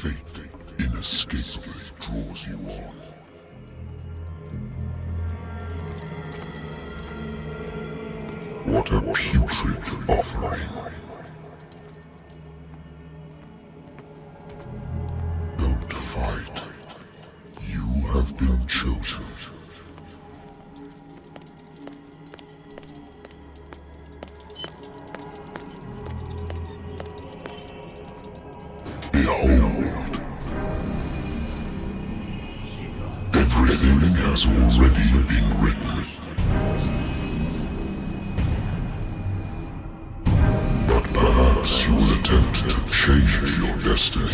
fate inescapably draws you on. What a putrid offering. Don't fight. You have been chosen. Behold. Everything has already been written. But perhaps you will attempt to change your destiny.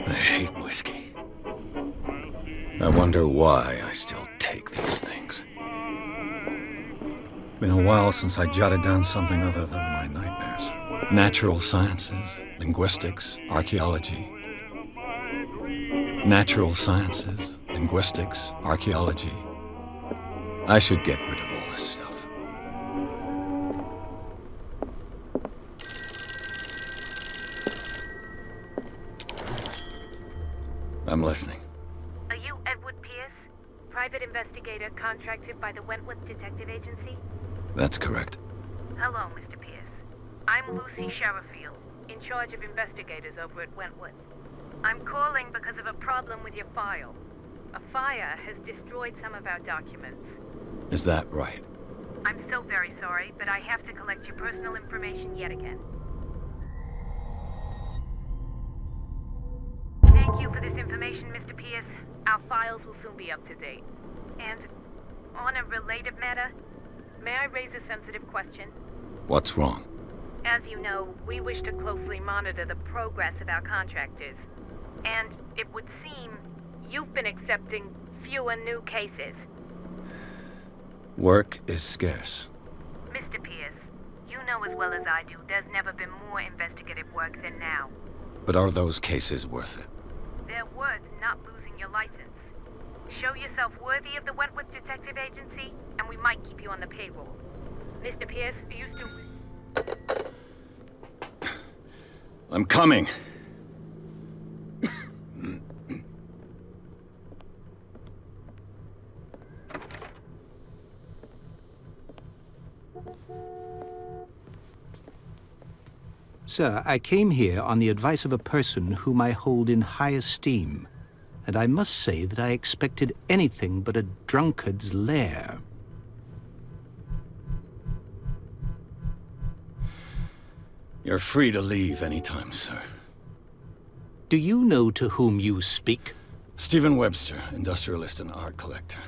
I hate whiskey. I wonder why I still take these things. Been a while since I jotted down something other than my nightmares. Natural sciences, linguistics, archaeology. Natural sciences, linguistics, archaeology. I should get rid of all this stuff. I'm listening. Are you Edward Pierce, private investigator contracted by the Wentworth Detective Agency? That's correct. Hello, Mr. Pierce. I'm Lucy Sherrifield, in charge of investigators over at Wentworth. I'm calling because of a problem with your file. A fire has destroyed some of our documents. Is that right? I'm so very sorry, but I have to collect your personal information yet again. Thank you for this information, Mr. Pierce. Our files will soon be up to date. And on a related matter, may I raise a sensitive question? What's wrong? As you know, we wish to closely monitor the progress of our contractors. And it would seem you've been accepting fewer new cases. Work is scarce. Mr. Pierce, you know as well as I do, there's never been more investigative work than now. But are those cases worth it? They're worth not losing your license. Show yourself worthy of the Wentworth Detective Agency, and we might keep you on the payroll. Mr. Pierce, are you still... I'm coming. Sir, I came here on the advice of a person whom I hold in high esteem, and I must say that I expected anything but a drunkard's lair. You're free to leave anytime, sir. Do you know to whom you speak? Stephen Webster, industrialist and art collector.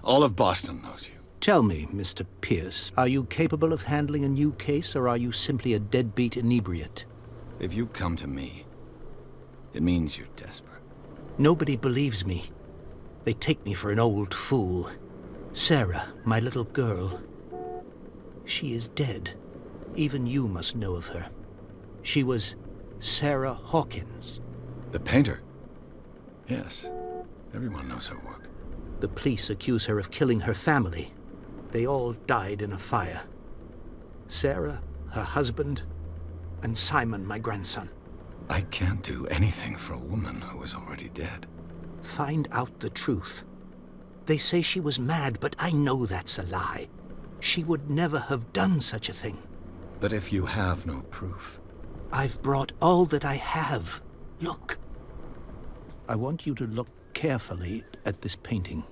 All of Boston knows you. Tell me, Mr. Pierce, are you capable of handling a new case, or are you simply a deadbeat inebriate? If you come to me, it means you're desperate. Nobody believes me. They take me for an old fool. Sarah, my little girl, she is dead. Even you must know of her. She was Sarah Hawkins. The painter? Yes. Everyone knows her work. The police accuse her of killing her family. They all died in a fire. Sarah, her husband, and Simon, my grandson. I can't do anything for a woman who is already dead. Find out the truth. They say she was mad, but I know that's a lie. She would never have done such a thing. But if you have no proof... I've brought all that I have. Look. I want you to look carefully at this painting.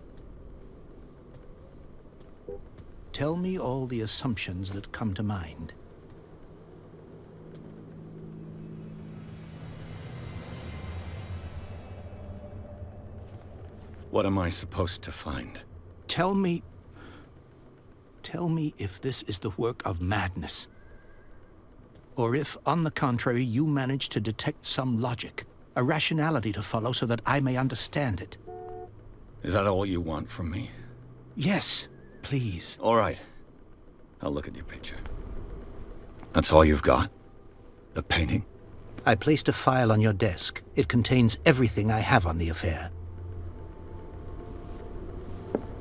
Tell me all the assumptions that come to mind. What am I supposed to find? Tell me if this is the work of madness. Or if, on the contrary, you manage to detect some logic, a rationality to follow so that I may understand it. Is that all you want from me? Yes, please. All right. I'll look at your picture. That's all you've got? The painting? I placed a file on your desk. It contains everything I have on the affair.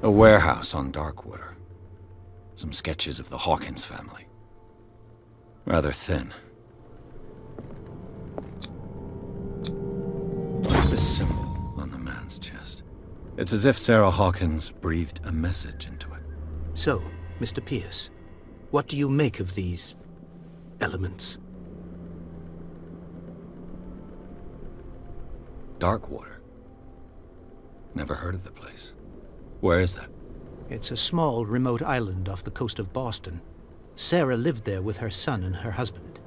A warehouse on Darkwater. Some sketches of the Hawkins family. Rather thin. What's this symbol on the man's chest? It's as if Sarah Hawkins breathed a message into it. So, Mr. Pierce, what do you make of these elements? Darkwater. Never heard of the place. Where is that? It's a small, remote island off the coast of Boston. Sarah lived there with her son and her husband.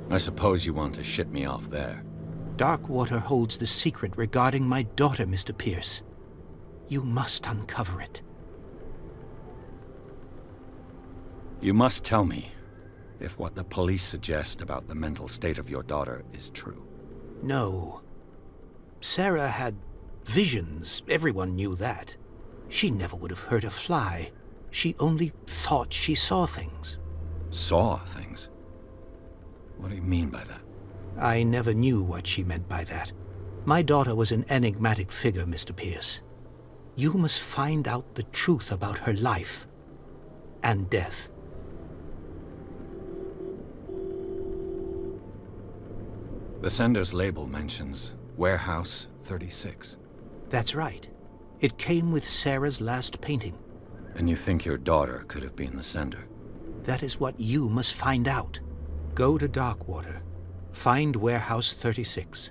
I suppose you want to shit me off there. Darkwater holds the secret regarding my daughter, Mr. Pierce. You must uncover it. You must tell me if what the police suggest about the mental state of your daughter is true. No. Sarah had visions. Everyone knew that. She never would have hurt a fly. She only thought she saw things. Saw things? What do you mean by that? I never knew what she meant by that. My daughter was an enigmatic figure, Mr. Pierce. You must find out the truth about her life and death. The sender's label mentions Warehouse 36. That's right. It came with Sarah's last painting. And you think your daughter could have been the sender? That is what you must find out. Go to Darkwater. Find Warehouse 36.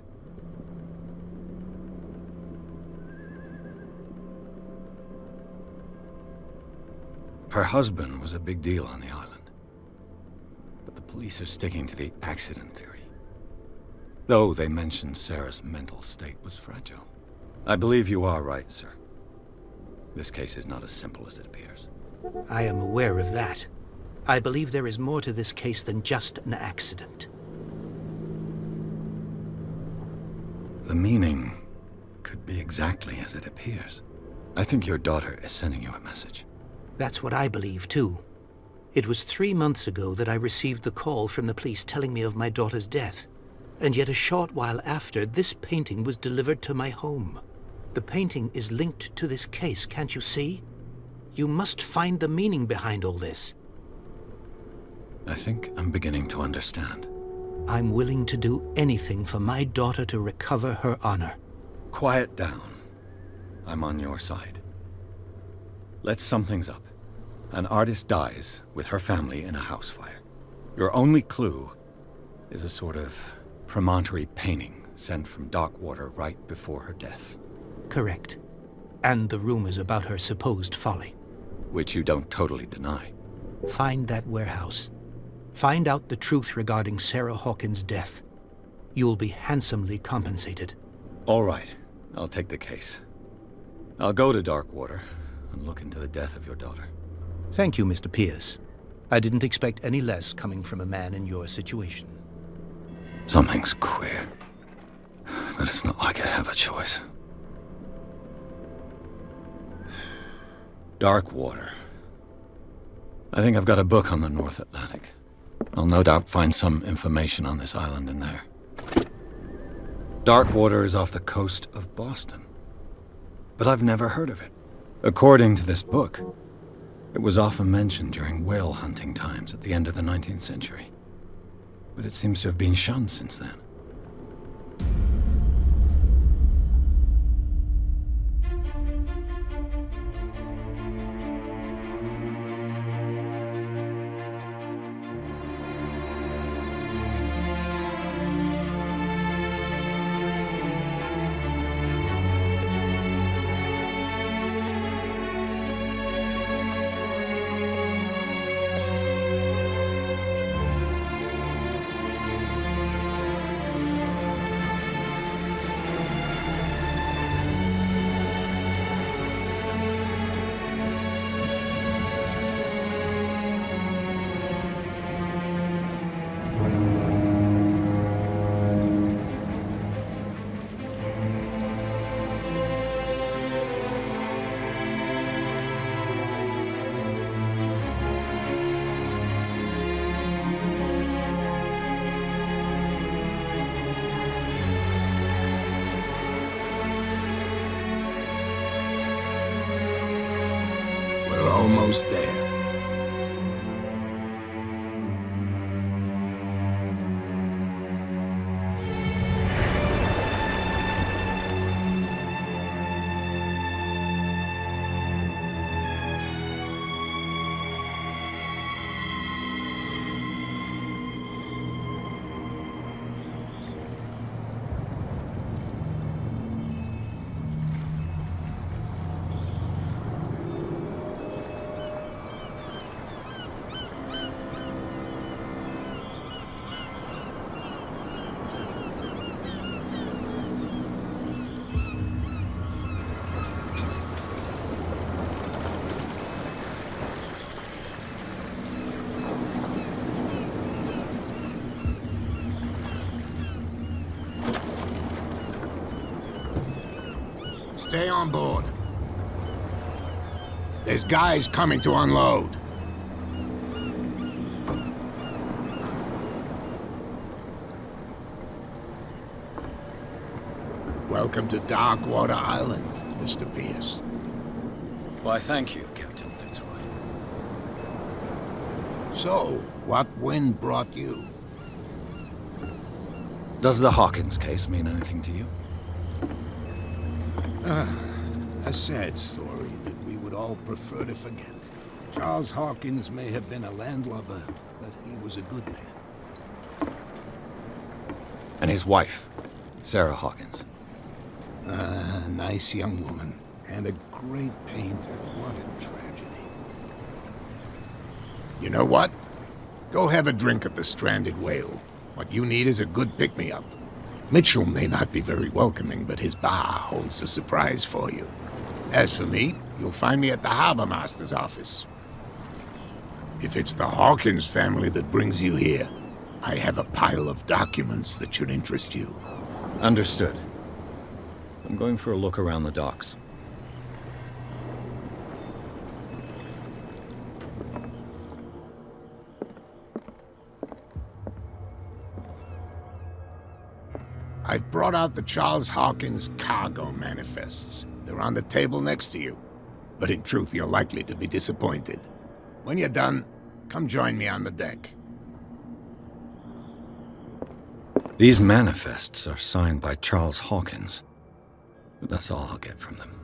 Her husband was a big deal on the island. But the police are sticking to the accident theory. Though they mentioned Sarah's mental state was fragile. I believe you are right, sir. This case is not as simple as it appears. I am aware of that. I believe there is more to this case than just an accident. The meaning could be exactly as it appears. I think your daughter is sending you a message. That's what I believe, too. It was 3 months ago that I received the call from the police telling me of my daughter's death. And yet a short while after, this painting was delivered to my home. The painting is linked to this case, can't you see? You must find the meaning behind all this. I think I'm beginning to understand. I'm willing to do anything for my daughter to recover her honor. Quiet down. I'm on your side. Let's sum things up. An artist dies with her family in a house fire. Your only clue is a sort of promontory painting sent from Darkwater right before her death. Correct. And the rumors about her supposed folly. Which you don't totally deny. Find that warehouse. Find out the truth regarding Sarah Hawkins' death. You'll be handsomely compensated. All right. I'll take the case. I'll go to Darkwater and look into the death of your daughter. Thank you, Mr. Pierce. I didn't expect any less coming from a man in your situation. Something's queer. But it's not like I have a choice. Darkwater. I think I've got a book on the North Atlantic. I'll no doubt find some information on this island in there. Darkwater is off the coast of Boston. But I've never heard of it. According to this book, it was often mentioned during whale hunting times at the end of the 19th century. But it seems to have been shunned since then. almost there. Stay on board. There's guys coming to unload. Welcome to Darkwater Island, Mr. Pierce. Why, thank you, Captain Fitzroy. So, what wind brought you? Does the Hawkins case mean anything to you? A sad story that we would all prefer to forget. Charles Hawkins may have been a landlubber, but he was a good man. And his wife, Sarah Hawkins. A nice young woman, and a great painter. What a tragedy. You know what? Go have a drink at the Stranded Whale. What you need is a good pick-me-up. Mitchell may not be very welcoming, but his bar holds a surprise for you. As for me, you'll find me at the Harbor Master's office. If it's the Hawkins family that brings you here, I have a pile of documents that should interest you. Understood. I'm going for a look around the docks. I've brought out the Charles Hawkins cargo manifests. They're on the table next to you. But in truth, you're likely to be disappointed. When you're done, come join me on the deck. These manifests are signed by Charles Hawkins. But that's all I'll get from them.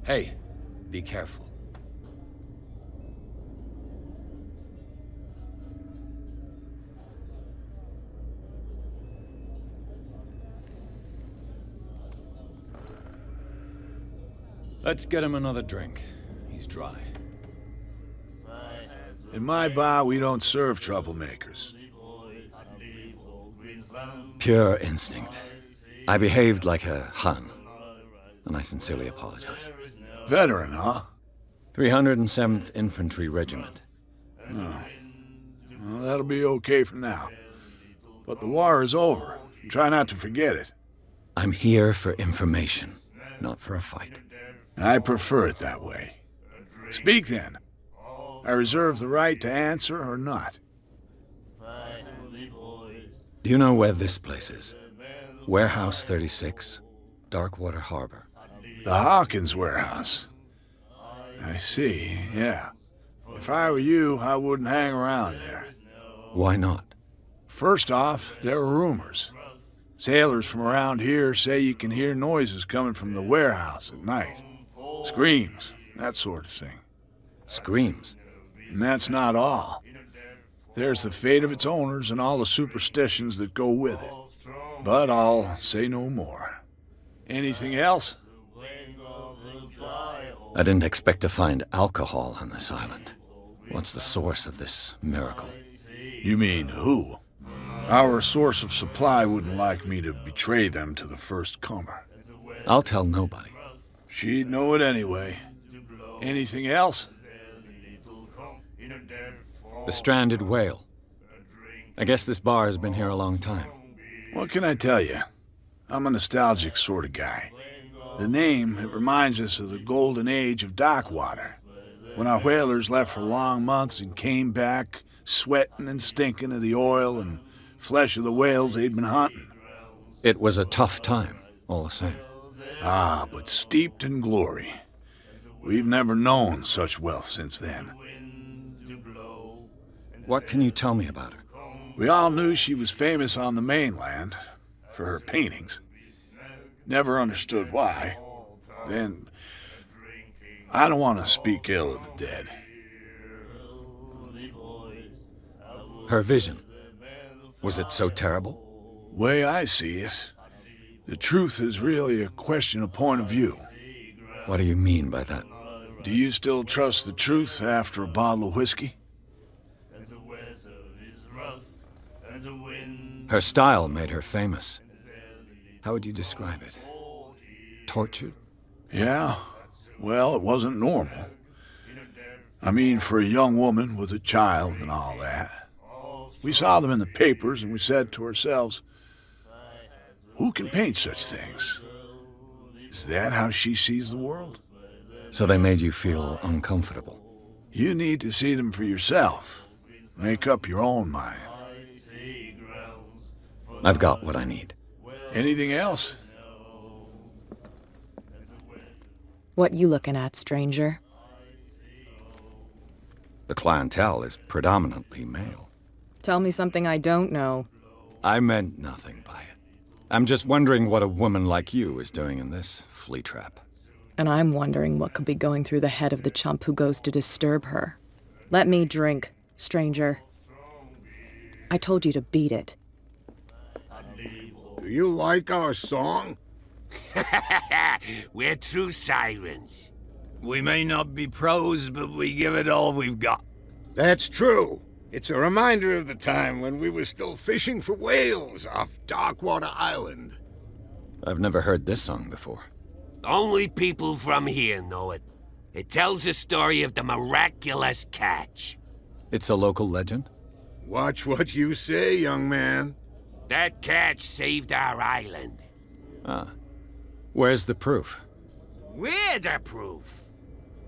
Hey, be careful. Let's get him another drink. He's dry. In my bar, we don't serve troublemakers. Pure instinct. I behaved like a Hun, and I sincerely apologize. Veteran, huh? 307th Infantry Regiment. Well, that'll be okay for now. But the war is over. Try not to forget it. I'm here for information, not for a fight. I prefer it that way. Speak then. I reserve the right to answer or not. Do you know where this place is? Warehouse 36, Darkwater Harbor. The Hawkins warehouse. I see, yeah. If I were you, I wouldn't hang around there. Why not? First off, there are rumors. Sailors from around here say you can hear noises coming from the warehouse at night. Screams, that sort of thing. Screams? And that's not all. There's the fate of its owners and all the superstitions that go with it. But I'll say no more. Anything else? I didn't expect to find alcohol on this island. What's the source of this miracle? You mean who? Our source of supply wouldn't like me to betray them to the first comer. I'll tell nobody. She'd know it anyway. Anything else? The stranded whale. I guess this bar has been here a long time. What can I tell you? I'm a nostalgic sort of guy. The name, it reminds us of the golden age of Darkwater, when our whalers left for long months and came back sweating and stinking of the oil and flesh of the whales they'd been hunting. It was a tough time, all the same. Ah, but steeped in glory. We've never known such wealth since then. What can you tell me about her? We all knew she was famous on the mainland for her paintings. Never understood why. Then, I don't want to speak ill of the dead. Her vision. Was it so terrible? Way I see it, the truth is really a question of point of view. What do you mean by that? Do you still trust the truth after a bottle of whiskey? Her style made her famous. How would you describe it? Tortured? Yeah, well, it wasn't normal. I mean, for a young woman with a child and all that. We saw them in the papers and we said to ourselves, who can paint such things? Is that how she sees the world? So they made you feel uncomfortable. You need to see them for yourself. Make up your own mind. I've got what I need. Anything else? What you looking at, stranger? The clientele is predominantly male. Tell me something I don't know. I meant nothing by it. I'm just wondering what a woman like you is doing in this flea trap. And I'm wondering what could be going through the head of the chump who goes to disturb her. Let me drink, stranger. I told you to beat it. Do you like our song? We're true sirens. We may not be pros, but we give it all we've got. That's true. It's a reminder of the time when we were still fishing for whales off Darkwater Island. I've never heard this song before. Only people from here know it. It tells the story of the miraculous catch. It's a local legend? Watch what you say, young man. That catch saved our island. Ah. Where's the proof? We're the proof.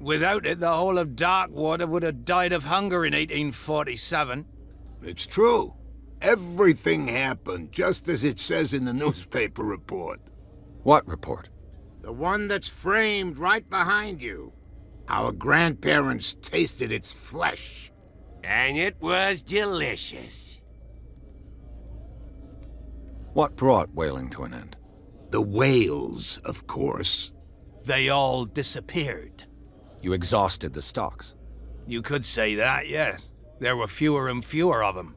Without it, the whole of Darkwater would have died of hunger in 1847. It's true. Everything happened just as it says in the newspaper report. What report? The one that's framed right behind you. Our grandparents tasted its flesh. And it was delicious. What brought whaling to an end? The whales, of course. They all disappeared. You exhausted the stocks. You could say that, yes. There were fewer and fewer of them.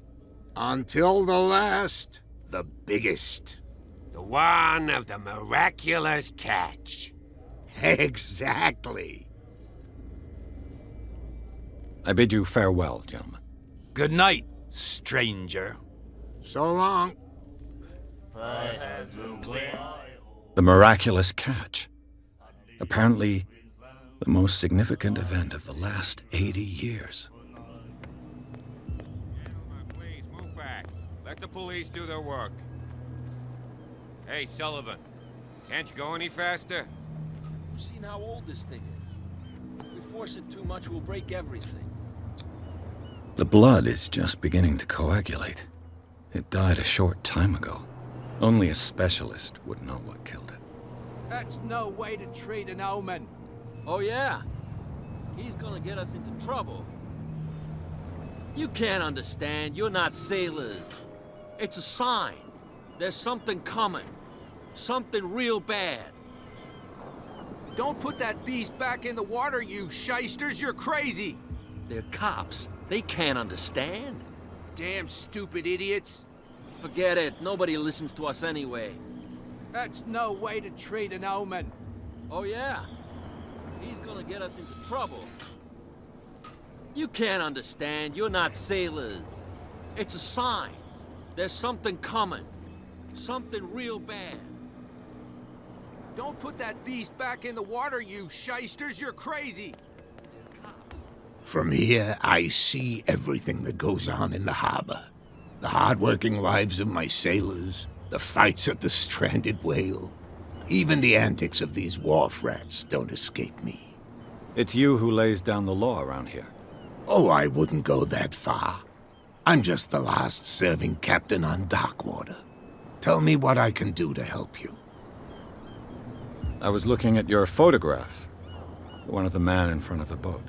Until the last, the biggest. The one of the miraculous catch. Exactly. I bid you farewell, gentlemen. Good night, stranger. So long. The miraculous catch. Apparently, the most significant event of the last 80 years. Please, move back. Let the police do their work. Hey, Sullivan. Can't you go any faster? You've seen how old this thing is. If we force it too much, we'll break everything. The blood is just beginning to coagulate. It died a short time ago. Only a specialist would know what killed it. That's no way to treat an omen. Oh yeah? He's gonna get us into trouble. You can't understand. You're not sailors. It's a sign. There's something coming. Something real bad. Don't put that beast back in the water, you shysters. You're crazy. They're cops. They can't understand. Damn stupid idiots. Forget it. Nobody listens to us anyway. That's no way to treat an omen. Oh yeah? He's gonna get us into trouble. You can't understand. You're not sailors. It's a sign. There's something coming. Something real bad. Don't put that beast back in the water, you shysters. You're crazy. They're cops. From here, I see everything that goes on in the harbor. The hard-working lives of my sailors, the fights at the stranded whale. Even the antics of these wharf rats don't escape me. It's you who lays down the law around here. Oh, I wouldn't go that far. I'm just the last serving captain on Darkwater. Tell me what I can do to help you. I was looking at your photograph. The one of the man in front of the boat.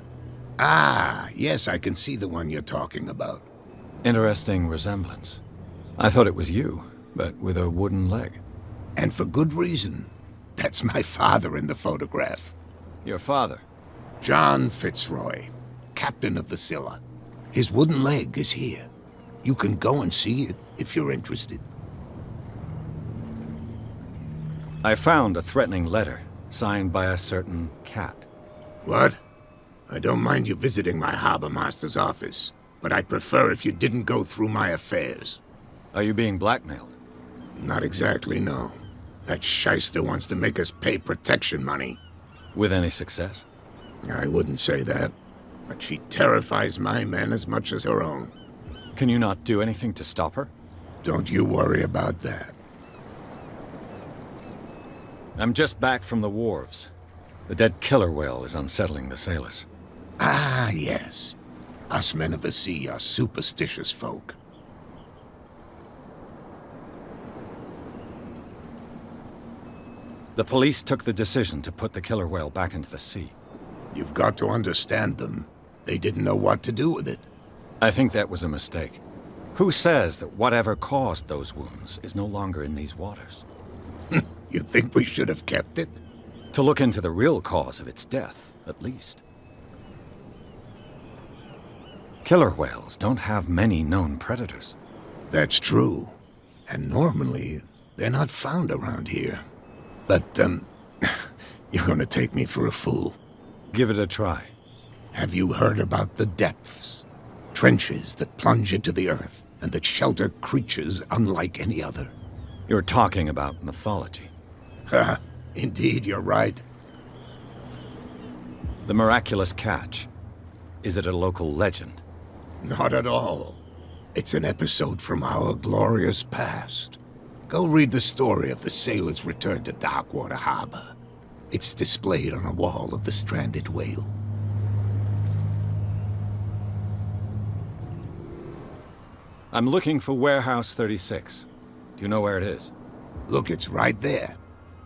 Ah, yes, I can see the one you're talking about. Interesting resemblance. I thought it was you, but with a wooden leg. And for good reason. That's my father in the photograph. Your father? John Fitzroy, captain of the Scylla. His wooden leg is here. You can go and see it if you're interested. I found a threatening letter, signed by a certain cat. What? I don't mind you visiting my harbor master's office, but I'd prefer if you didn't go through my affairs. Are you being blackmailed? Not exactly, no. That shyster wants to make us pay protection money. With any success? I wouldn't say that, but she terrifies my men as much as her own. Can you not do anything to stop her? Don't you worry about that. I'm just back from the wharves. The dead killer whale is unsettling the sailors. Ah, yes. Us men of the sea are superstitious folk. The police took the decision to put the killer whale back into the sea. You've got to understand them. They didn't know what to do with it. I think that was a mistake. Who says that whatever caused those wounds is no longer in these waters? You think we should have kept it? To look into the real cause of its death, at least. Killer whales don't have many known predators. That's true. And normally, they're not found around here. But, you're gonna take me for a fool. Give it a try. Have you heard about the depths? Trenches that plunge into the earth and that shelter creatures unlike any other. You're talking about mythology. Ha! Indeed, you're right. The miraculous catch. Is it a local legend? Not at all. It's an episode from our glorious past. Go read the story of the sailor's return to Darkwater Harbor. It's displayed on a wall of the stranded whale. I'm looking for Warehouse 36. Do you know where it is? Look, it's right there.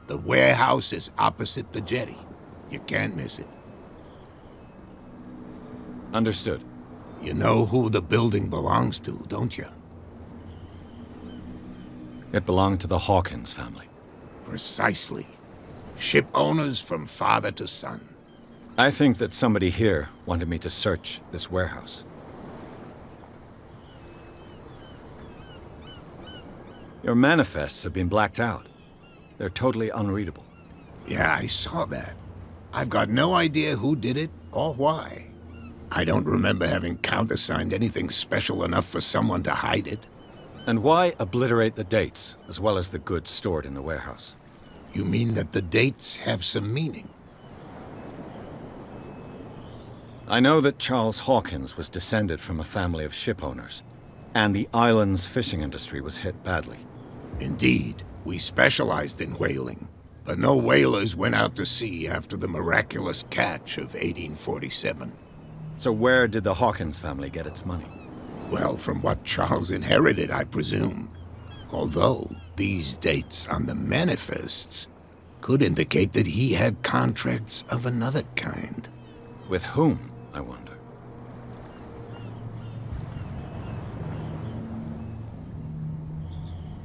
The warehouse is opposite the jetty. You can't miss it. Understood. You know who the building belongs to, don't you? It belonged to the Hawkins family. Precisely. Ship owners from father to son. I think that somebody here wanted me to search this warehouse. Your manifests have been blacked out. They're totally unreadable. Yeah, I saw that. I've got no idea who did it or why. I don't remember having countersigned anything special enough for someone to hide it. And why obliterate the dates, as well as the goods stored in the warehouse? You mean that the dates have some meaning? I know that Charles Hawkins was descended from a family of ship owners, and the island's fishing industry was hit badly. Indeed, we specialized in whaling, but no whalers went out to sea after the miraculous catch of 1847. So where did the Hawkins family get its money? Well, from what Charles inherited, I presume. Although, these dates on the manifests could indicate that he had contracts of another kind. With whom, I wonder?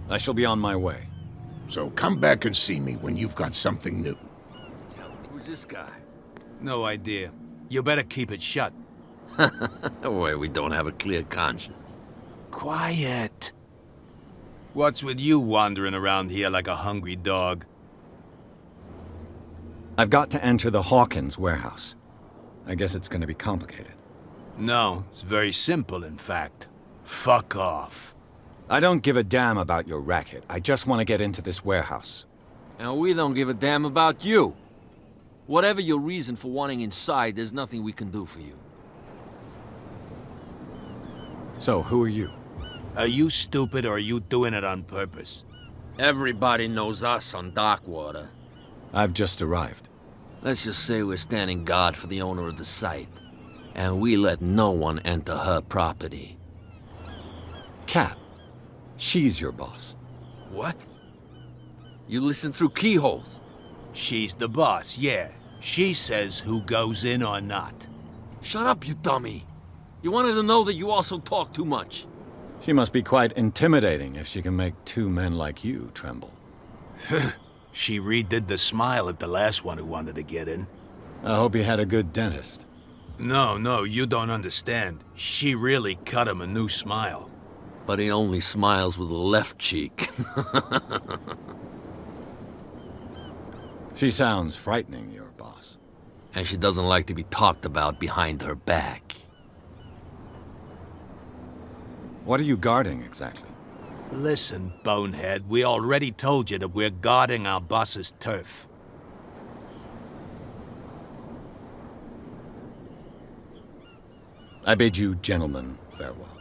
I shall be on my way. So come back and see me when you've got something new. Who's this guy? No idea. You better keep it shut. Why, we don't have a clear conscience. Quiet. What's with you wandering around here like a hungry dog? I've got to enter the Hawkins warehouse. I guess it's going to be complicated. No, it's very simple, in fact. Fuck off. I don't give a damn about your racket. I just want to get into this warehouse. And we don't give a damn about you. Whatever your reason for wanting inside, there's nothing we can do for you. So, who are you? Are you stupid or are you doing it on purpose? Everybody knows us on Darkwater. I've just arrived. Let's just say we're standing guard for the owner of the site. And we let no one enter her property. Cat. She's your boss. What? You listen through keyholes? She's the boss, yeah. She says who goes in or not. Shut up, you dummy. You wanted to know that you also talk too much. She must be quite intimidating if she can make two men like you tremble. She redid the smile at the last one who wanted to get in. I hope he had a good dentist. No, you don't understand. She really cut him a new smile. But he only smiles with the left cheek. She sounds frightening, your boss. And she doesn't like to be talked about behind her back. What are you guarding, exactly? Listen, bonehead, we already told you that we're guarding our boss's turf. I bid you gentlemen farewell.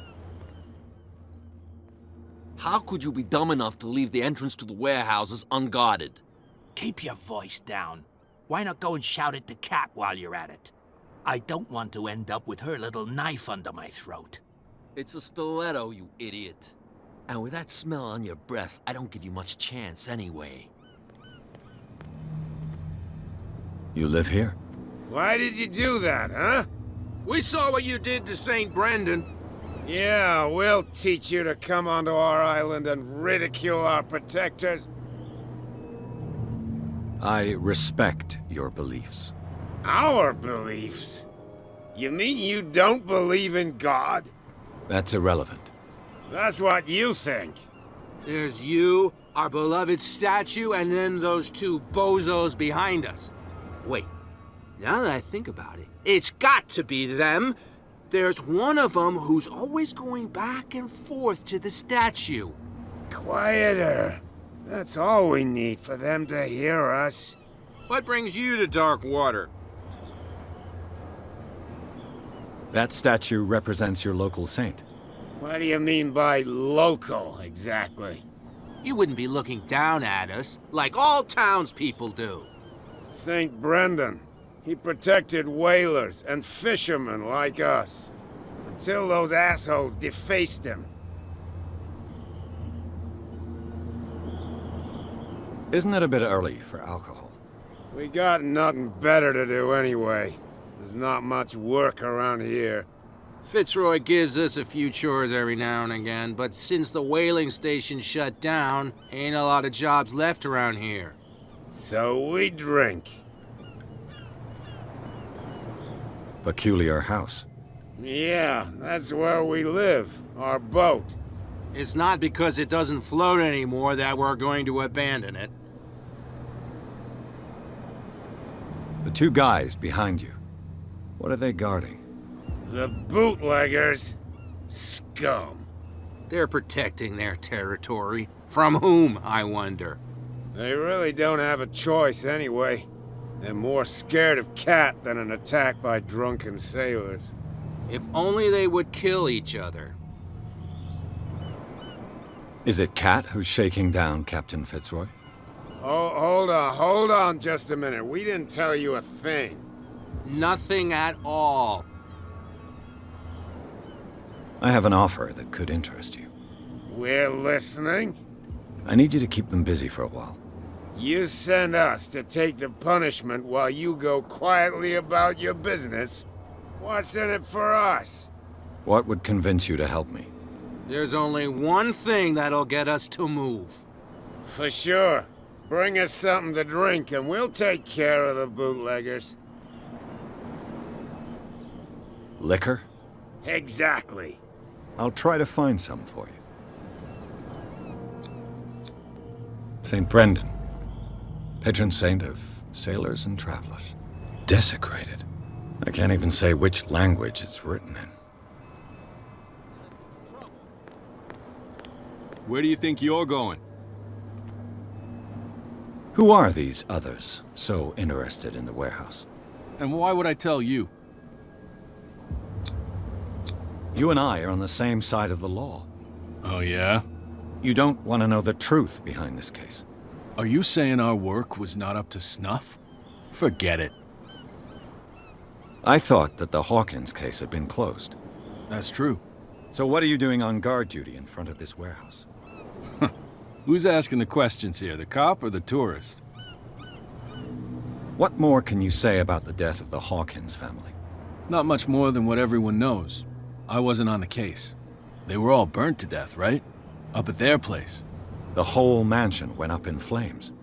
How could you be dumb enough to leave the entrance to the warehouses unguarded? Keep your voice down. Why not go and shout at the cat while you're at it? I don't want to end up with her little knife under my throat. It's a stiletto, you idiot. And with that smell on your breath, I don't give you much chance anyway. You live here? Why did you do that, huh? We saw what you did to St. Brendan. Yeah, we'll teach you to come onto our island and ridicule our protectors. I respect your beliefs. Our beliefs? You mean you don't believe in God? That's irrelevant. That's what you think. There's you, our beloved statue, and then those two bozos behind us. Wait, now that I think about it, it's got to be them. There's one of them who's always going back and forth to the statue. Quieter. That's all we need for them to hear us. What brings you to Darkwater? That statue represents your local saint. What do you mean by local, exactly? You wouldn't be looking down at us, like all townspeople do. St. Brendan. He protected whalers and fishermen like us. Until those assholes defaced him. Isn't it a bit early for alcohol? We got nothing better to do anyway. There's not much work around here. Fitzroy gives us a few chores every now and again, but since the whaling station shut down, ain't a lot of jobs left around here. So we drink. Peculiar house. Yeah, that's where we live. Our boat. It's not because it doesn't float anymore that we're going to abandon it. The two guys behind you. What are they guarding? The bootleggers. Scum. They're protecting their territory. From whom, I wonder? They really don't have a choice anyway. They're more scared of Cat than an attack by drunken sailors. If only they would kill each other. Is it Cat who's shaking down Captain Fitzroy? Oh, hold on just a minute. We didn't tell you a thing. Nothing at all. I have an offer that could interest you. We're listening. I need you to keep them busy for a while. You send us to take the punishment while you go quietly about your business. What's in it for us? What would convince you to help me? There's only one thing that'll get us to move. For sure. Bring us something to drink and we'll take care of the bootleggers. Liquor? Exactly. I'll try to find some for you. St. Brendan. Patron saint of sailors and travelers. Desecrated. I can't even say which language it's written in. Where do you think you're going? Who are these others so interested in the warehouse? And why would I tell you? You and I are on the same side of the law. Oh, yeah? You don't want to know the truth behind this case. Are you saying our work was not up to snuff? Forget it. I thought that the Hawkins case had been closed. That's true. So what are you doing on guard duty in front of this warehouse? Who's asking the questions here, the cop or the tourist? What more can you say about the death of the Hawkins family? Not much more than what everyone knows. I wasn't on the case. They were all burnt to death, right? Up at their place. The whole mansion went up in flames.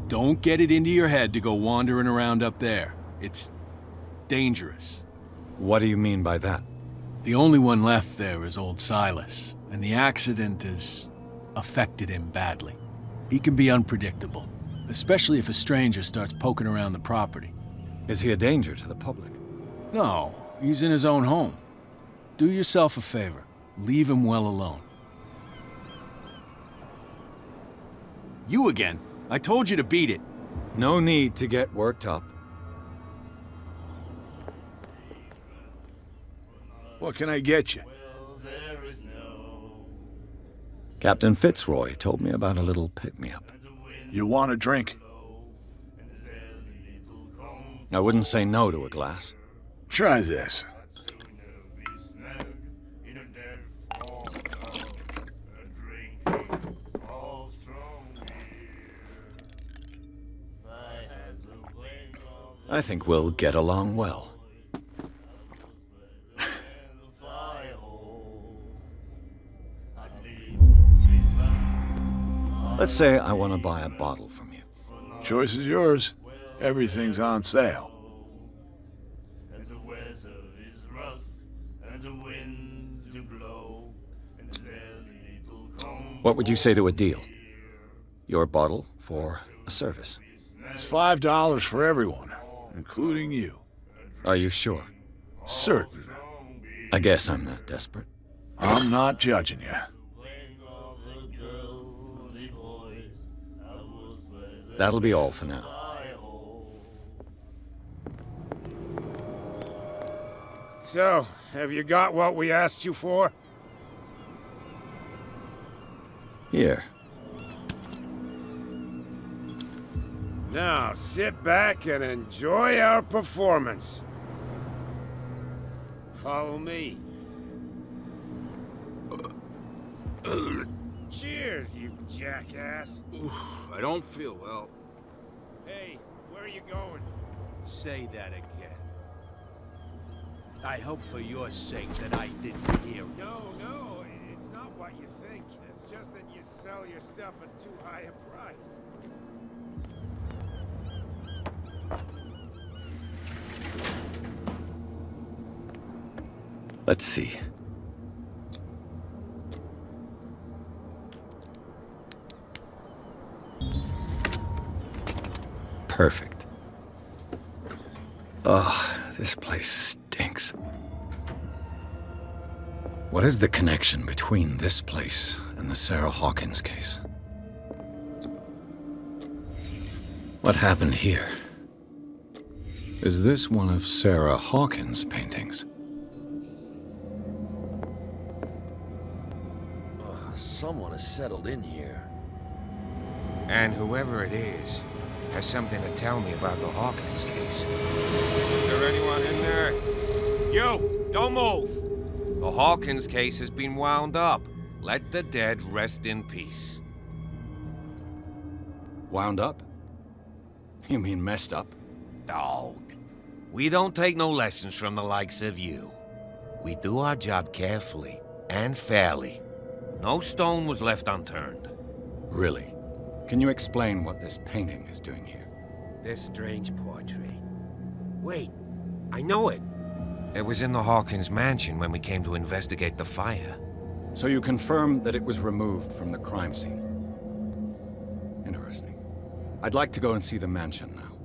Don't get it into your head to go wandering around up there. It's dangerous. What do you mean by that? The only one left there is old Silas, and the accident has affected him badly. He can be unpredictable, especially if a stranger starts poking around the property. Is he a danger to the public? No, he's in his own home. Do yourself a favor. Leave him well alone. You again. I told you to beat it. No need to get worked up. What can I get you? Captain Fitzroy told me about a little pick-me-up. You want a drink? I wouldn't say no to a glass. Try this. I think we'll get along well. Let's say I want to buy a bottle from you. Choice is yours. Everything's on sale. What would you say to a deal? Your bottle for a service. It's $5 for everyone, including you. Are you sure? Certain. I guess I'm not desperate. I'm not judging you. That'll be all for now. So, have you got what we asked you for? Here. Now, sit back and enjoy our performance. Follow me. Cheers, you jackass. I don't feel well. Hey, where are you going? Say that again. I hope for your sake that I didn't hear. No, it's not what you think. It's just that you sell your stuff at too high a price. Let's see. Perfect. Oh, this place stinks. What is the connection between this place and the Sarah Hawkins case? What happened here? Is this one of Sarah Hawkins' paintings? Someone has settled in here. And whoever it is has something to tell me about the Hawkins case. Is there anyone in there? You! Don't move! The Hawkins case has been wound up. Let the dead rest in peace. Wound up? You mean messed up? Dog. We don't take no lessons from the likes of you. We do our job carefully and fairly. No stone was left unturned. Really? Can you explain what this painting is doing here? This strange portrait. Wait, I know it. It was in the Hawkins mansion when we came to investigate the fire. So you confirm that it was removed from the crime scene? Interesting. I'd like to go and see the mansion now.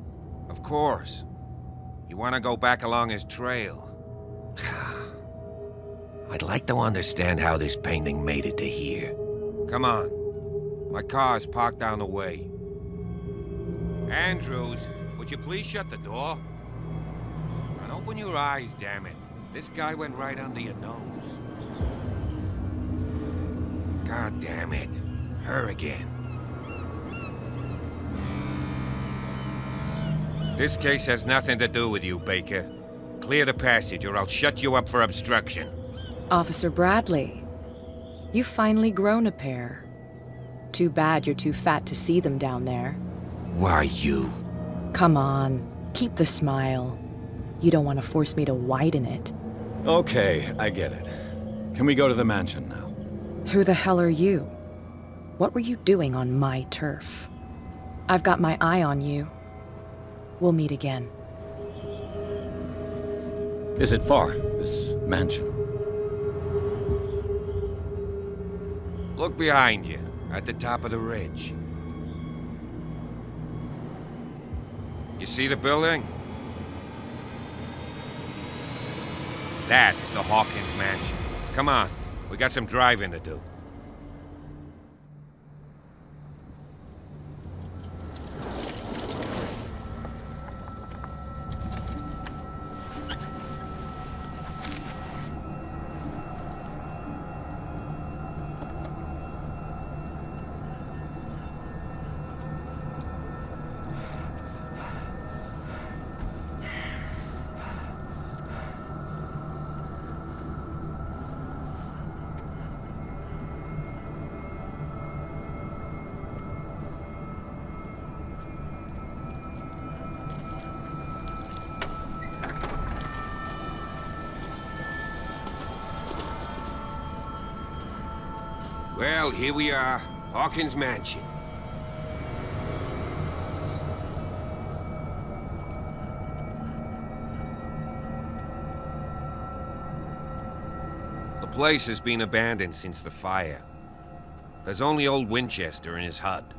Of course. You want to go back along his trail? I'd like to understand how this painting made it to here. Come on. My car is parked down the way. Andrews, would you please shut the door? And open your eyes, damn it. This guy went right under your nose. God damn it. Her again. This case has nothing to do with you, Baker. Clear the passage or I'll shut you up for obstruction. Officer Bradley, you've finally grown a pair. Too bad you're too fat to see them down there. Why you? Come on, keep the smile. You don't want to force me to widen it. Okay, I get it. Can we go to the mansion now? Who the hell are you? What were you doing on my turf? I've got my eye on you. We'll meet again. Is it far, this mansion? Look behind you, at the top of the ridge. You see the building? That's the Hawkins mansion. Come on, we got some driving to do. Well, here we are, Hawkins Mansion. The place has been abandoned since the fire. There's only old Winchester in his hut.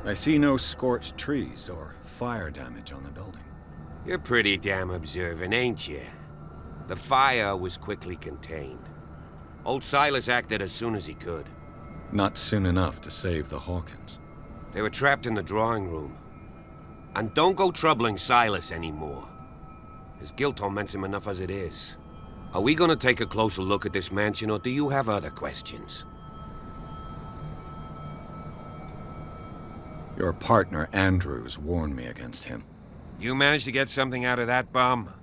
I see no scorched trees or fire damage on the building. You're pretty damn observant, ain't you? The fire was quickly contained. Old Silas acted as soon as he could. Not soon enough to save the Hawkins. They were trapped in the drawing room. And don't go troubling Silas anymore. His guilt torments him enough as it is. Are we gonna take a closer look at this mansion, or do you have other questions? Your partner, Andrews, warned me against him. You managed to get something out of that bum?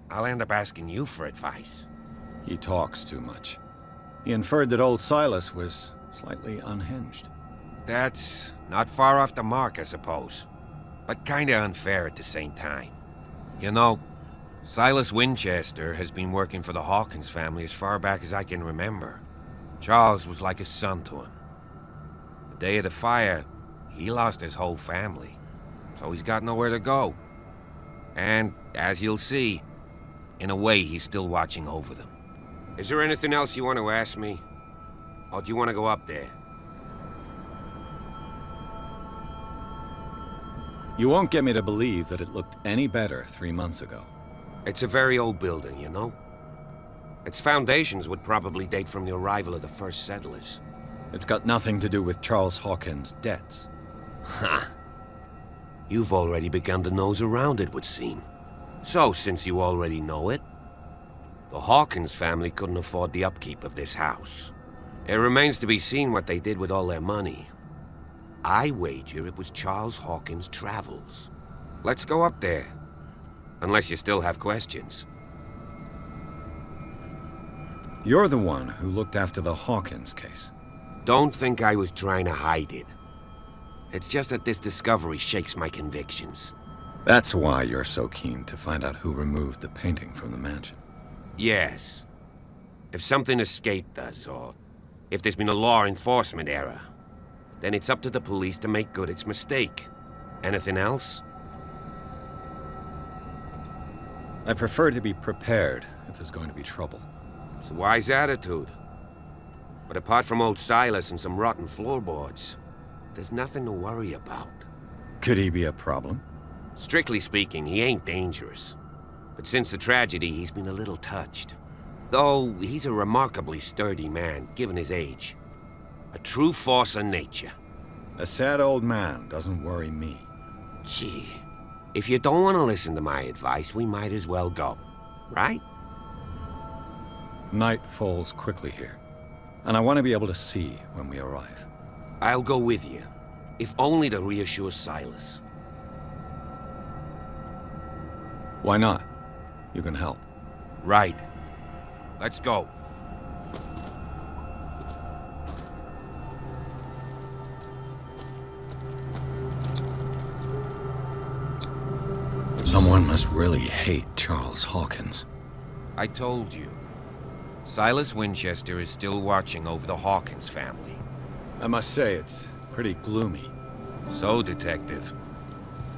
I'll end up asking you for advice. He talks too much. He inferred that old Silas was slightly unhinged. That's not far off the mark, I suppose. But kinda unfair at the same time. You know, Silas Winchester has been working for the Hawkins family as far back as I can remember. Charles was like a son to him. The day of the fire, he lost his whole family. So he's got nowhere to go. And, as you'll see, in a way, he's still watching over them. Is there anything else you want to ask me? Or do you want to go up there? You won't get me to believe that it looked any better 3 months ago. It's a very old building, you know? Its foundations would probably date from the arrival of the first settlers. It's got nothing to do with Charles Hawkins' debts. Ha! You've already begun to nose around, it would seem. So, since you already know it, the Hawkins family couldn't afford the upkeep of this house. It remains to be seen what they did with all their money. I wager it was Charles Hawkins' travels. Let's go up there. Unless you still have questions. You're the one who looked after the Hawkins case. Don't think I was trying to hide it. It's just that this discovery shakes my convictions. That's why you're so keen to find out who removed the painting from the mansion. Yes. If something escaped us, or if there's been a law enforcement error, then it's up to the police to make good its mistake. Anything else? I prefer to be prepared if there's going to be trouble. It's a wise attitude. But apart from old Silas and some rotten floorboards, there's nothing to worry about. Could he be a problem? Strictly speaking, he ain't dangerous. But since the tragedy, he's been a little touched. Though he's a remarkably sturdy man, given his age. A true force of nature. A sad old man doesn't worry me. Gee, if you don't want to listen to my advice, we might as well go. Right? Night falls quickly here, and I want to be able to see when we arrive. I'll go with you, if only to reassure Silas. Why not? You can help. Right. Let's go. Someone must really hate Charles Hawkins. I told you. Silas Winchester is still watching over the Hawkins family. I must say, it's pretty gloomy. So, Detective,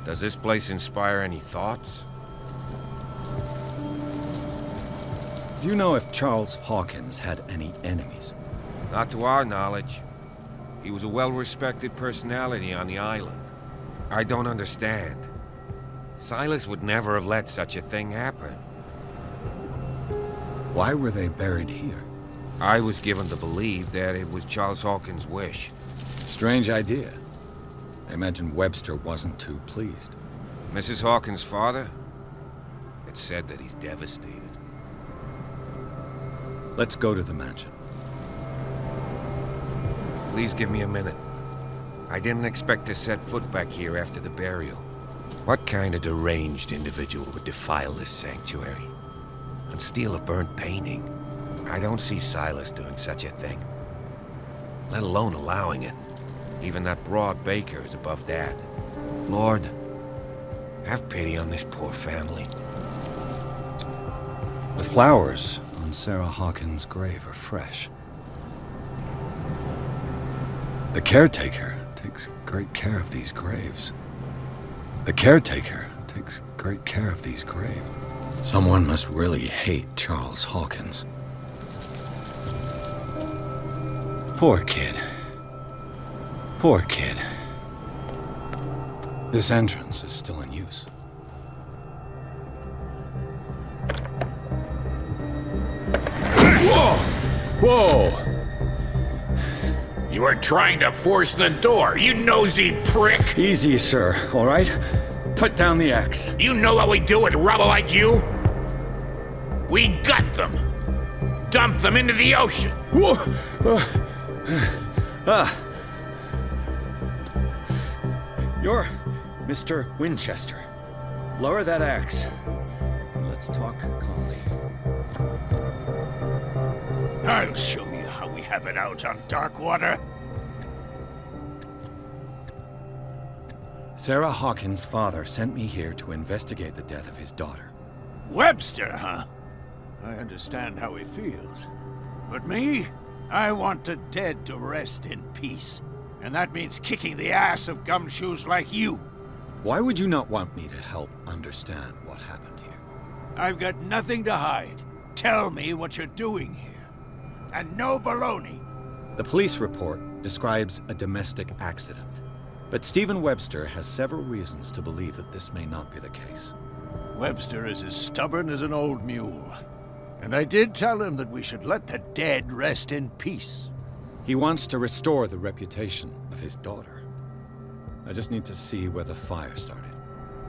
does this place inspire any thoughts? Do you know if Charles Hawkins had any enemies? Not to our knowledge. He was a well-respected personality on the island. I don't understand. Silas would never have let such a thing happen. Why were they buried here? I was given to believe that it was Charles Hawkins' wish. Strange idea. I imagine Webster wasn't too pleased. Mrs. Hawkins' father? It's said that he's devastated. Let's go to the mansion. Please give me a minute. I didn't expect to set foot back here after the burial. What kind of deranged individual would defile this sanctuary? And steal a burnt painting? I don't see Silas doing such a thing. Let alone allowing it. Even that broad baker is above that. Lord, have pity on this poor family. The flowers on Sarah Hawkins' grave are fresh. The caretaker takes great care of these graves. The caretaker takes great care of these graves. Someone must really hate Charles Hawkins. Poor kid. Poor kid. This entrance is still in use. Whoa! Whoa! You were trying to force the door, you nosy prick! Easy, sir, all right? Put down the axe. You know what we do with rubble like you? We gut them. Dump them into the ocean. Whoa! You're Mr. Winchester. Lower that axe. Let's talk calmly. I'll show you how we have it out on Darkwater. Sarah Hawkins' father sent me here to investigate the death of his daughter. Webster, huh? I understand how he feels. But me? I want the dead to rest in peace. And that means kicking the ass of gumshoes like you. Why would you not want me to help understand what happened here? I've got nothing to hide. Tell me what you're doing here. And no baloney. The police report describes a domestic accident. But Stephen Webster has several reasons to believe that this may not be the case. Webster is as stubborn as an old mule. And I did tell him that we should let the dead rest in peace. He wants to restore the reputation of his daughter. I just need to see where the fire started.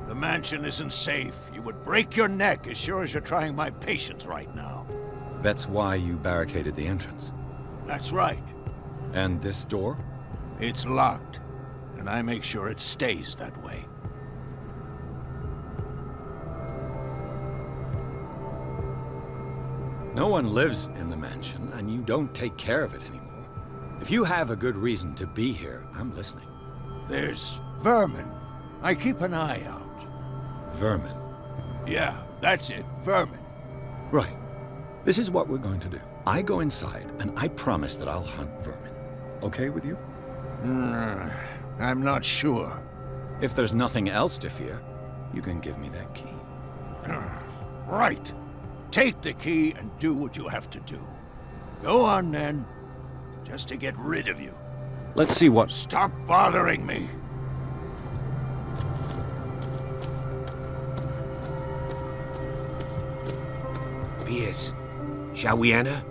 The mansion isn't safe. You would break your neck as sure as you're trying my patience right now. That's why you barricaded the entrance. That's right. And this door? It's locked. And I make sure it stays that way. No one lives in the mansion, and you don't take care of it anymore. If you have a good reason to be here, I'm listening. There's vermin. I keep an eye out. Vermin? Yeah, that's it, vermin. Right. This is what we're going to do. I go inside, and I promise that I'll hunt vermin. Okay with you? I'm not sure. If there's nothing else to fear, you can give me that key. Right. Take the key and do what you have to do. Go on, then. Just to get rid of you. Let's see what... Stop bothering me. Pierce, shall we enter?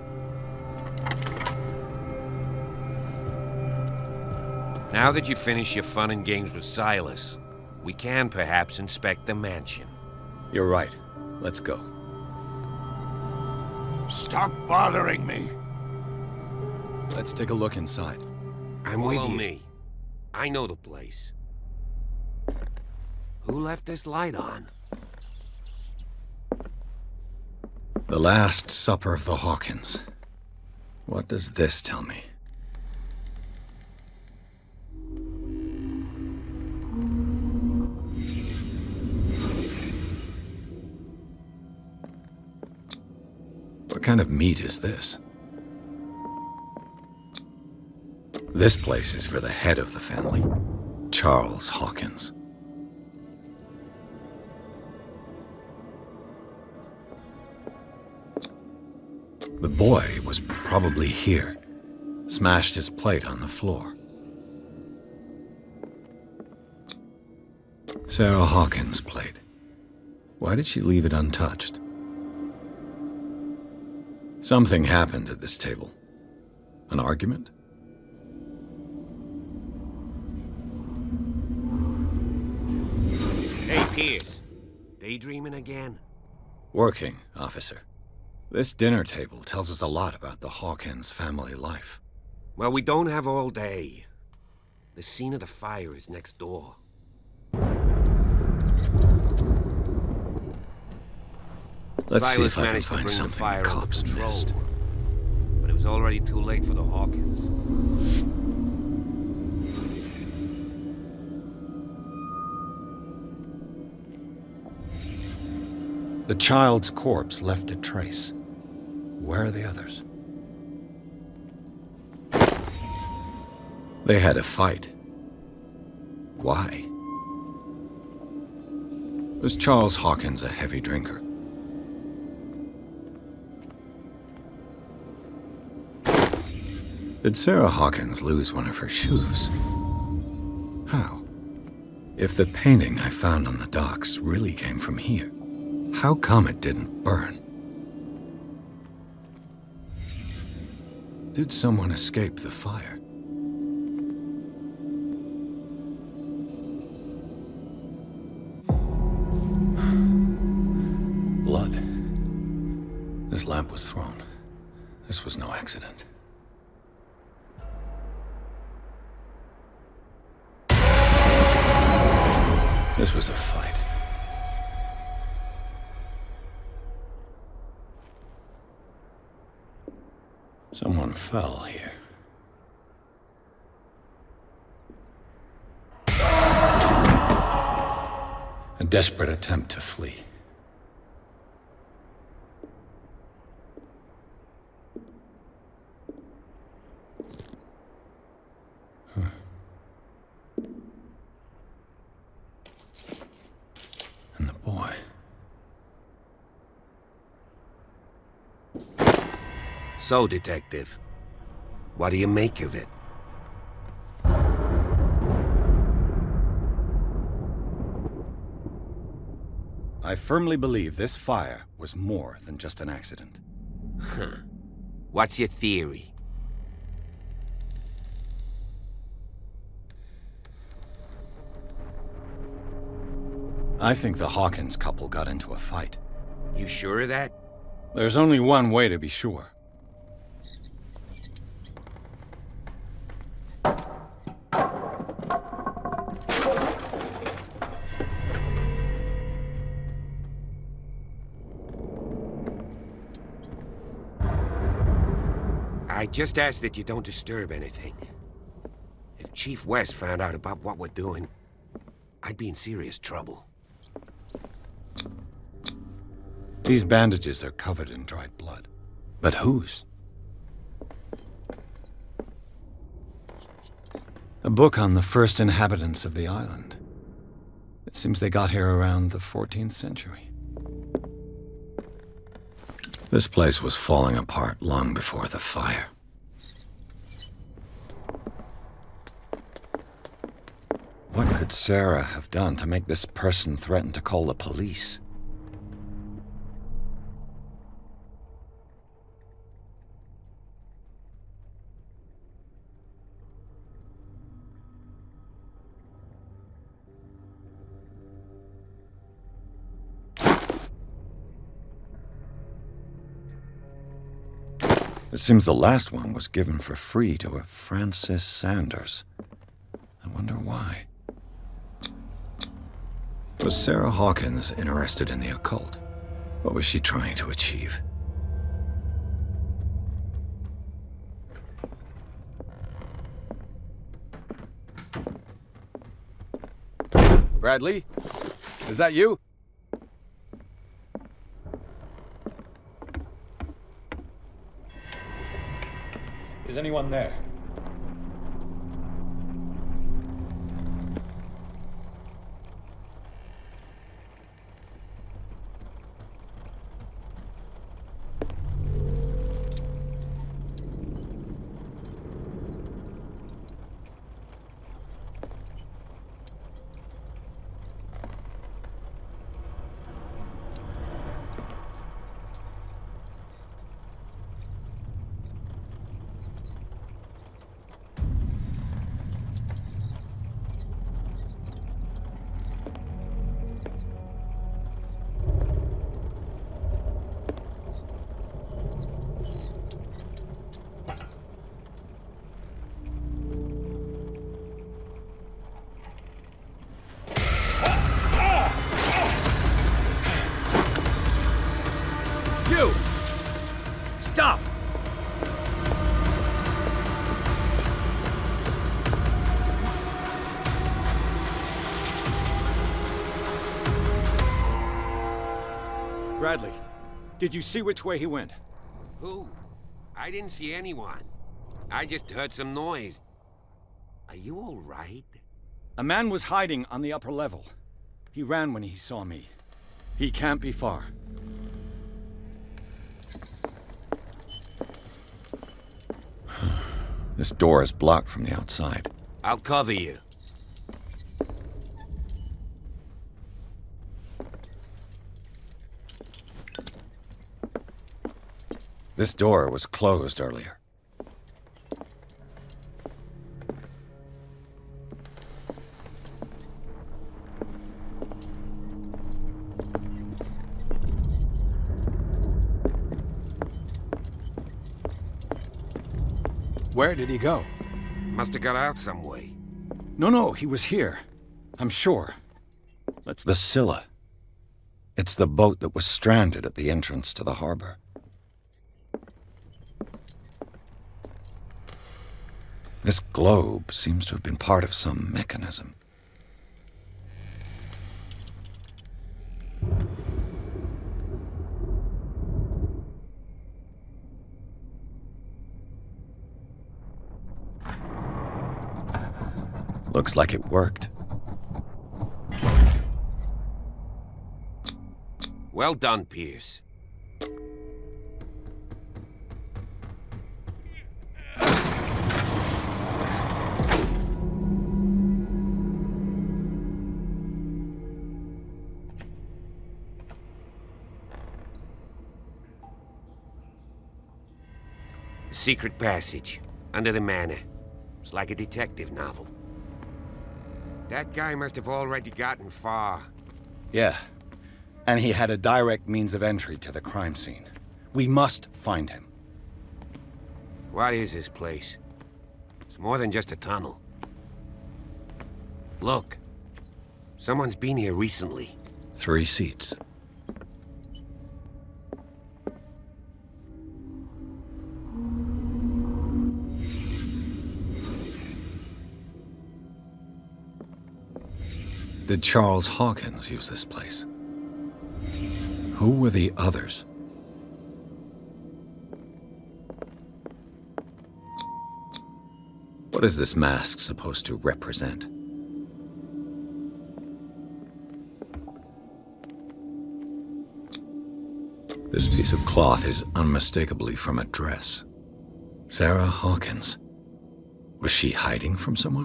Now that you've finished your fun and games with Silas, we can perhaps inspect the mansion. You're right. Let's go. Stop bothering me. Let's take a look inside. I'm with you. Me. I know the place. Who left this light on? The Last Supper of the Hawkins. What does this tell me? What kind of meat is this? This place is for the head of the family, Charles Hawkins. The boy was probably here, smashed his plate on the floor. Sarah Hawkins' plate. Why did she leave it untouched? Something happened at this table. An argument? Hey, Pierce. Daydreaming again? Working, officer. This dinner table tells us a lot about the Hawkins family life. Well, we don't have all day. The scene of the fire is next door. Let's Silas see if I can managed to find bring the something fire the under cops control, missed. but it was already too late for the Hawkins. The child's corpse left a trace. Where are the others? They had a fight. Why? Was Charles Hawkins a heavy drinker? Did Sarah Hawkins lose one of her shoes? How? If the painting I found on the docks really came from here, how come it didn't burn? Did someone escape the fire? Blood. This lamp was thrown. This was no accident. This was a fight. Someone fell here. A desperate attempt to flee. And the boy. So, Detective, what do you make of it? I firmly believe this fire was more than just an accident. What's your theory? I think the Hawkins couple got into a fight. You sure of that? There's only one way to be sure. I just ask that you don't disturb anything. If Chief West found out about what we're doing, I'd be in serious trouble. These bandages are covered in dried blood. But whose? A book on the first inhabitants of the island. It seems they got here around the 14th century. This place was falling apart long before the fire. What could Sarah have done to make this person threaten to call the police? It seems the last one was given for free to a Francis Sanders. I wonder why. Was Sarah Hawkins interested in the occult? What was she trying to achieve? Bradley? Is that you? Is anyone there? Stop! Bradley, did you see which way he went? Who? I didn't see anyone. I just heard some noise. Are you all right? A man was hiding on the upper level. He ran when he saw me. He can't be far. This door is blocked from the outside. I'll cover you. This door was closed earlier. Where did he go? Must have got out some way. No, he was here. I'm sure. The Scylla. It's the boat that was stranded at the entrance to the harbor. This globe seems to have been part of some mechanism. Looks like it worked. Well done, Pierce. Secret passage, under the Manor. It's like a detective novel. That guy must have already gotten far. Yeah, and he had a direct means of entry to the crime scene. We must find him. What is this place? It's more than just a tunnel. Look, someone's been here recently. 3 seats. Did Charles Hawkins use this place? Who were the others? What is this mask supposed to represent? This piece of cloth is unmistakably from a dress. Sarah Hawkins. Was she hiding from someone?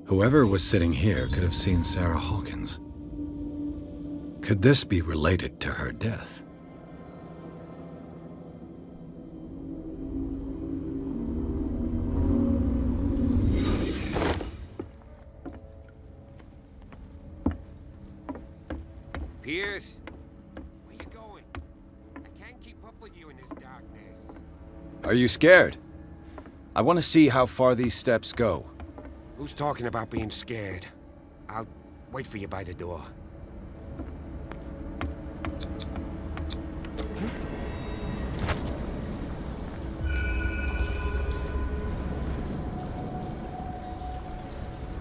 Whoever was sitting here could have seen Sarah Hawkins. Could this be related to her death? Pierce? with you in this darkness? Are you scared? I want to see how far these steps go. Who's talking about being scared? I'll wait for you by the door.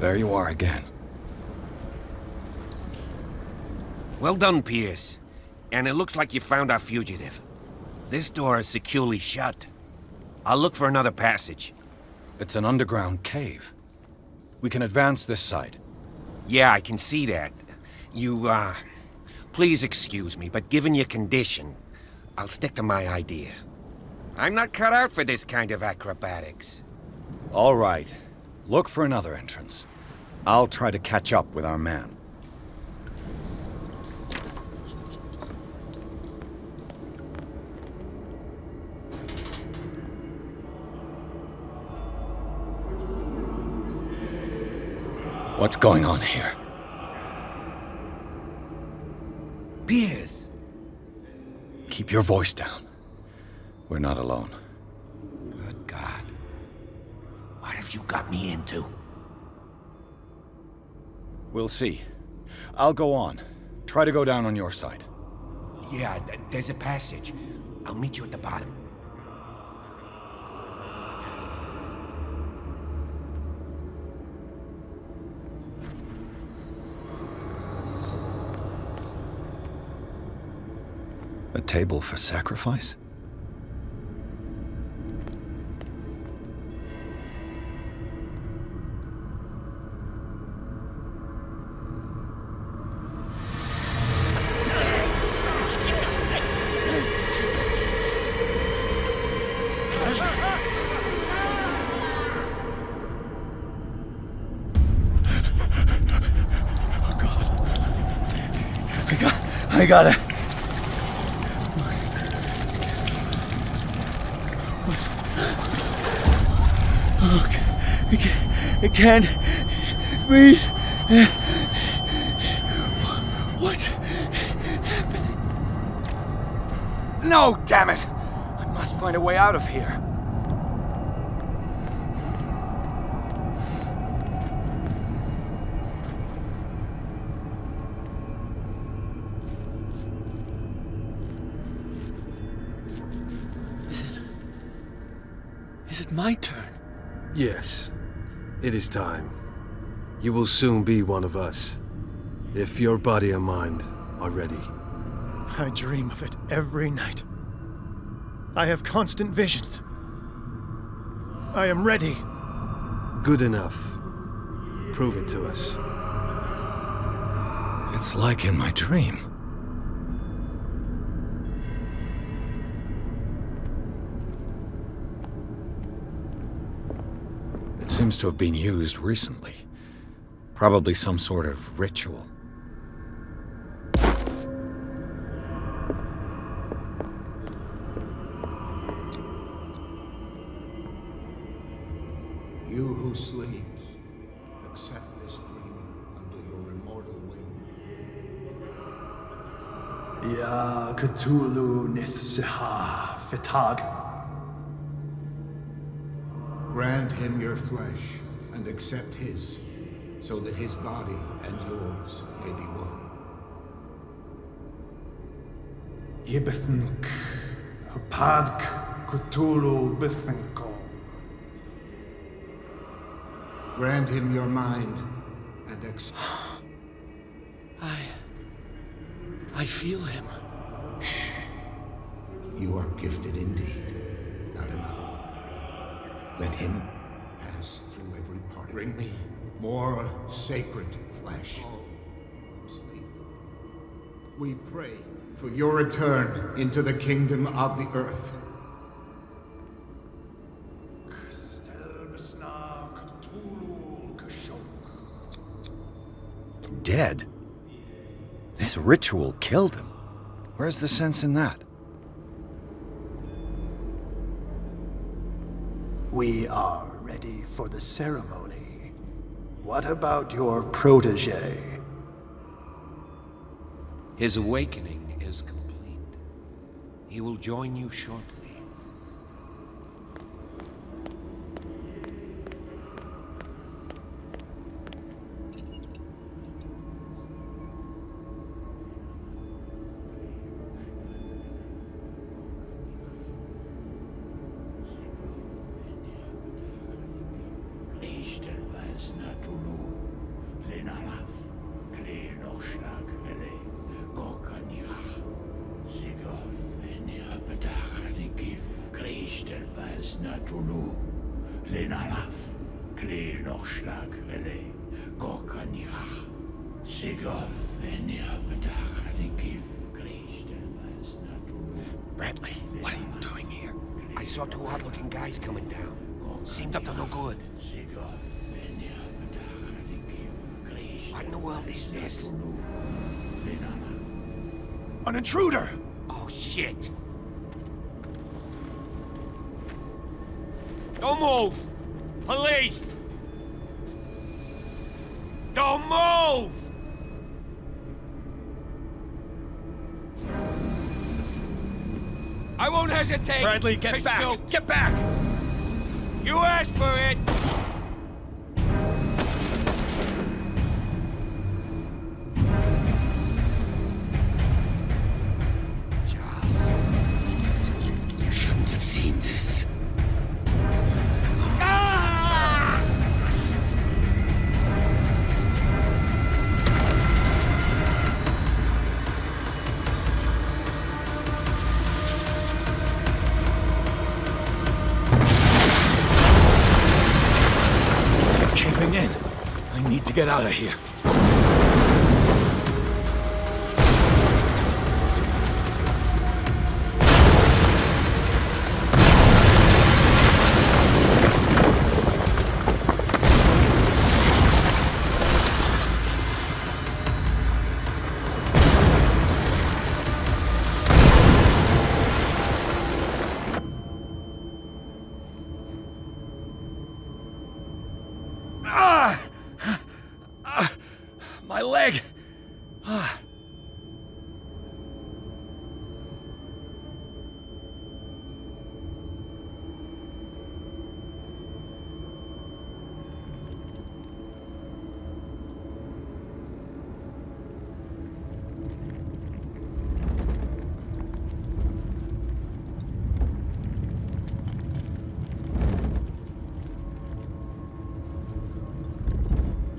There you are again. Well done, Pierce. And it looks like you found our fugitive. This door is securely shut. I'll look for another passage. It's an underground cave. We can advance this side. Yeah, I can see that. Please excuse me, but given your condition, I'll stick to my idea. I'm not cut out for this kind of acrobatics. All right. Look for another entrance. I'll try to catch up with our man. What's going on here? Pierce! Keep your voice down. We're not alone. Good God. What have you got me into? We'll see. I'll go on. Try to go down on your side. Yeah, there's a passage. I'll meet you at the bottom. A table for sacrifice? I got it. I can't breathe. What's happening? No, damn it! I must find a way out of here. Is it my turn? Yes. It is time. You will soon be one of us, if your body and mind are ready. I dream of it every night. I have constant visions. I am ready. Good enough. Prove it to us. It's like in my dream. It seems to have been used recently. Probably some sort of ritual. You who sleeps, accept this dreamer under your immortal wing. Ya Cthulhu Nithsiha Fitag. Grant him your flesh and accept his, so that his body and yours may be one. Yibithink Hupadk Cthulhu Bithinko. Grant him your mind and accept. I feel him. Shh. You are gifted indeed, not another. Let him pass through every part of you. Bring me more sacred flesh. Sleep. We pray for your return into the kingdom of the earth. Dead? This ritual killed him. Where's the sense in that? We are ready for the ceremony. What about your protege? His awakening is complete. He will join you shortly. Bradley, what are you doing here? I saw two odd-looking guys coming down. Seemed up to no good. What in the world is this? An intruder! Oh, shit! Don't move! Police! Don't move! I won't hesitate! Bradley, get back! Shoot. Get back! You asked for it! Charles, you shouldn't have seen this. In. I need to get out of here. My leg!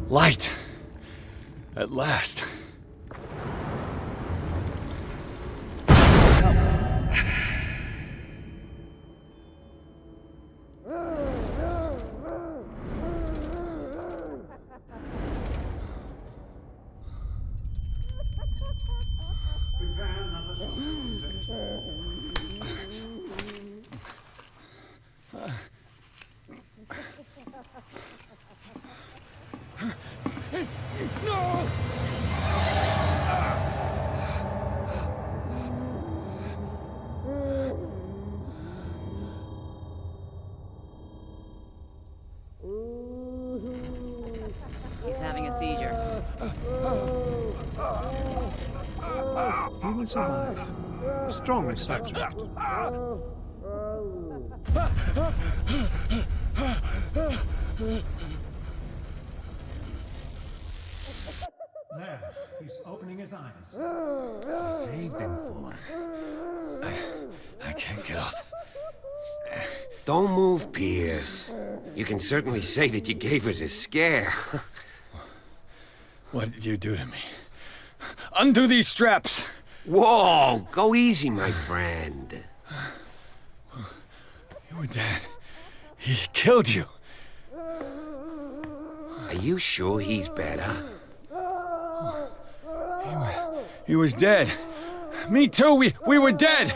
Light! At last. No! He's having a seizure. He will survive. Strong subject. There, he's opening his eyes. Saved him, Fuller. I can't get up. Don't move, Pierce. You can certainly say that you gave us a scare. What did you do to me? Undo these straps! Whoa! Go easy, my friend. Your dad, he killed you. Are you sure he's better? He was dead. Me too, we were dead.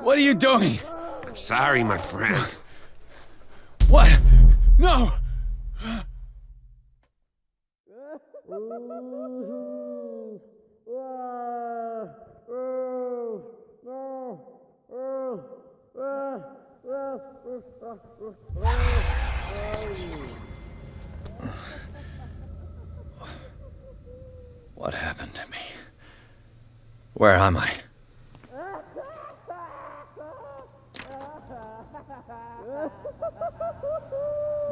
What are you doing? I'm sorry, my friend. What? No! What happened to me? Where am I?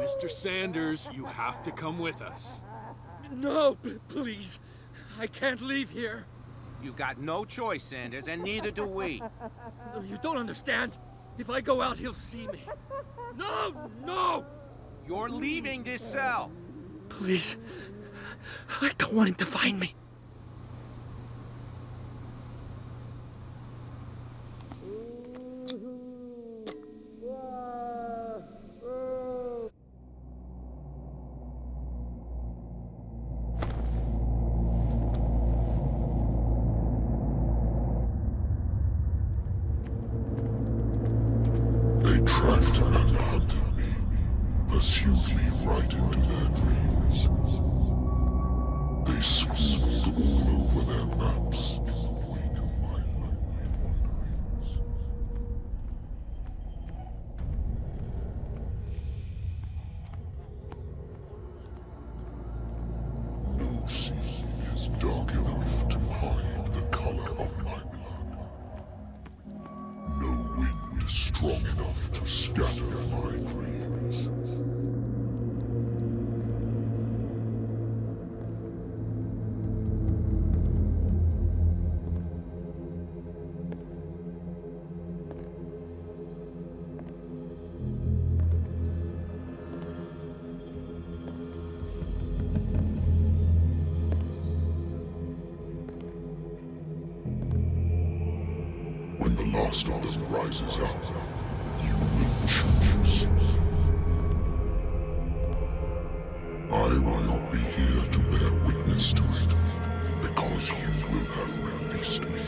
Mr. Sanders, you have to come with us. No, please. I can't leave here. You've got no choice, Sanders, and neither do we. No, you don't understand. If I go out, he'll see me. No, no! You're leaving this cell. Please. I don't want him to find me. They tracked and hunted me, pursued me right into their dreams. They scribbled all over their maps in the wake of my lonely wanderings. No sea is dark enough to hide the color of my blood. No wind strong enough to scatter my dreams. When the last of them rises up, you will choose. I will not be here to bear witness to it, because you will have released me.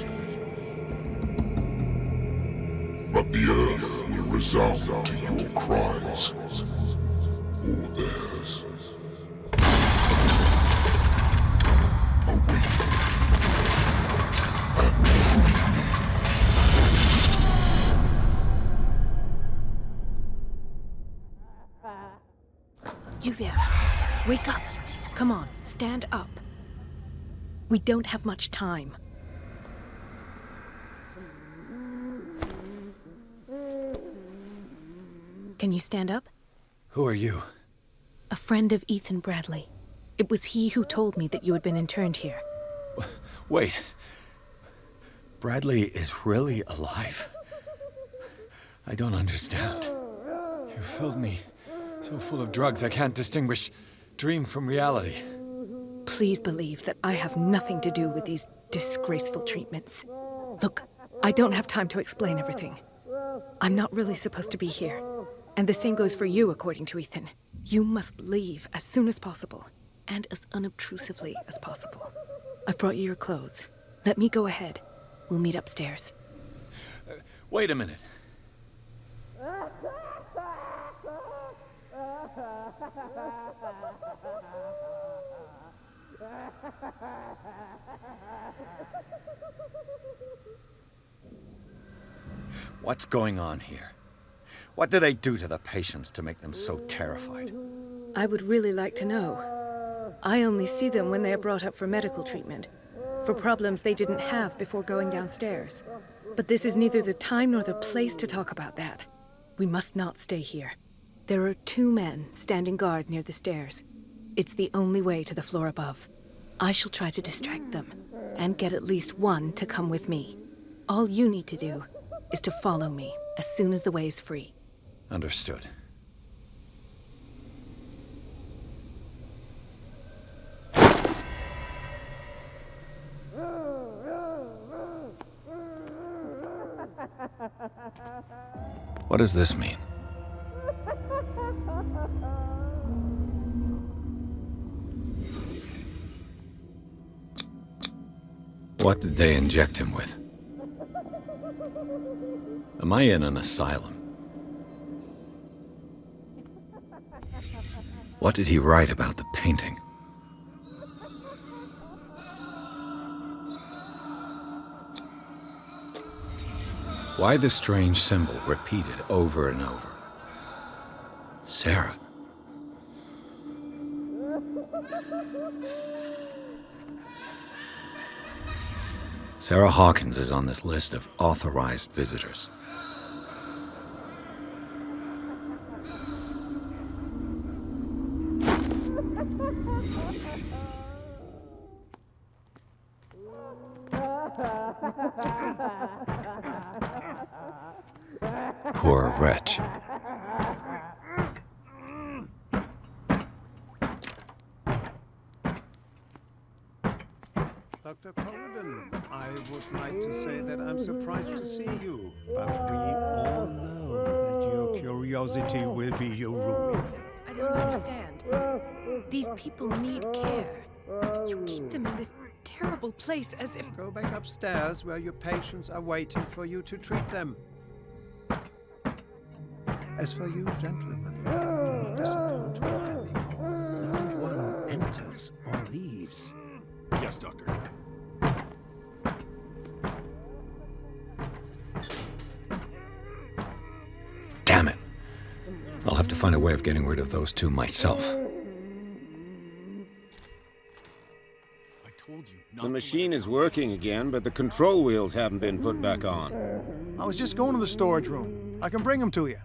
But the earth will resound to your cries, or theirs. Awake and free me. You there. Wake up. Come on, stand up. We don't have much time. Can you stand up? Who are you? A friend of Ethan Bradley. It was he who told me that you had been interned here. Wait. Bradley is really alive? I don't understand. You filled me so full of drugs I can't distinguish dream from reality. Please believe that I have nothing to do with these disgraceful treatments. Look, I don't have time to explain everything. I'm not really supposed to be here. And the same goes for you, according to Ethan. You must leave as soon as possible, and as unobtrusively as possible. I've brought you your clothes. Let me go ahead. We'll meet upstairs. Wait a minute. What's going on here? What do they do to the patients to make them so terrified? I would really like to know. I only see them when they are brought up for medical treatment, for problems they didn't have before going downstairs. But this is neither the time nor the place to talk about that. We must not stay here. There are 2 men standing guard near the stairs. It's the only way to the floor above. I shall try to distract them, and get at least one to come with me. All you need to do is to follow me as soon as the way is free. Understood. What does this mean? What did they inject him with? Am I in an asylum? What did he write about the painting? Why the strange symbol repeated over and over? Sarah. Sarah Hawkins is on this list of authorized visitors. Poor wretch. Dr. Colden, I would like to say that I'm surprised to see you, but we all know that your curiosity will be your ruin. I don't understand. These people need care. You keep them in this terrible place as if... Go back upstairs where your patients are waiting for you to treat them. As for you, gentlemen, do not disappoint me anymore. No one enters or leaves. Yes, Doctor. Damn it. I'll have to find a way of getting rid of those two myself. The machine is working again, but the control wheels haven't been put back on. I was just going to the storage room. I can bring them to you.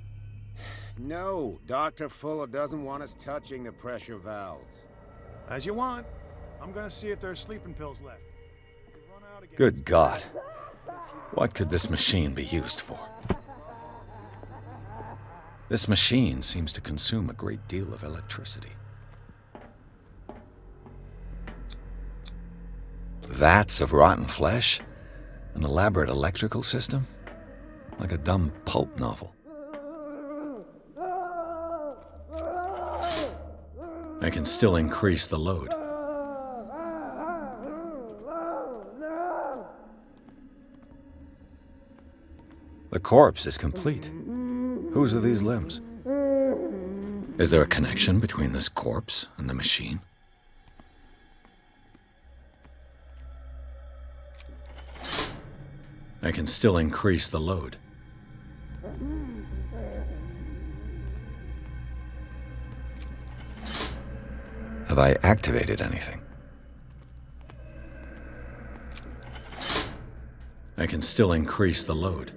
No, Dr. Fuller doesn't want us touching the pressure valves. As you want. I'm gonna see if there's sleeping pills left. Good God. What could this machine be used for? This machine seems to consume a great deal of electricity. Vats of rotten flesh? An elaborate electrical system? Like a dumb pulp novel. I can still increase the load. The corpse is complete. Whose are these limbs? Is there a connection between this corpse and the machine? I can still increase the load. Have I activated anything? I can still increase the load.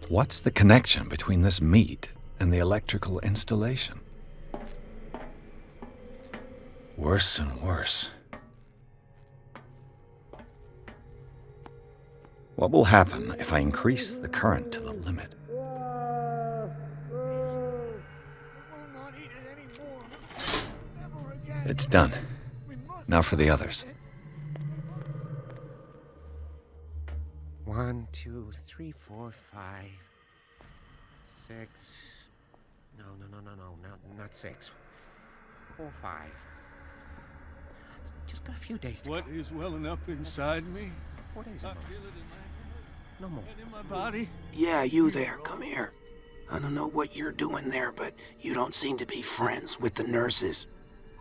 What's the connection between this meat and the electrical installation? Worse and worse. What will happen if I increase the current to the limit? It's done. Now for the others. 1, 2, 3, 4, 5, 6. No, not 6. 4, 5. Just got a few days to What is welling up inside me? 4 days. I feel it in No more. in my body. Yeah, you there. Come here. I don't know what you're doing there, but you don't seem to be friends with the nurses.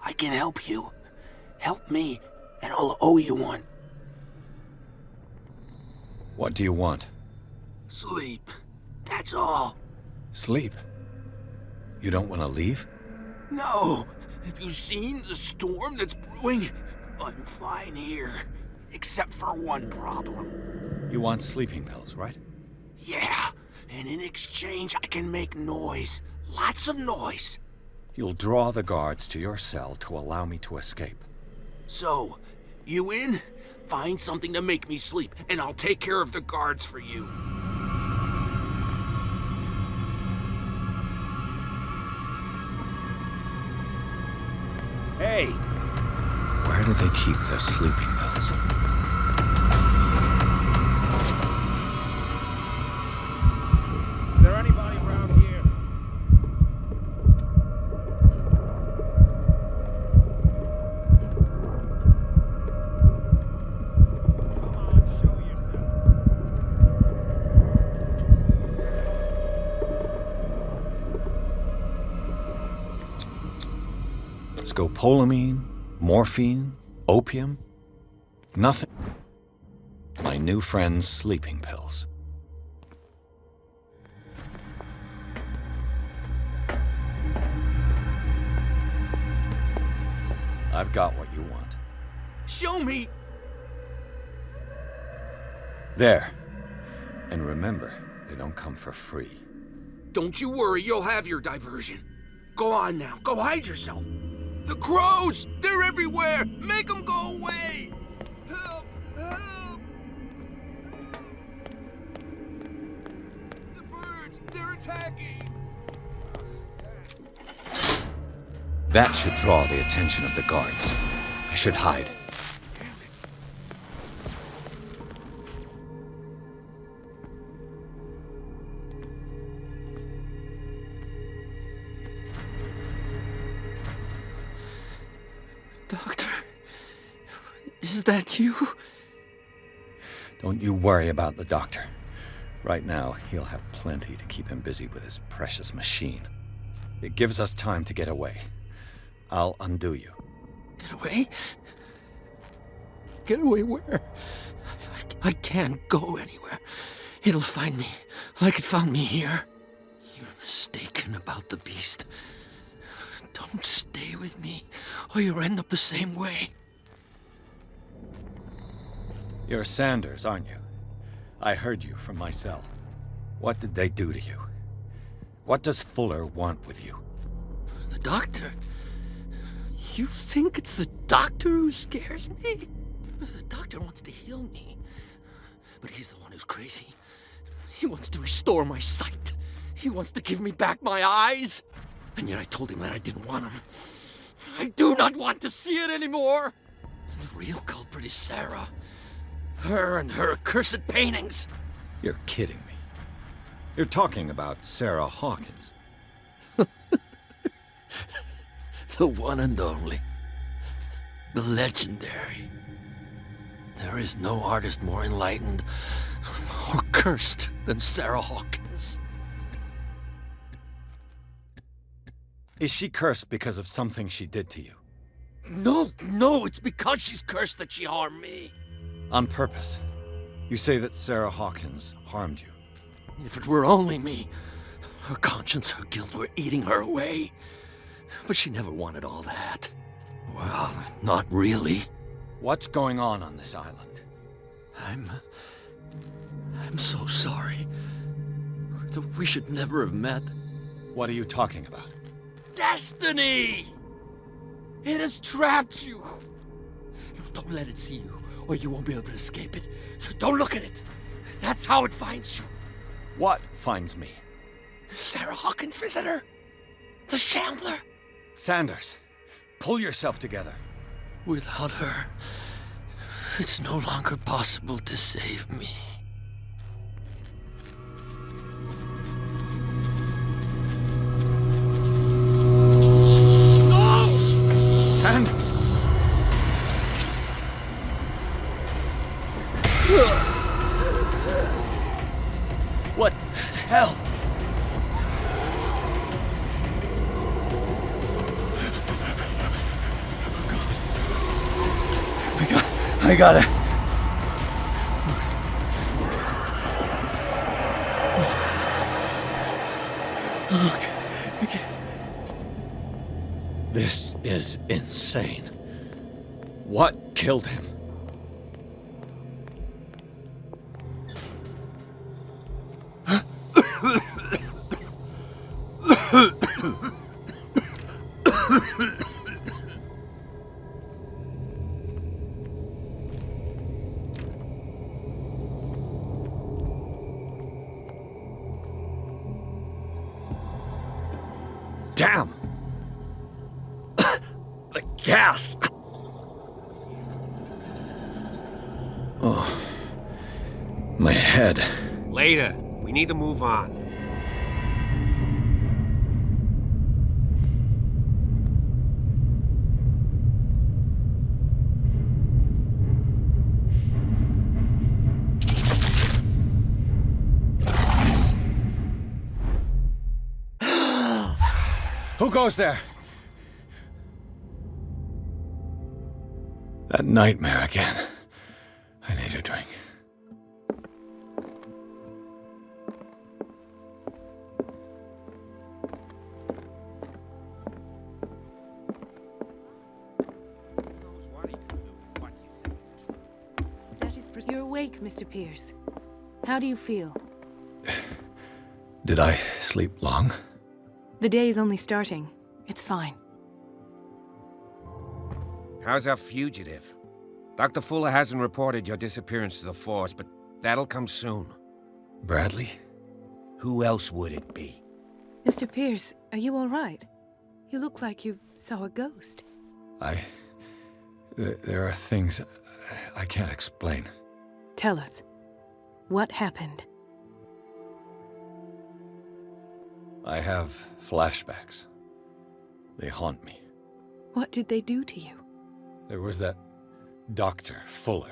I can help you. Help me, and I'll owe you one. What do you want? Sleep. That's all. Sleep? You don't want to leave? No. Have you seen the storm that's brewing? I'm fine here. Except for one problem. You want sleeping pills, right? Yeah. And in exchange, I can make noise. Lots of noise. You'll draw the guards to your cell to allow me to escape. So, you in? Find something to make me sleep, and I'll take care of the guards for you. Hey! Where do they keep their sleeping pills? Is there anybody around here? Come on, show yourself. Scopolamine, morphine, opium? Nothing. My new friend's sleeping pills. I've got what you want. Show me! There. And remember, they don't come for free. Don't you worry, you'll have your diversion. Go on now, go hide yourself. The crows! They're everywhere! Make them go away! Help! attacking! That should draw the attention of the guards. I should hide. Doctor, is that you? Don't you worry about the doctor. Right now, he'll have plenty to keep him busy with his precious machine. It gives us time to get away. I'll undo you. Get away? Get away where? I can't go anywhere. It'll find me, like it found me here. You're mistaken about the beast. Don't stay with me, or you'll end up the same way. You're Sanders, aren't you? I heard you from my cell. What did they do to you? What does Fuller want with you? The doctor? You think it's the doctor who scares me? The doctor wants to heal me. But he's the one who's crazy. He wants to restore my sight. He wants to give me back my eyes. And yet I told him that I didn't want him. I do not want to see it anymore. The real culprit is Sarah. Her and her accursed paintings. You're kidding me. You're talking about Sarah Hawkins. The one and only. The legendary. There is no artist more enlightened or cursed than Sarah Hawkins. Is she cursed because of something she did to you? No, it's because she's cursed that she harmed me. On purpose. You say that Sarah Hawkins harmed you. If it were only me, her conscience, her guilt were eating her away. But she never wanted all that. Well, not really. What's going on this island? I'm so sorry. We should never have met. What are you talking about? Destiny! It has trapped you. Don't let it see you, or you won't be able to escape it. Don't look at it. That's how it finds you. What finds me? Sarah Hawkins' visitor. The Shambler. Sanders, pull yourself together. Without her, it's no longer possible to save me. No! Sanders! What the hell? I gotta... Okay. This is insane. What killed him? Damn! The gas! Oh. My head. Later. We need to move on. Who goes there? That nightmare again. I need a drink. You're awake, Mr. Pierce. How do you feel? Did I sleep long? The day is only starting. It's fine. How's our fugitive? Dr. Fuller hasn't reported your disappearance to the force, but that'll come soon. Bradley? Who else would it be? Mr. Pierce, are you all right? You look like you saw a ghost. There are things I can't explain. Tell us. What happened? I have flashbacks. They haunt me. What did they do to you? There was that Dr. Fuller,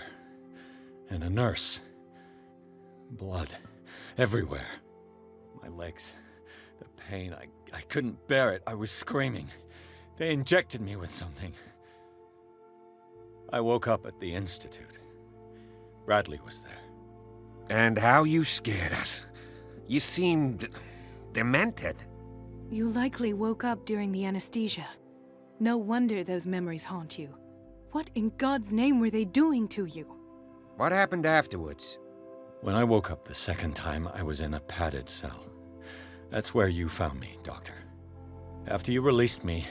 and a nurse. Blood everywhere. My legs, the pain, I couldn't bear it. I was screaming. They injected me with something. I woke up at the Institute. Bradley was there. And how you scared us. You seemed demented. You likely woke up during the anesthesia. No wonder those memories haunt you. What in God's name were they doing to you? What happened afterwards? When I woke up the second time, I was in a padded cell. That's where you found me, Doctor. After you released me,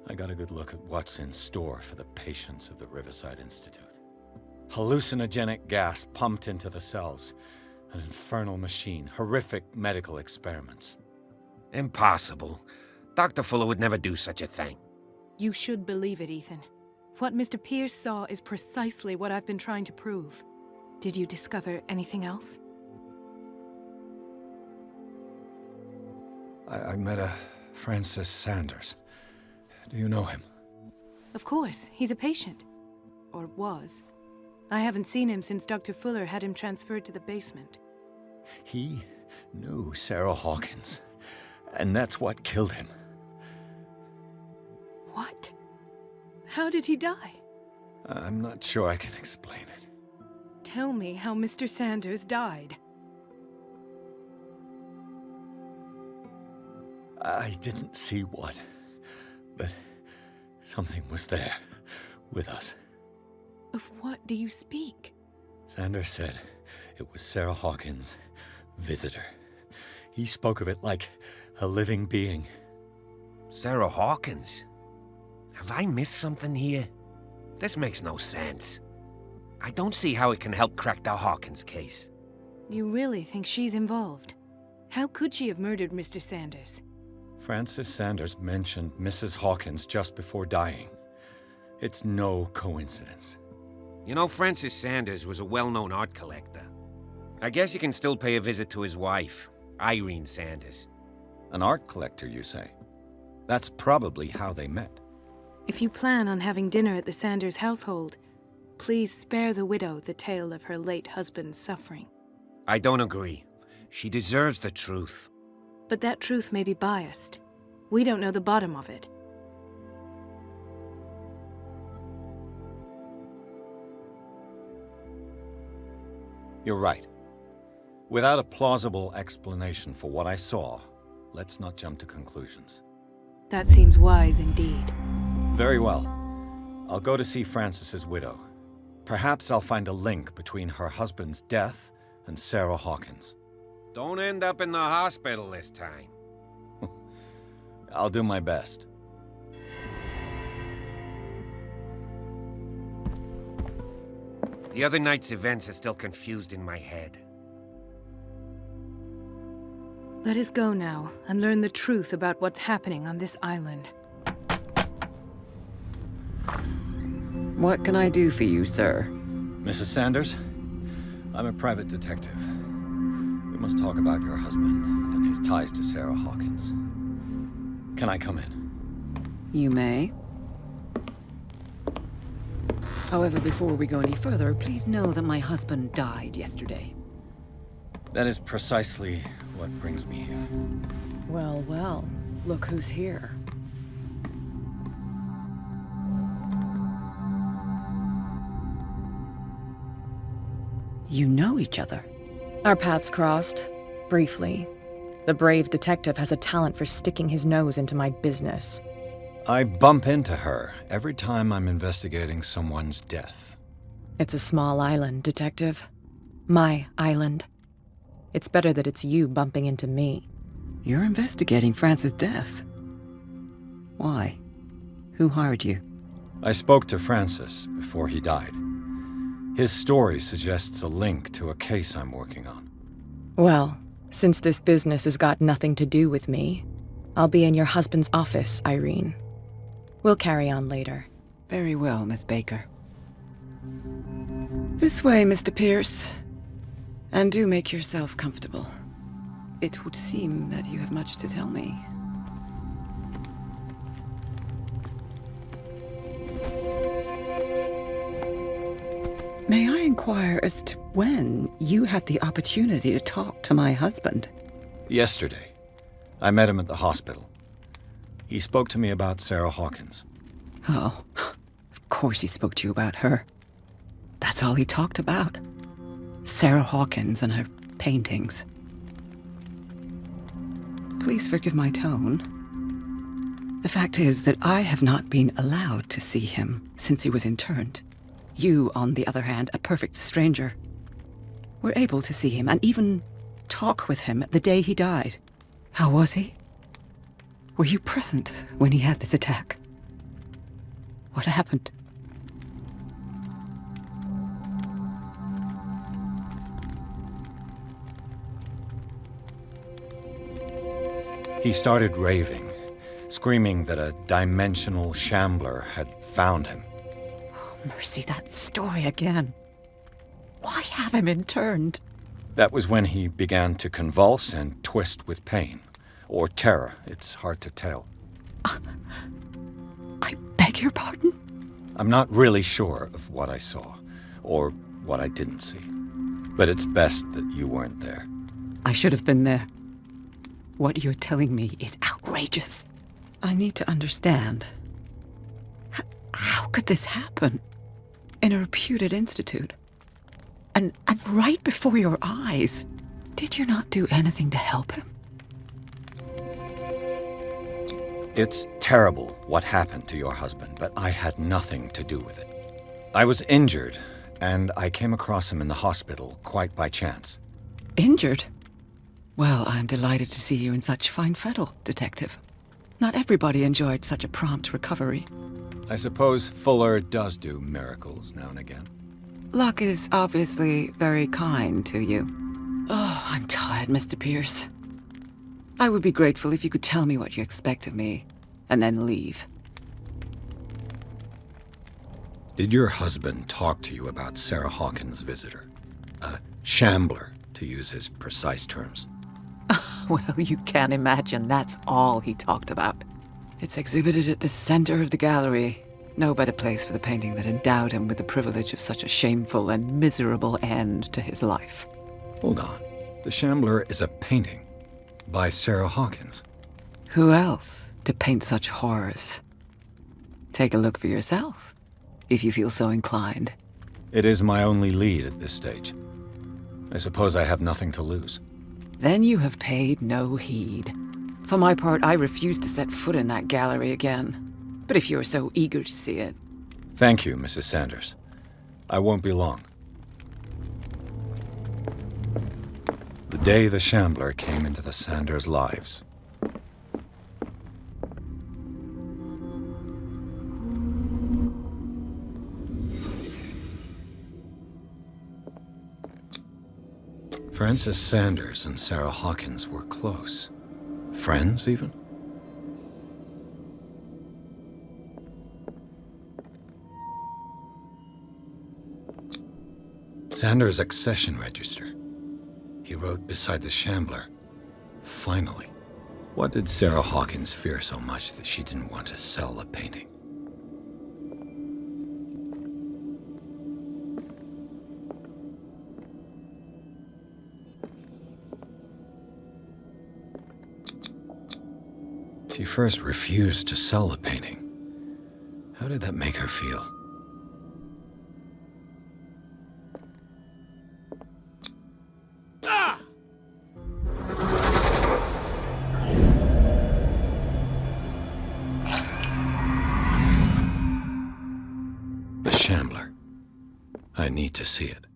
I got a good look at what's in store for the patients of the Riverside Institute. Hallucinogenic gas pumped into the cells. An infernal machine. Horrific medical experiments. Impossible. Dr. Fuller would never do such a thing. You should believe it, Ethan. What Mr. Pierce saw is precisely what I've been trying to prove. Did you discover anything else? I met a Francis Sanders. Do you know him? Of course, he's a patient. Or was. I haven't seen him since Dr. Fuller had him transferred to the basement. He knew Sarah Hawkins, and that's what killed him. What? How did he die? I'm not sure I can explain it. Tell me how Mr. Sanders died. I didn't see what, but something was there, with us. Of what do you speak? Sanders said it was Sarah Hawkins' visitor. He spoke of it like a living being. Sarah Hawkins? Have I missed something here? This makes no sense. I don't see how it can help crack the Hawkins case. You really think she's involved? How could she have murdered Mr. Sanders? Francis Sanders mentioned Mrs. Hawkins just before dying. It's no coincidence. You know, Francis Sanders was a well-known art collector. I guess you can still pay a visit to his wife, Irene Sanders. An art collector, you say? That's probably how they met. If you plan on having dinner at the Sanders household, please spare the widow the tale of her late husband's suffering. I don't agree. She deserves the truth. But that truth may be biased. We don't know the bottom of it. You're right. Without a plausible explanation for what I saw, let's not jump to conclusions. That seems wise indeed. Very well. I'll go to see Francis's widow. Perhaps I'll find a link between her husband's death and Sarah Hawkins. Don't end up in the hospital this time. I'll do my best. The other night's events are still confused in my head. Let us go now and learn the truth about what's happening on this island. What can I do for you, sir? Mrs. Sanders, I'm a private detective. We must talk about your husband and his ties to Sarah Hawkins. Can I come in? You may. However, before we go any further, please know that my husband died yesterday. That is precisely what brings me here. Well, well, look who's here. You know each other. Our paths crossed, briefly. The brave detective has a talent for sticking his nose into my business. I bump into her every time I'm investigating someone's death. It's a small island, Detective. My island. It's better that it's you bumping into me. You're investigating Francis' death. Why? Who hired you? I spoke to Francis before he died. His story suggests a link to a case I'm working on. Well, Since this business has got nothing to do with me, I'll be in your husband's office, Irene. We'll carry on later. Very well, Miss Baker. This way, Mr. Pierce. And do make yourself comfortable. It would seem that you have much to tell me. May I inquire as to when you had the opportunity to talk to my husband? Yesterday. I met him at the hospital. He spoke to me about Sarah Hawkins. Oh, of course he spoke to you about her. That's all he talked about. Sarah Hawkins and her paintings. Please forgive my tone. The fact is that I have not been allowed to see him since he was interned. You, on the other hand, a perfect stranger, were able to see him and even talk with him the day he died. How was he? Were you present when he had this attack? What happened? He started raving, screaming that a dimensional shambler had found him. Oh, mercy, that story again. Why have him interned? That was when he began to convulse and twist with pain. Or terror, it's hard to tell. I beg your pardon? I'm not really sure of what I saw, or what I didn't see. But it's best that you weren't there. I should have been there. What you're telling me is outrageous. I need to understand. How could this happen? In a reputed institute? And right before your eyes? Did you not do anything to help him? It's terrible what happened to your husband, but I had nothing to do with it. I was injured, and I came across him in the hospital quite by chance. Injured? Well, I'm delighted to see you in such fine fettle, Detective. Not everybody enjoyed such a prompt recovery. I suppose Fuller does do miracles now and again. Luck is obviously very kind to you. Oh, I'm tired, Mr. Pierce. I would be grateful if you could tell me what you expect of me, and then leave. Did your husband talk to you about Sarah Hawkins' visitor? A shambler, to use his precise terms. Well, you can imagine that's all he talked about. It's exhibited at the center of the gallery. No better place for the painting that endowed him with the privilege of such a shameful and miserable end to his life. Hold on. The Shambler is a painting by Sarah Hawkins. Who else to paint such horrors? Take a look for yourself, if you feel so inclined. It is my only lead at this stage. I suppose I have nothing to lose. Then you have paid no heed. For my part, I refuse to set foot in that gallery again. But if you're so eager to see it... Thank you, Mrs. Sanders. I won't be long. The day the Shambler came into the Sanders' lives. Frances Sanders and Sarah Hawkins were close. Friends, even? Sanders' accession register. He wrote beside the Shambler, "Finally." What did Sarah Hawkins fear so much that she didn't want to sell the painting? She first refused to sell the painting. How did that make her feel? The Shambler. I need to see it.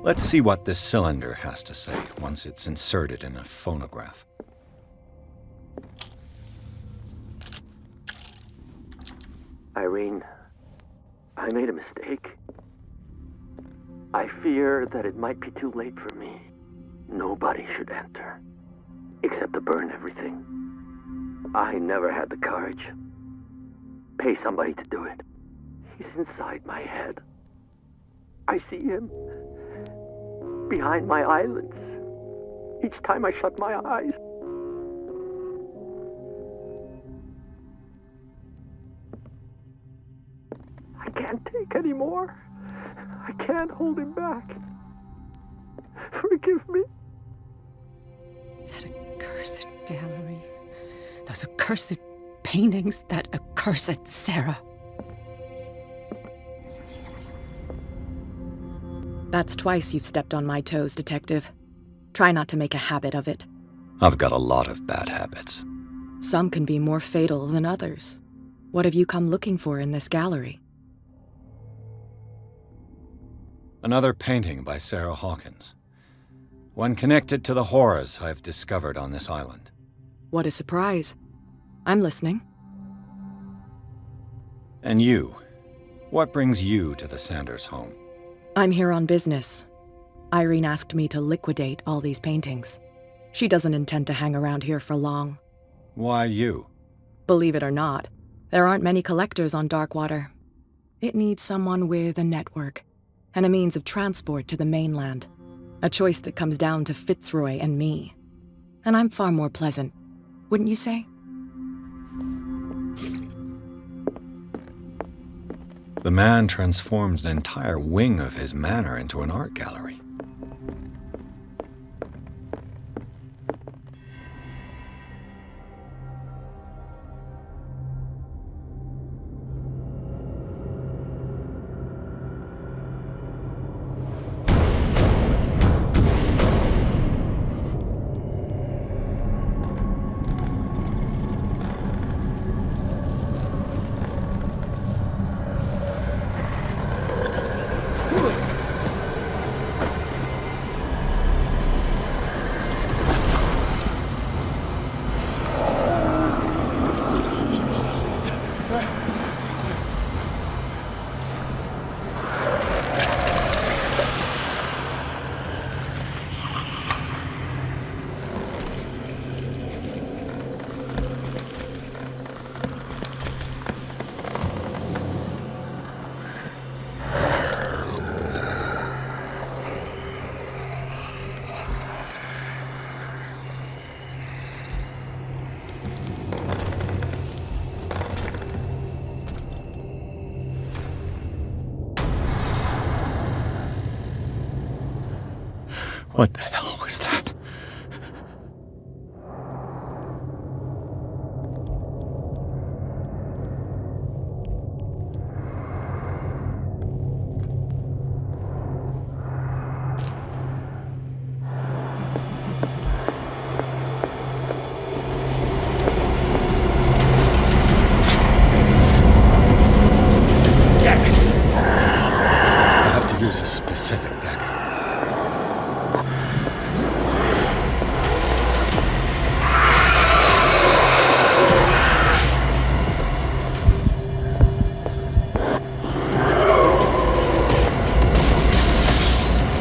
Let's see what this cylinder has to say once it's inserted in a phonograph. Irene, I made a mistake. I fear that it might be too late for me. Nobody should enter, except to burn everything. I never had the courage. Pay somebody to do it. He's inside my head. I see him behind my eyelids each time I shut my eyes. I can't take any more. I can't hold him back. Forgive me. That accursed gallery. Those accursed paintings. That accursed Sarah. That's twice you've stepped on my toes, Detective. Try not to make a habit of it. I've got a lot of bad habits. Some can be more fatal than others. What have you come looking for in this gallery? Another painting by Sarah Hawkins. One connected to the horrors I've discovered on this island. What a surprise. I'm listening. And you? What brings you to the Sanders home? I'm here on business. Irene asked me to liquidate all these paintings. She doesn't intend to hang around here for long. Why you? Believe it or not, there aren't many collectors on Darkwater. It needs someone with a network and a means of transport to the mainland. A choice that comes down to Fitzroy and me. And I'm far more pleasant, wouldn't you say? The man transformed an entire wing of his manor into an art gallery. What the hell was that? Damn it! I have to use a specific dagger.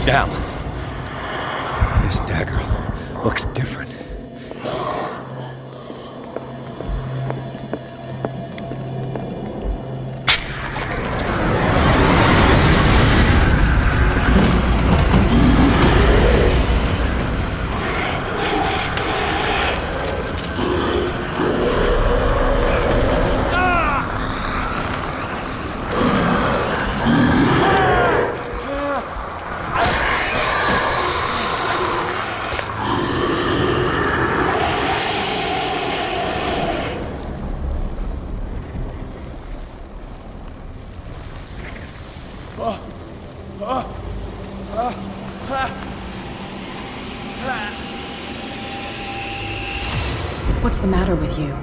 Damn. This dagger looks different. What's the matter with you?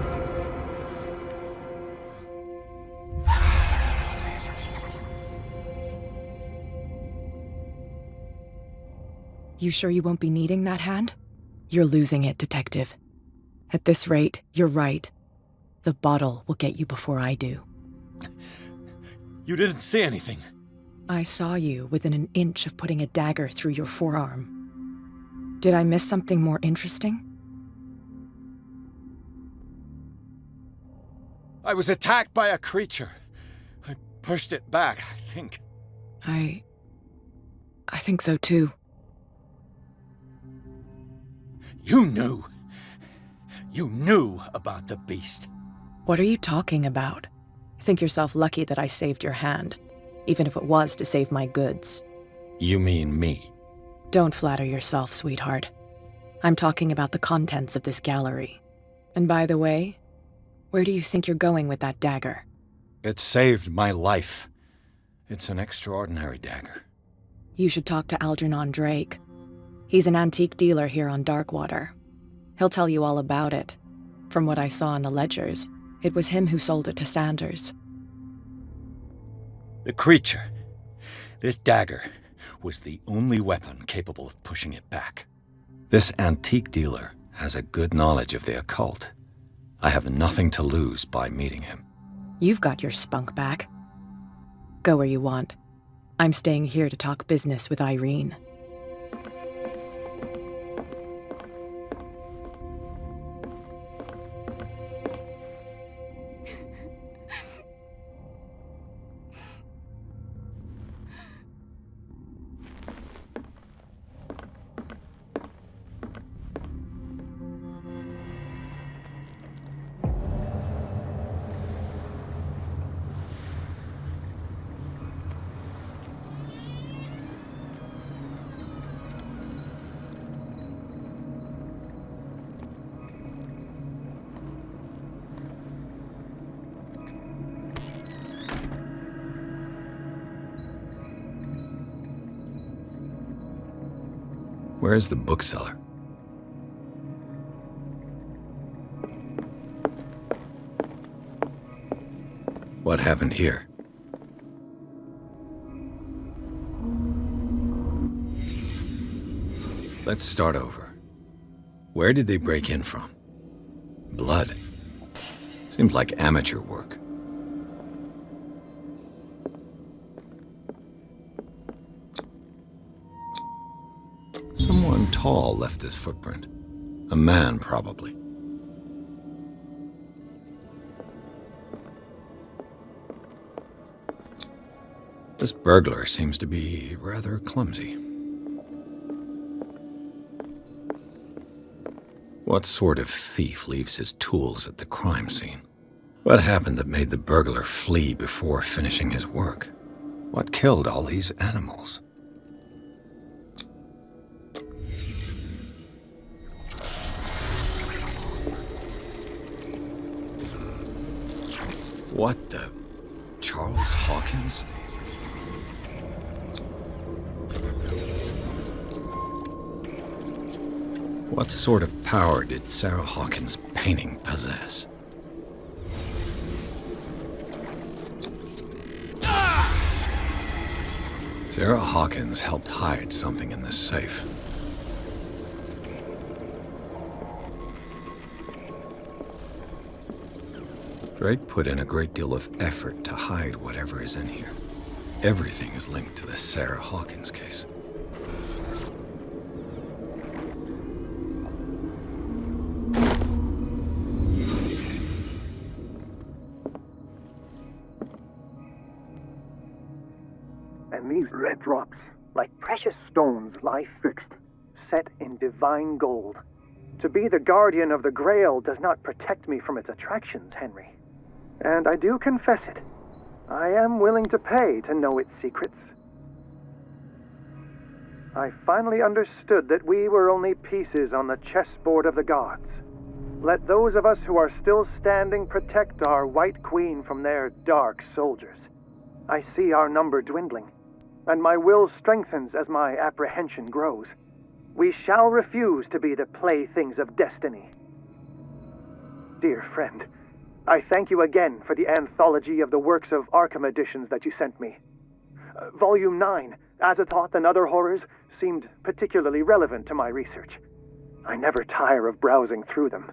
You sure you won't be needing that hand? You're losing it, Detective. At this rate, you're right. The bottle will get you before I do. You didn't see anything. I saw you within an inch of putting a dagger through your forearm. Did I miss something more interesting? I was attacked by a creature. I pushed it back, I think. I think so too. You knew. You knew about the beast. What are you talking about? Think yourself lucky that I saved your hand, even if it was to save my goods. You mean me? Don't flatter yourself, sweetheart. I'm talking about the contents of this gallery. And by the way, where do you think you're going with that dagger? It saved my life. It's an extraordinary dagger. You should talk to Algernon Drake. He's an antique dealer here on Darkwater. He'll tell you all about it. From what I saw in the ledgers, it was him who sold it to Sanders. The creature, this dagger, was the only weapon capable of pushing it back. This antique dealer has a good knowledge of the occult. I have nothing to lose by meeting him. You've got your spunk back. Go where you want. I'm staying here to talk business with Irene. Where's the bookseller? What happened here? Let's start over. Where did they break in from? Blood. Seems like amateur work. Someone tall left this footprint. A man, probably. This burglar seems to be rather clumsy. What sort of thief leaves his tools at the crime scene? What happened that made the burglar flee before finishing his work? What killed all these animals? What the... Charles Hawkins? What sort of power did Sarah Hawkins' painting possess? Sarah Hawkins helped hide something in this safe. Drake put in a great deal of effort to hide whatever is in here. Everything is linked to the Sarah Hawkins case. And these red drops, like precious stones, lie fixed, set in divine gold. To be the guardian of the Grail does not protect me from its attractions, Henry. And I do confess it. I am willing to pay to know its secrets. I finally understood that we were only pieces on the chessboard of the gods. Let those of us who are still standing protect our White Queen from their dark soldiers. I see our number dwindling, and my will strengthens as my apprehension grows. We shall refuse to be the playthings of destiny. Dear friend, I thank you again for the anthology of the works of Arkham editions that you sent me. Volume 9, Azathoth and Other Horrors, seemed particularly relevant to my research. I never tire of browsing through them.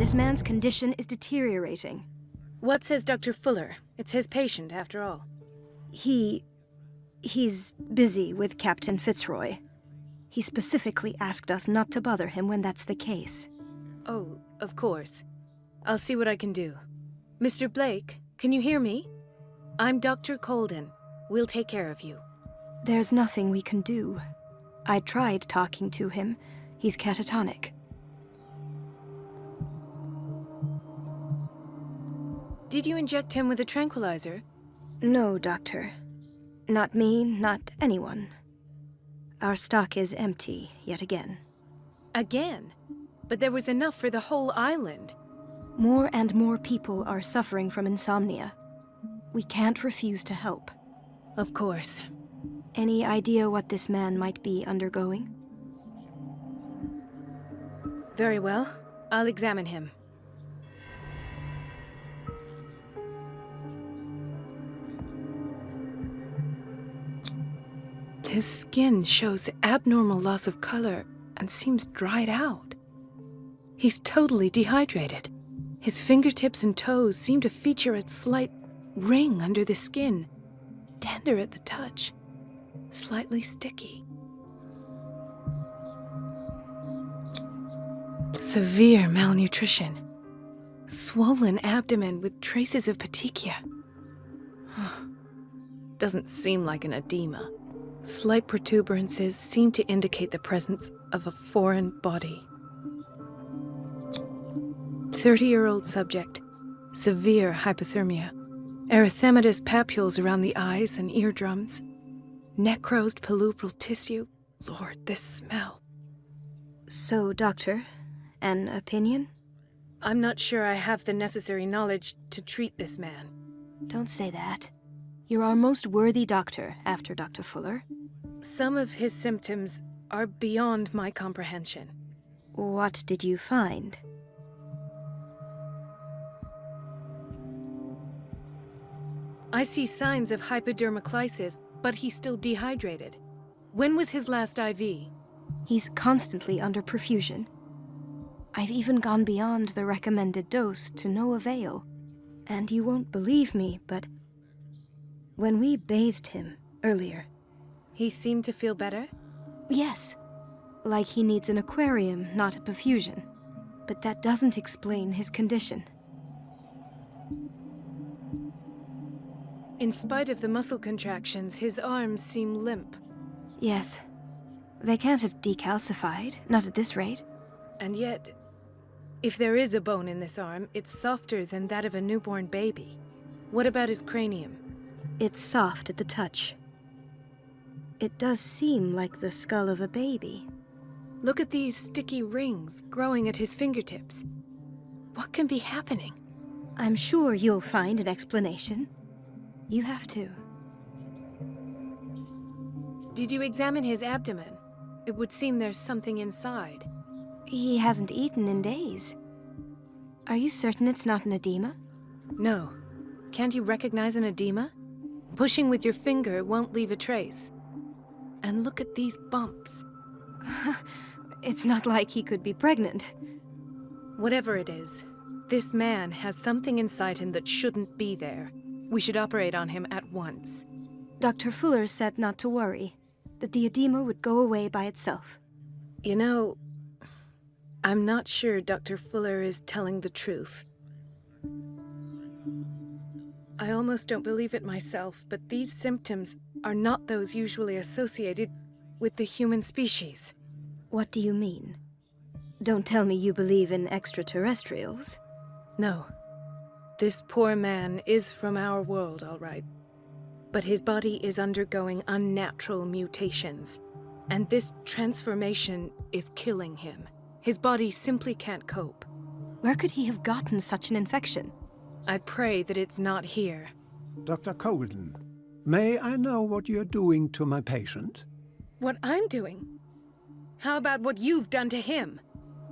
This man's condition is deteriorating. What says Dr. Fuller? It's his patient, after all. He's busy with Captain Fitzroy. He specifically asked us not to bother him when that's the case. Oh, of course. I'll see what I can do. Mr. Blake, can you hear me? I'm Dr. Colden. We'll take care of you. There's nothing we can do. I tried talking to him. He's catatonic. Did you inject him with a tranquilizer? No, Doctor. Not me, not anyone. Our stock is empty, yet again. Again? But there was enough for the whole island. More and more people are suffering from insomnia. We can't refuse to help. Of course. Any idea what this man might be undergoing? Very well. I'll examine him. His skin shows abnormal loss of color and seems dried out. He's totally dehydrated. His fingertips and toes seem to feature a slight ring under the skin, tender at the touch, slightly sticky. Severe malnutrition. Swollen abdomen with traces of petechia. Doesn't seem like an edema. Slight protuberances seem to indicate the presence of a foreign body. 30-year-old subject. Severe hypothermia. Erythematous papules around the eyes and eardrums. Necrosed palpebral tissue. Lord, this smell. So, Doctor, an opinion? I'm not sure I have the necessary knowledge to treat this man. Don't say that. You're our most worthy doctor after Dr. Fuller. Some of his symptoms are beyond my comprehension. What did you find? I see signs of hypodermoclysis, but he's still dehydrated. When was his last IV? He's constantly under perfusion. I've even gone beyond the recommended dose to no avail. And you won't believe me, but when we bathed him earlier... He seemed to feel better? Yes. Like he needs an aquarium, not a perfusion. But that doesn't explain his condition. In spite of the muscle contractions, his arms seem limp. Yes. They can't have decalcified, not at this rate. And yet, if there is a bone in this arm, it's softer than that of a newborn baby. What about his cranium? It's soft at the touch. It does seem like the skull of a baby. Look at these sticky rings growing at his fingertips. What can be happening? I'm sure you'll find an explanation. You have to. Did you examine his abdomen? It would seem there's something inside. He hasn't eaten in days. Are you certain it's not an edema? No. Can't you recognize an edema? Pushing with your finger won't leave a trace. And look at these bumps. It's not like he could be pregnant. Whatever it is, this man has something inside him that shouldn't be there. We should operate on him at once. Dr. Fuller said not to worry, that the edema would go away by itself. You know, I'm not sure Dr. Fuller is telling the truth. I almost don't believe it myself, but these symptoms are not those usually associated with the human species. What do you mean? Don't tell me you believe in extraterrestrials. No. This poor man is from our world, all right. But his body is undergoing unnatural mutations, and this transformation is killing him. His body simply can't cope. Where could he have gotten such an infection? I pray that it's not here. Dr. Colden, may I know what you're doing to my patient? What I'm doing? How about what you've done to him?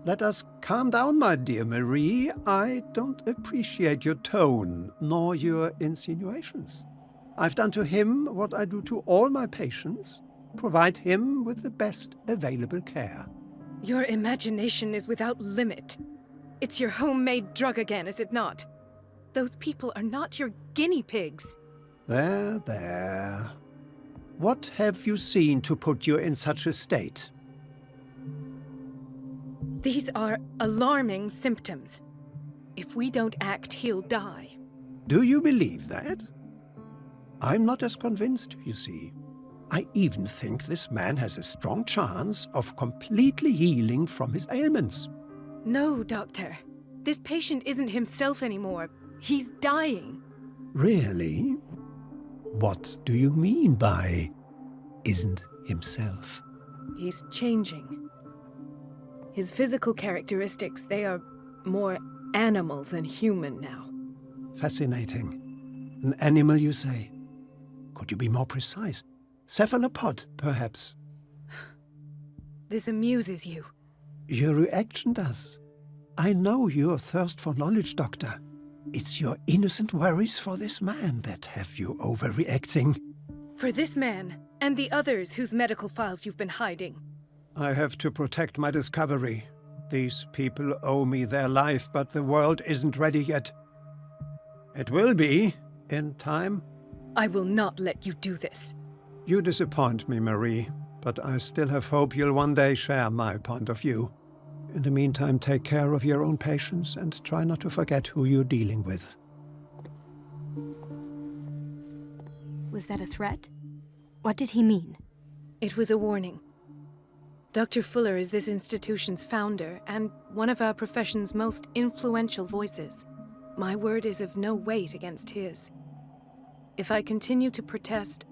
Let us calm down, my dear Marie. I don't appreciate your tone, nor your insinuations. I've done to him what I do to all my patients, provide him with the best available care. Your imagination is without limit. It's your homemade drug again, is it not? Those people are not your guinea pigs. There, there. What have you seen to put you in such a state? These are alarming symptoms. If we don't act, he'll die. Do you believe that? I'm not as convinced, you see. I even think this man has a strong chance of completely healing from his ailments. No, Doctor. This patient isn't himself anymore. He's dying. Really? What do you mean by isn't himself? He's changing. His physical characteristics, they are more animal than human now. Fascinating. An animal, you say? Could you be more precise? Cephalopod, perhaps? This amuses you. Your reaction does. I know your thirst for knowledge, Doctor. It's your innocent worries for this man that have you overreacting. For this man, and the others whose medical files you've been hiding. I have to protect my discovery. These people owe me their life, but the world isn't ready yet. It will be, in time. I will not let you do this. You disappoint me, Marie, but I still have hope you'll one day share my point of view. In the meantime, take care of your own patients and try not to forget who you're dealing with. Was that a threat? What did he mean? It was a warning. Dr. Fuller is this institution's founder and one of our profession's most influential voices. My word is of no weight against his. If I continue to protest,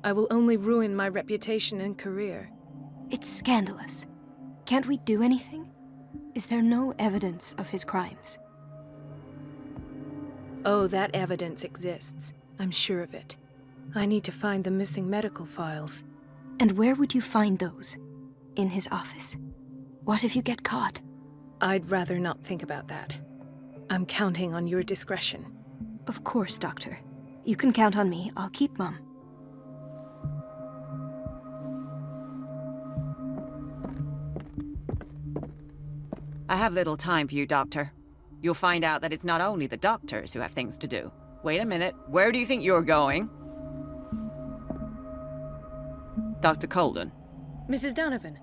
I will only ruin my reputation and career. It's scandalous. Can't we do anything? Is there no evidence of his crimes? Oh, that evidence exists. I'm sure of it. I need to find the missing medical files. And where would you find those? In his office? What if you get caught? I'd rather not think about that. I'm counting on your discretion. Of course, Doctor. You can count on me. I'll keep mum. I have little time for you, Doctor. You'll find out that it's not only the doctors who have things to do. Wait a minute. Where do you think you're going? Dr. Colden. Mrs. Donovan.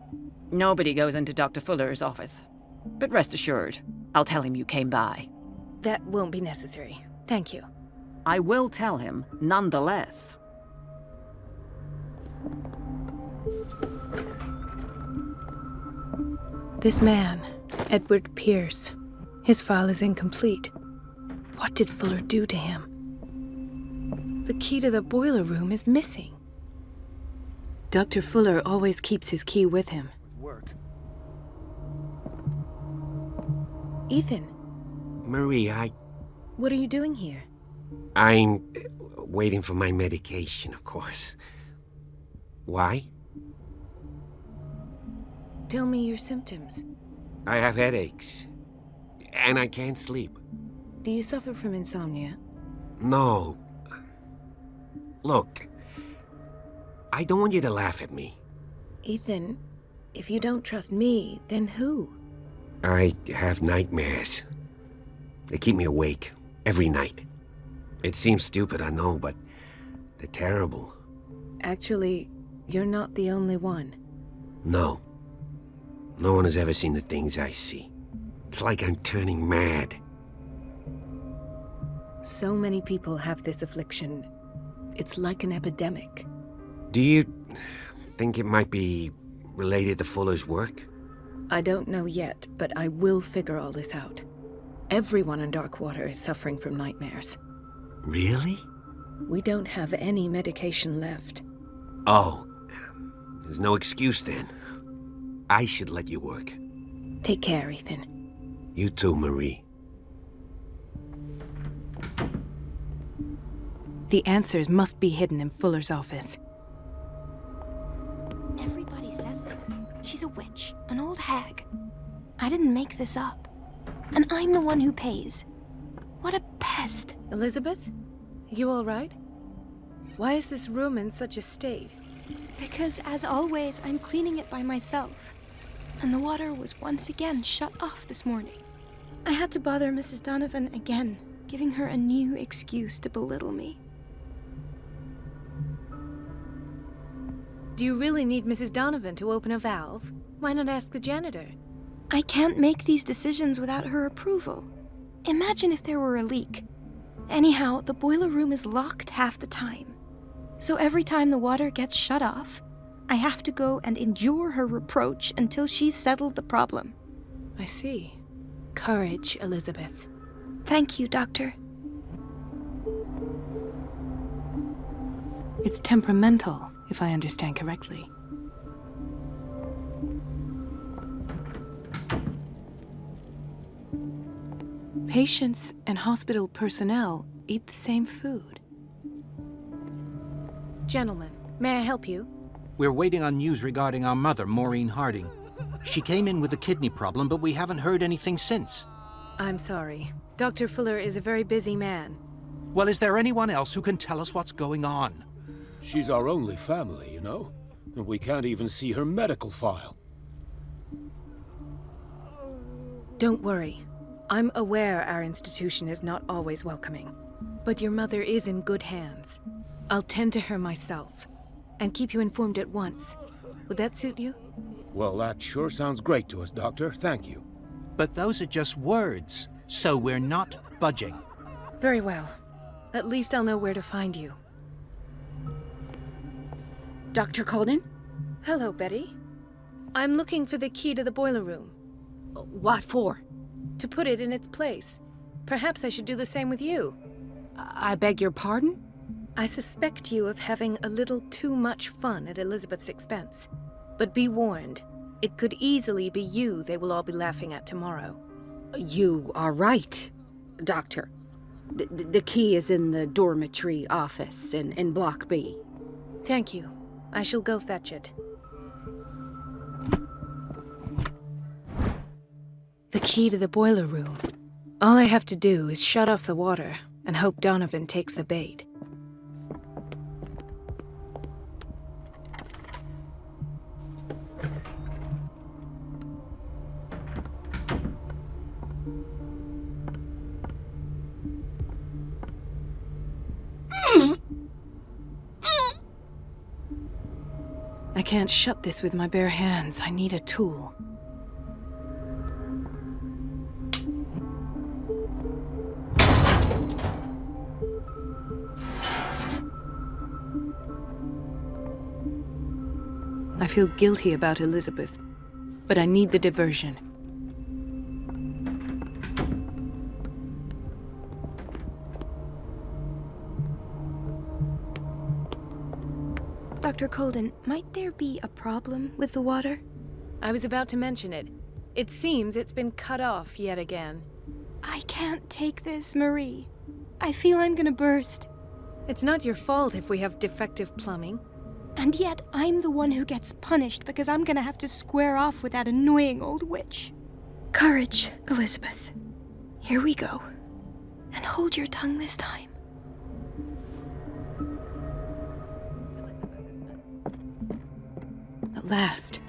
Nobody goes into Dr. Fuller's office. But rest assured, I'll tell him you came by. That won't be necessary. Thank you. I will tell him, nonetheless. This man, Edward Pierce, his file is incomplete. What did Fuller do to him? The key to the boiler room is missing. Dr. Fuller always keeps his key with him. Ethan. Marie, What are you doing here? I'm waiting for my medication, of course. Why? Tell me your symptoms. I have headaches. And I can't sleep. Do you suffer from insomnia? No. Look, I don't want you to laugh at me. Ethan, if you don't trust me, then who? I have nightmares. They keep me awake every night. It seems stupid, I know, but they're terrible. Actually, you're not the only one. No. No one has ever seen the things I see. It's like I'm turning mad. So many people have this affliction. It's like an epidemic. Do you think it might be related to Fuller's work? I don't know yet, but I will figure all this out. Everyone in Darkwater is suffering from nightmares. Really? We don't have any medication left. Oh, there's no excuse then. I should let you work. Take care, Ethan. You too, Marie. The answers must be hidden in Fuller's office. Everybody says it. She's a witch, an old hag. I didn't make this up. And I'm the one who pays. What a pest. Elizabeth? You all right? Why is this room in such a state? Because, as always, I'm cleaning it by myself. And the water was once again shut off this morning. I had to bother Mrs. Donovan again, giving her a new excuse to belittle me. Do you really need Mrs. Donovan to open a valve? Why not ask the janitor? I can't make these decisions without her approval. Imagine if there were a leak. Anyhow, the boiler room is locked half the time. So every time the water gets shut off, I have to go and endure her reproach until she's settled the problem. I see. Courage, Elizabeth. Thank you, Doctor. It's temperamental, if I understand correctly. Patients and hospital personnel eat the same food. Gentlemen, may I help you? We're waiting on news regarding our mother, Maureen Harding. She came in with a kidney problem, but we haven't heard anything since. I'm sorry. Dr. Fuller is a very busy man. Well, is there anyone else who can tell us what's going on? She's our only family, you know? And we can't even see her medical file. Don't worry. I'm aware our institution is not always welcoming. But your mother is in good hands. I'll tend to her myself, and keep you informed at once. Would that suit you? Well, that sure sounds great to us, Doctor. Thank you. But those are just words, so we're not budging. Very well. At least I'll know where to find you. Dr. Colden? Hello, Betty. I'm looking for the key to the boiler room. What for? To put it in its place. Perhaps I should do the same with you. I beg your pardon? I suspect you of having a little too much fun at Elizabeth's expense. But be warned, it could easily be you they will all be laughing at tomorrow. You are right, Doctor. The key is in the dormitory office in Block B. Thank you. I shall go fetch it. The key to the boiler room. All I have to do is shut off the water and hope Donovan takes the bait. I can't shut this with my bare hands. I need a tool. I feel guilty about Elizabeth, but I need the diversion. Dr. Colden, might there be a problem with the water? I was about to mention it. It seems it's been cut off yet again. I can't take this, Marie. I feel I'm gonna burst. It's not your fault if we have defective plumbing. And yet, I'm the one who gets punished because I'm gonna have to square off with that annoying old witch. Courage, Elizabeth. Here we go. And hold your tongue this time. At last.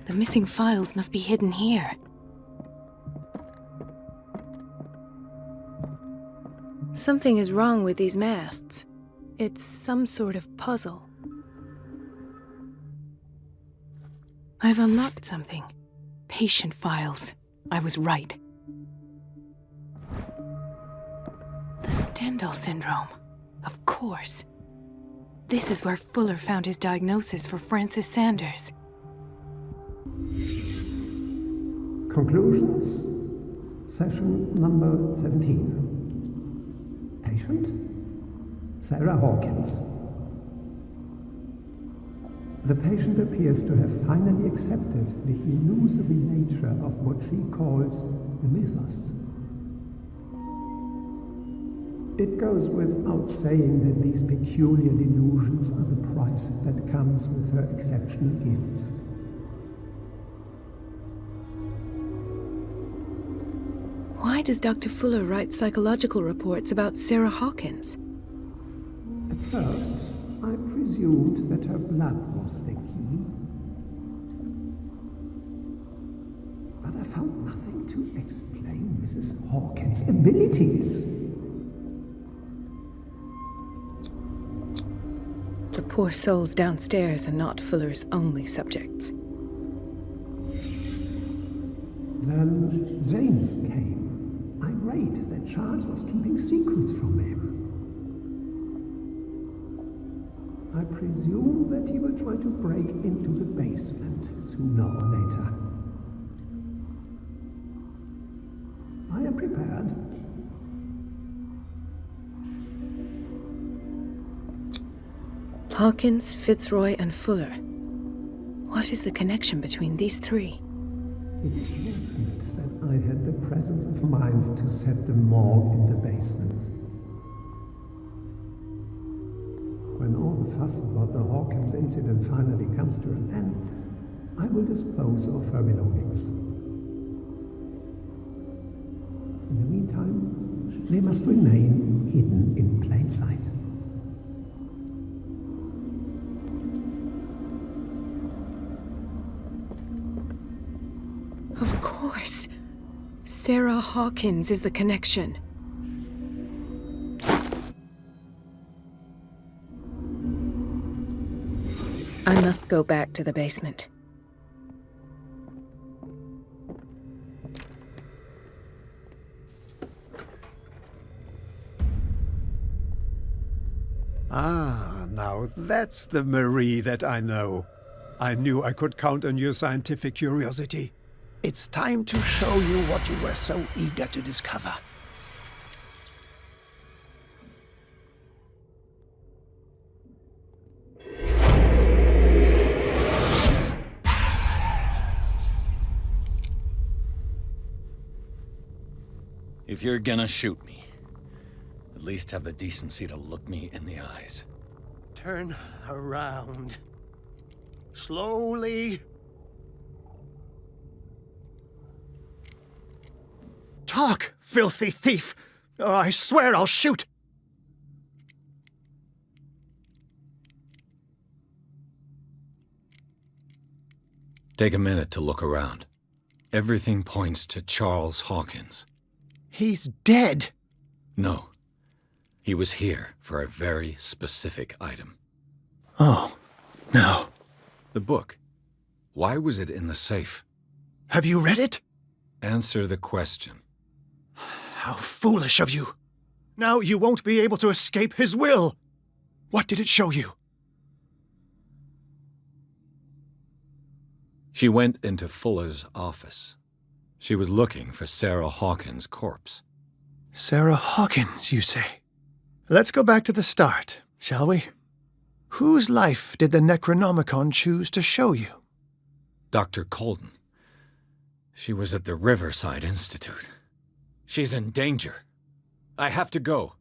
The missing files must be hidden here. Something is wrong with these masts. It's some sort of puzzle. I've unlocked something. Patient files. I was right. The Stendhal syndrome. Of course. This is where Fuller found his diagnosis for Francis Sanders. Conclusions. Session number 17. Patient? Sarah Hawkins. The patient appears to have finally accepted the illusory nature of what she calls the mythos. It goes without saying that these peculiar delusions are the price that comes with her exceptional gifts. Why does Dr. Fuller write psychological reports about Sarah Hawkins? At first, I presumed that her blood was the key. But I found nothing to explain Mrs. Hawkins' abilities. The poor souls downstairs are not Fuller's only subjects. Then James came, irate that Charles was keeping secrets from him. I presume that he will try to break into the basement sooner or later. I am prepared. Hawkins, Fitzroy, and Fuller. What is the connection between these three? It is fortunate that I had the presence of mind to set the morgue in the basement. When all the fuss about the Hawkins incident finally comes to an end, I will dispose of her belongings. In the meantime, they must remain hidden in plain sight. Of course. Sarah Hawkins is the connection. I must go back to the basement. Ah, now that's the Marie that I know. I knew I could count on your scientific curiosity. It's time to show you what you were so eager to discover. If you're gonna shoot me, at least have the decency to look me in the eyes. Turn around. Slowly. Talk, filthy thief! Oh, I swear I'll shoot! Take a minute to look around. Everything points to Charles Hawkins. He's dead! No. He was here for a very specific item. Oh, no. The book. Why was it in the safe? Have you read it? Answer the question. How foolish of you. Now you won't be able to escape his will. What did it show you? She went into Fuller's office. She was looking for Sarah Hawkins' corpse. Sarah Hawkins, you say? Let's go back to the start, shall we? Whose life did the Necronomicon choose to show you? Dr. Colden. She was at the Riverside Institute. She's in danger. I have to go.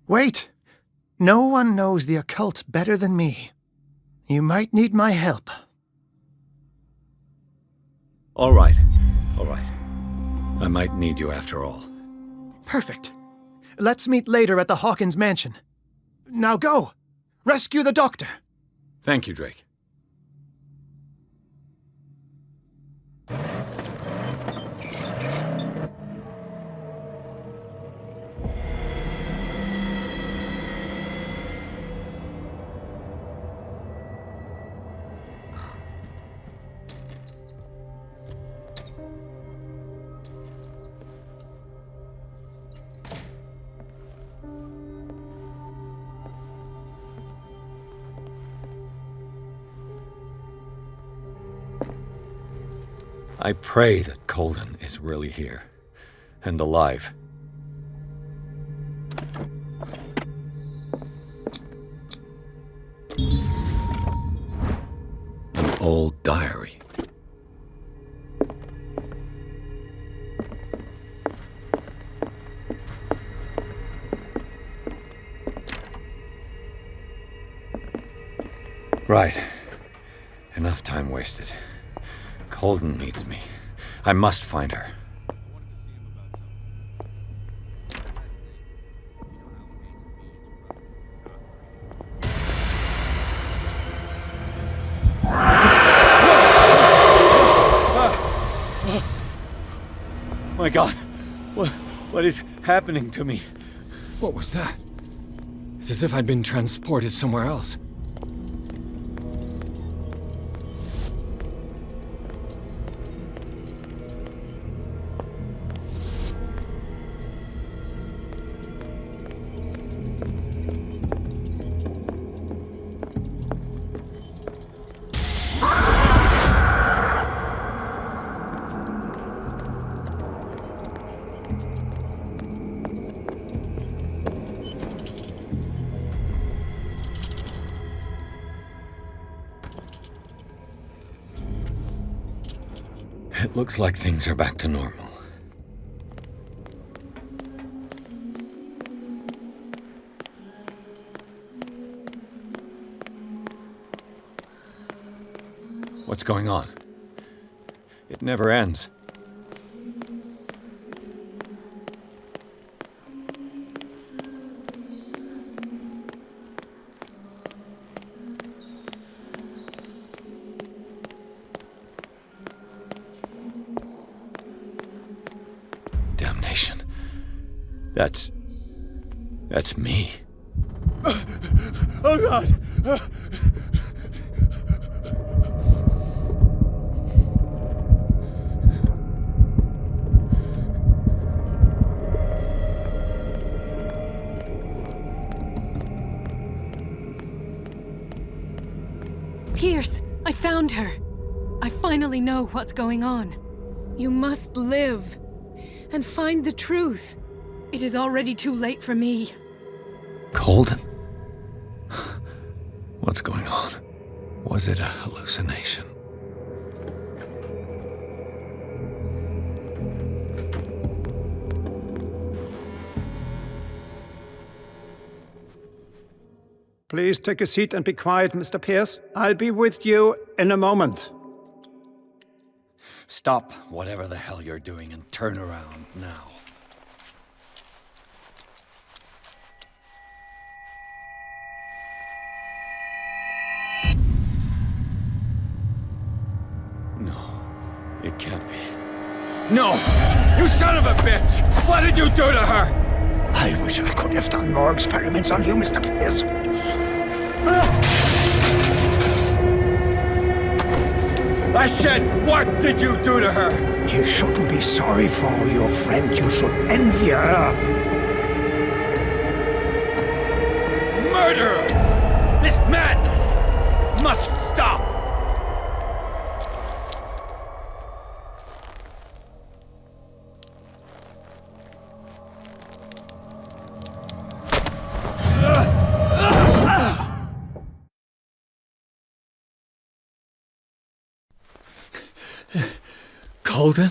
Wait. No one knows the occult better than me. You might need my help. All right. All right. I might need you after all. Perfect. Let's meet later at the Hawkins mansion. Now go! Rescue the doctor! Thank you, Drake. I pray that Colden is really here, and alive. An old diary. Right. Enough time wasted. Colden needs me. I must find her. my God. What is happening to me? What was that? It's as if I'd been transported somewhere else. It looks like things are back to normal. What's going on? It never ends. Damnation. That's me. Oh God! Pierce, I found her. I finally know what's going on. You must live and find the truth. It is already too late for me. Colden? What's going on? Was it a hallucination? Please take a seat and be quiet, Mr. Pierce. I'll be with you in a moment. Stop whatever the hell you're doing and turn around now. No, it can't be. No! You son of a bitch! What did you do to her? I wish I could have done more experiments on you, Mr. Pierce. I said, what did you do to her? You shouldn't be sorry for your friend. You should envy her. Murderer! This madness must stop! Colden?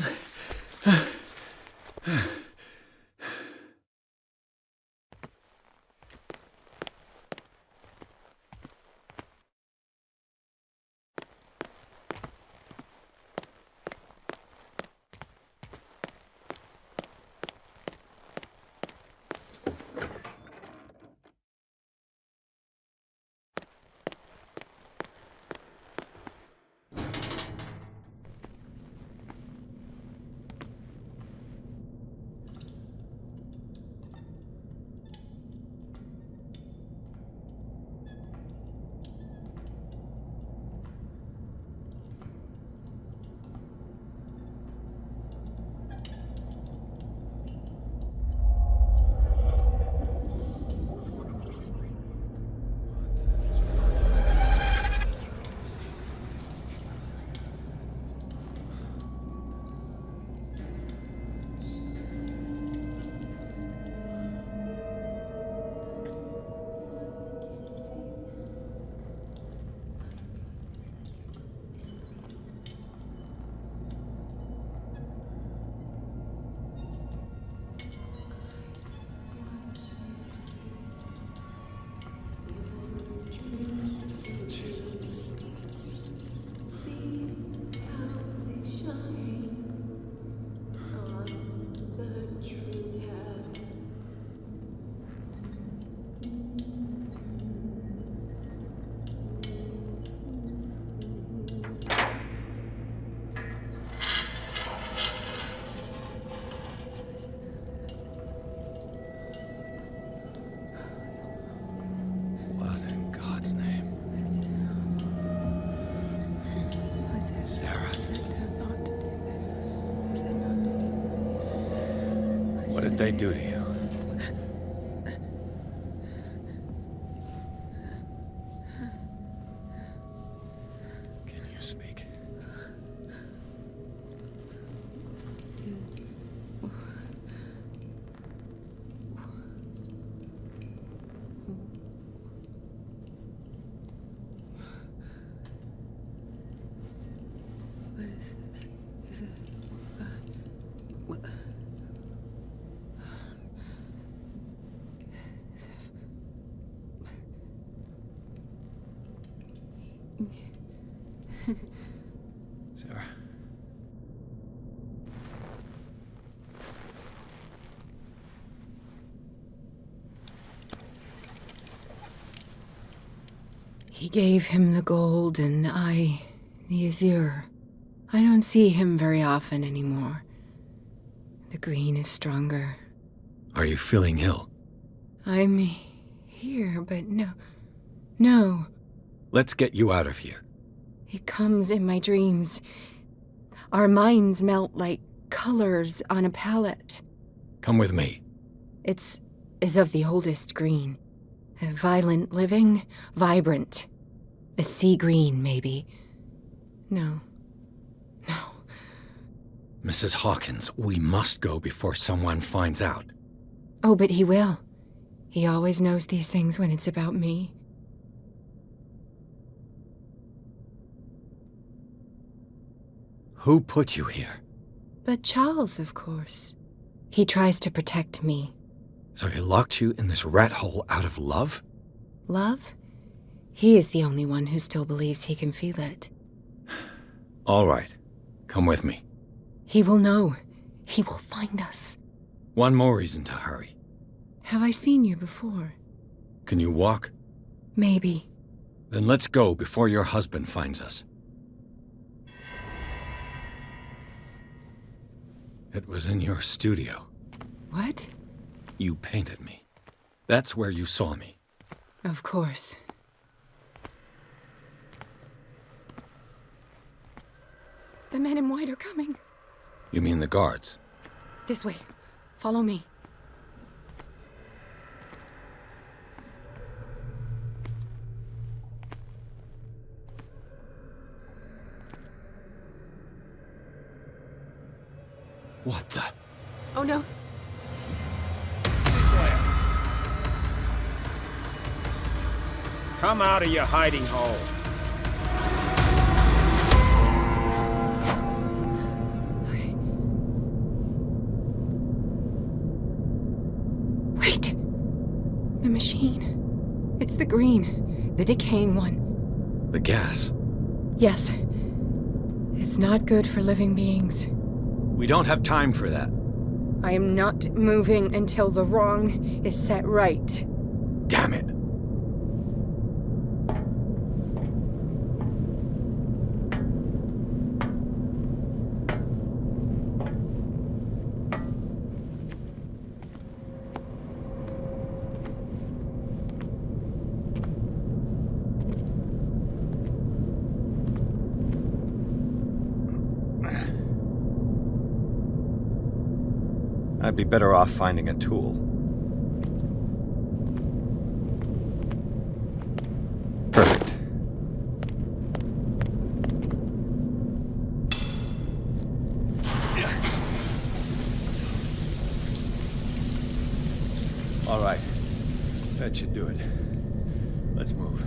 did they do to you? Can you speak? What is this? Is it... what? Sarah. He gave him the gold and I the azure. I don't see him very often anymore. The green is stronger. Are you feeling ill? I'm here, but no. Let's get you out of here. It comes in my dreams. Our minds melt like colors on a palette. Come with me. It's of the oldest green. A violent living, vibrant. A sea green, maybe. No. Mrs. Hawkins, we must go before someone finds out. Oh, but he will. He always knows these things when it's about me. Who put you here? But Charles, of course. He tries to protect me. So he locked you in this rat hole out of love? Love? He is the only one who still believes he can feel it. All right. Come with me. He will know. He will find us. One more reason to hurry. Have I seen you before? Can you walk? Maybe. Then let's go before your husband finds us. It was in your studio. What? You painted me. That's where you saw me. Of course. The men in white are coming. You mean the guards? This way. Follow me. What the? Oh no. This way. Come out of your hiding hole. Wait. The machine. It's the green. The decaying one. The gas. Yes. It's not good for living beings. We don't have time for that. I am not moving until the wrong is set right. Damn it. I'd be better off finding a tool. Perfect. All right. That should do it. Let's move.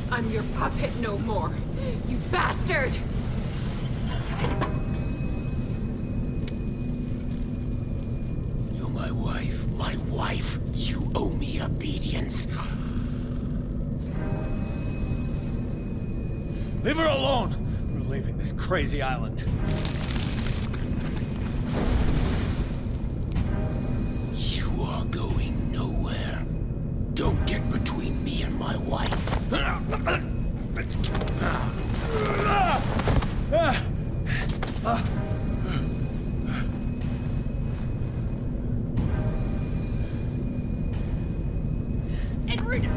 I'm your puppet no more, you bastard! You're my wife. My wife. You owe me obedience. Leave her alone! We're leaving this crazy island. You are going nowhere. Don't get between me and my wife. Edward!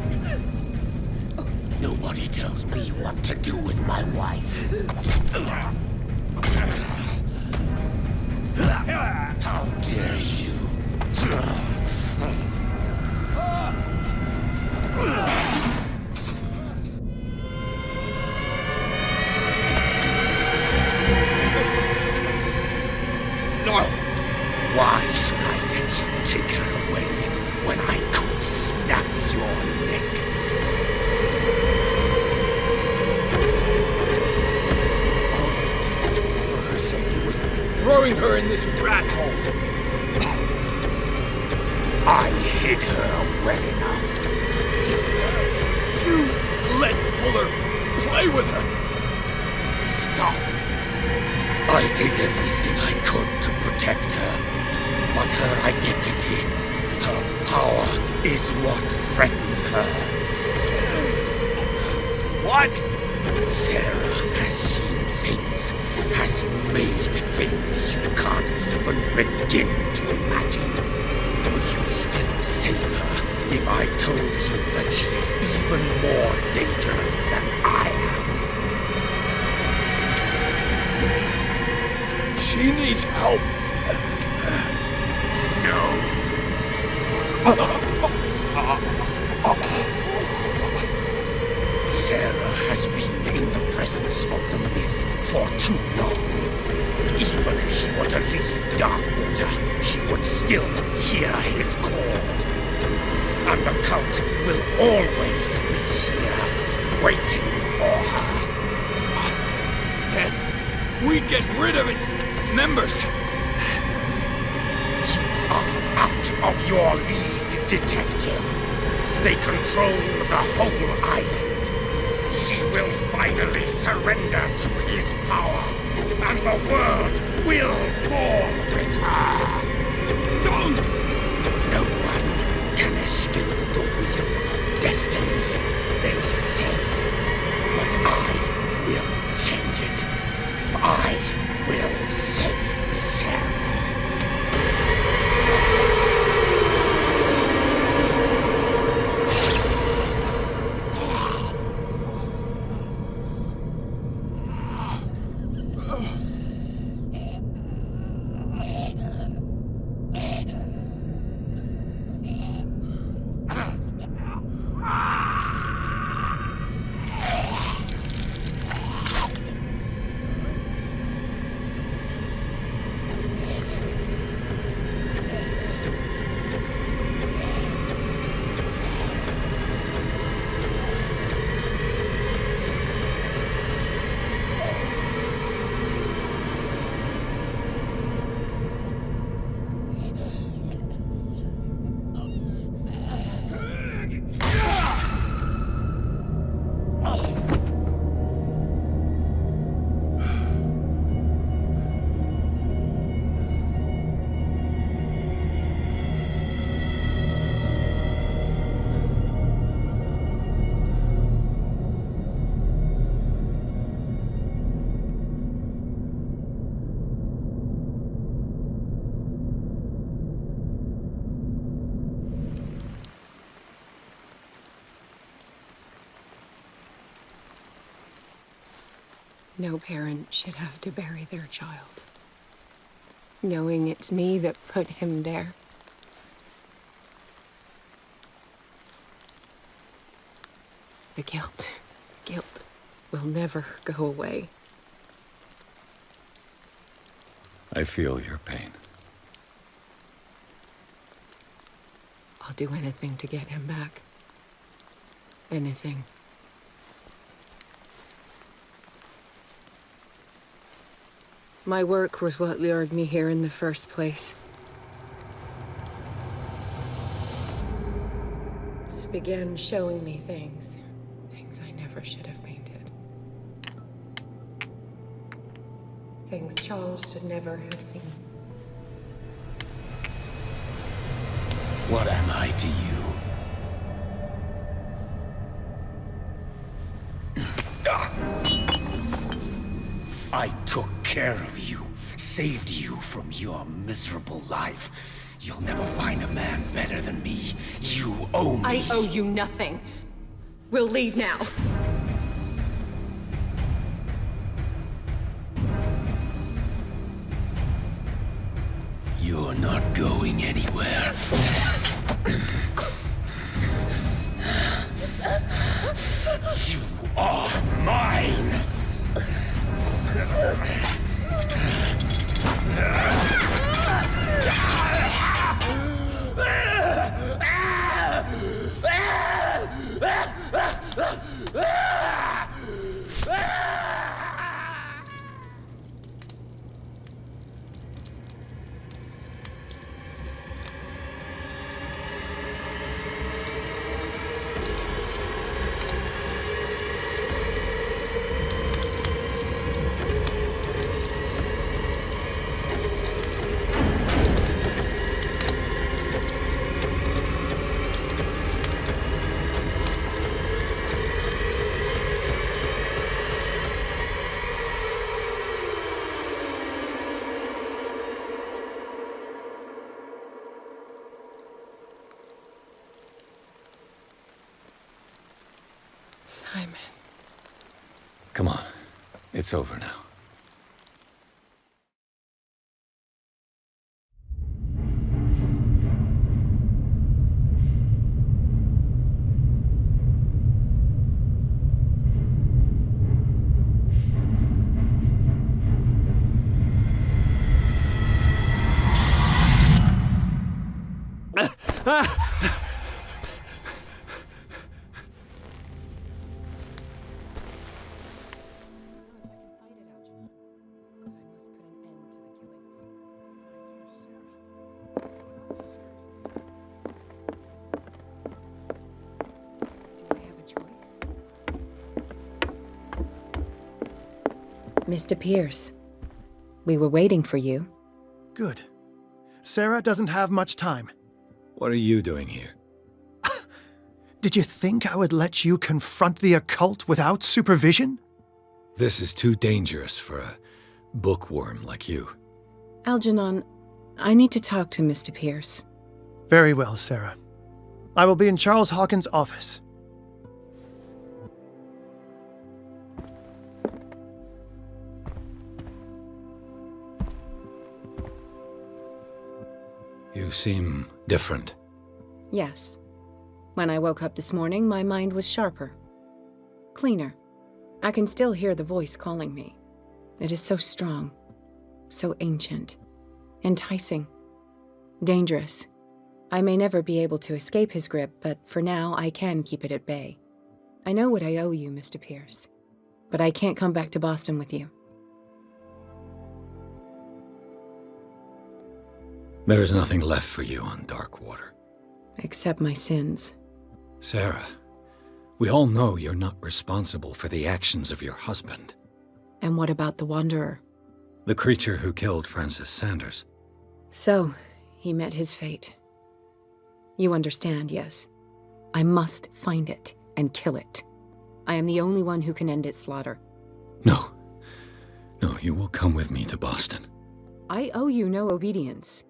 Nobody tells me what to do with my wife. How dare you? No! Why should I let you take her away when I could snap your neck? All we did for her safety was throwing her in this rat hole. I hid her well enough. You let Fuller play with her. Stop. I did everything I could to protect her. But her identity, her power, is what threatens her. What? Sarah has seen things, has made things you can't even begin to imagine. Would you still save her if I told you that she is even more dangerous than I am? She needs help. Sarah has been in the presence of the myth for too long. Even if she were to leave Darkwater, she would still hear his call. And the cult will always be here, waiting for her. Then we get rid of its members. You are out of your league, detective. They control the whole island. She will finally surrender to his power, and the world will fall with her. Don't! No one can escape the wheel of destiny, they say. But I will change it. I will save Sarah. No parent should have to bury their child, knowing it's me that put him there. The guilt will never go away. I feel your pain. I'll do anything to get him back. Anything. My work was what lured me here in the first place. It began showing me things I never should have painted. Things Charles should never have seen. What am I to you? I took care of you, saved you from your miserable life. You'll never find a man better than me. You owe me. I owe you nothing. We'll leave now. You're not going anywhere. You are mine! Simon. Come on. It's over now. Mr. Pierce, we were waiting for you. Good. Sarah doesn't have much time. What are you doing here? Did you think I would let you confront the occult without supervision? This is too dangerous for a bookworm like you. Algernon, I need to talk to Mr. Pierce. Very well, Sarah. I will be in Charles Hawkins' office. You seem different. Yes. When I woke up this morning, my mind was sharper. Cleaner. I can still hear the voice calling me. It is so strong. So ancient. Enticing. Dangerous. I may never be able to escape his grip, but for now, I can keep it at bay. I know what I owe you, Mr. Pierce. But I can't come back to Boston with you. There is nothing left for you on Darkwater. Except my sins. Sarah, we all know you're not responsible for the actions of your husband. And what about the Wanderer? The creature who killed Francis Sanders. So, he met his fate. You understand, yes? I must find it and kill it. I am the only one who can end its slaughter. No. No, you will come with me to Boston. I owe you no obedience.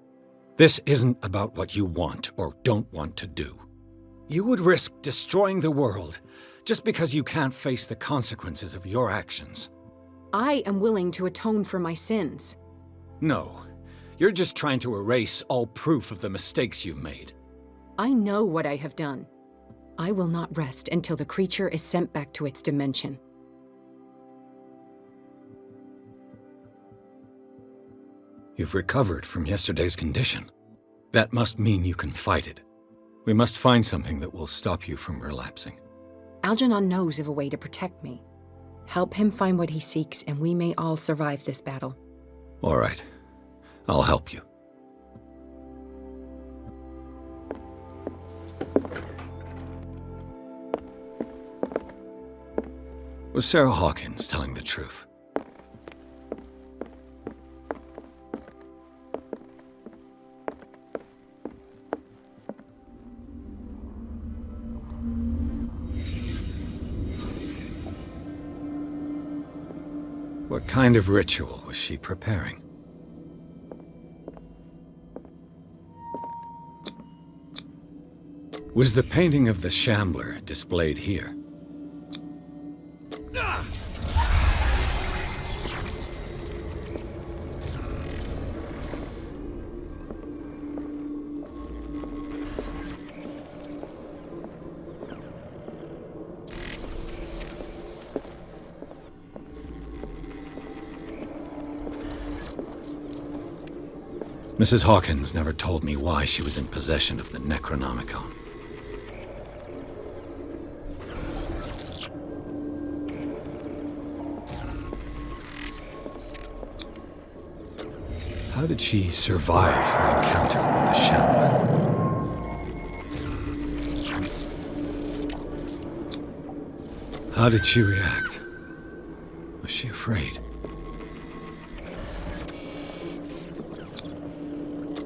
This isn't about what you want or don't want to do. You would risk destroying the world just because you can't face the consequences of your actions. I am willing to atone for my sins. No, you're just trying to erase all proof of the mistakes you've made. I know what I have done. I will not rest until the creature is sent back to its dimension. You've recovered from yesterday's condition. That must mean you can fight it. We must find something that will stop you from relapsing. Algernon knows of a way to protect me. Help him find what he seeks, and we may all survive this battle. All right. I'll help you. Was Sarah Hawkins telling the truth? What kind of ritual was she preparing? Was the painting of the Shambler displayed here? Mrs. Hawkins never told me why she was in possession of the Necronomicon. How did she survive her encounter with the Shambler? How did she react? Was she afraid?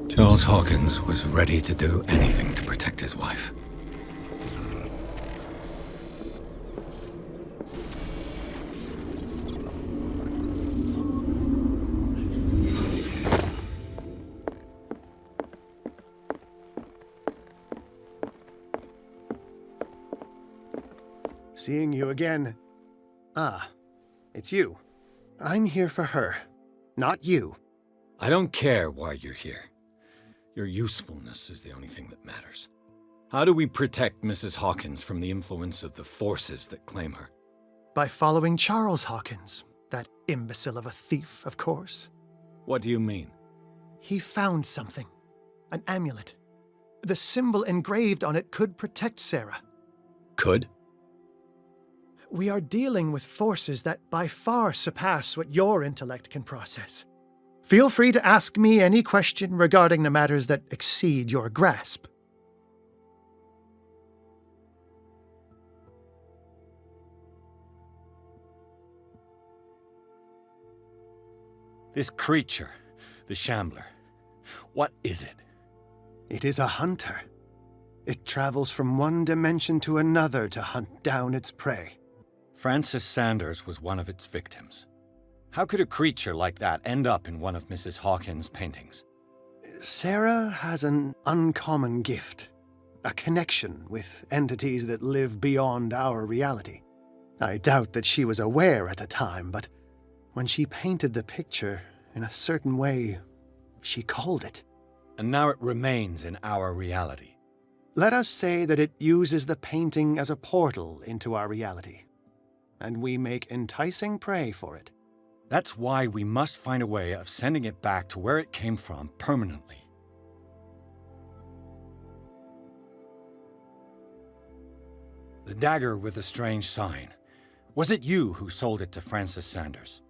Charles Hawkins was ready to do anything to protect his wife. Seeing you again. Ah, it's you. I'm here for her, not you. I don't care why you're here. Your usefulness is the only thing that matters. How do we protect Mrs. Hawkins from the influence of the forces that claim her? By following Charles Hawkins, that imbecile of a thief, of course. What do you mean? He found something. An amulet. The symbol engraved on it could protect Sarah. Could? We are dealing with forces that by far surpass what your intellect can process. Feel free to ask me any question regarding the matters that exceed your grasp. This creature, the Shambler, what is it? It is a hunter. It travels from one dimension to another to hunt down its prey. Francis Sanders was one of its victims. How could a creature like that end up in one of Mrs. Hawkins' paintings? Sarah has an uncommon gift. A connection with entities that live beyond our reality. I doubt that she was aware at the time, but when she painted the picture in a certain way, she called it. And now it remains in our reality. Let us say that it uses the painting as a portal into our reality. And we make enticing prey for it. That's why we must find a way of sending it back to where it came from permanently. The dagger with the strange sign. Was it you who sold it to Francis Sanders?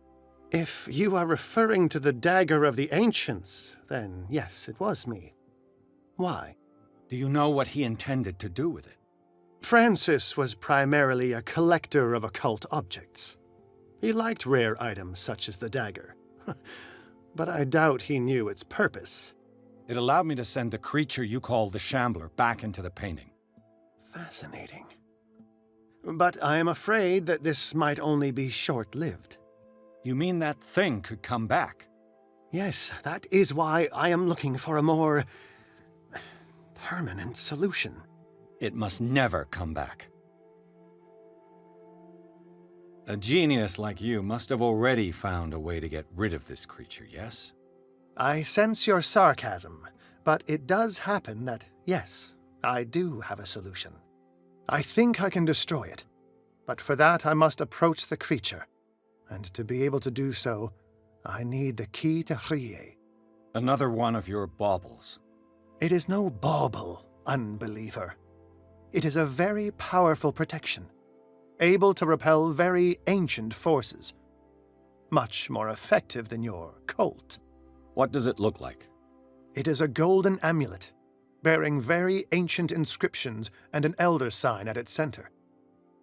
If you are referring to the dagger of the ancients, then yes, it was me. Why? Do you know what he intended to do with it? Francis was primarily a collector of occult objects. He liked rare items such as the dagger. But I doubt he knew its purpose. It allowed me to send the creature you call the Shambler back into the painting. Fascinating. But I am afraid that this might only be short-lived. You mean that thing could come back? Yes, that is why I am looking for a more permanent solution. It must never come back. A genius like you must have already found a way to get rid of this creature, yes? I sense your sarcasm, but it does happen that, yes, I do have a solution. I think I can destroy it, but for that I must approach the creature, and to be able to do so, I need the key to Rie. Another one of your baubles. It is no bauble, unbeliever. It is a very powerful protection, able to repel very ancient forces. Much more effective than your cult. What does it look like? It is a golden amulet, bearing very ancient inscriptions and an elder sign at its center.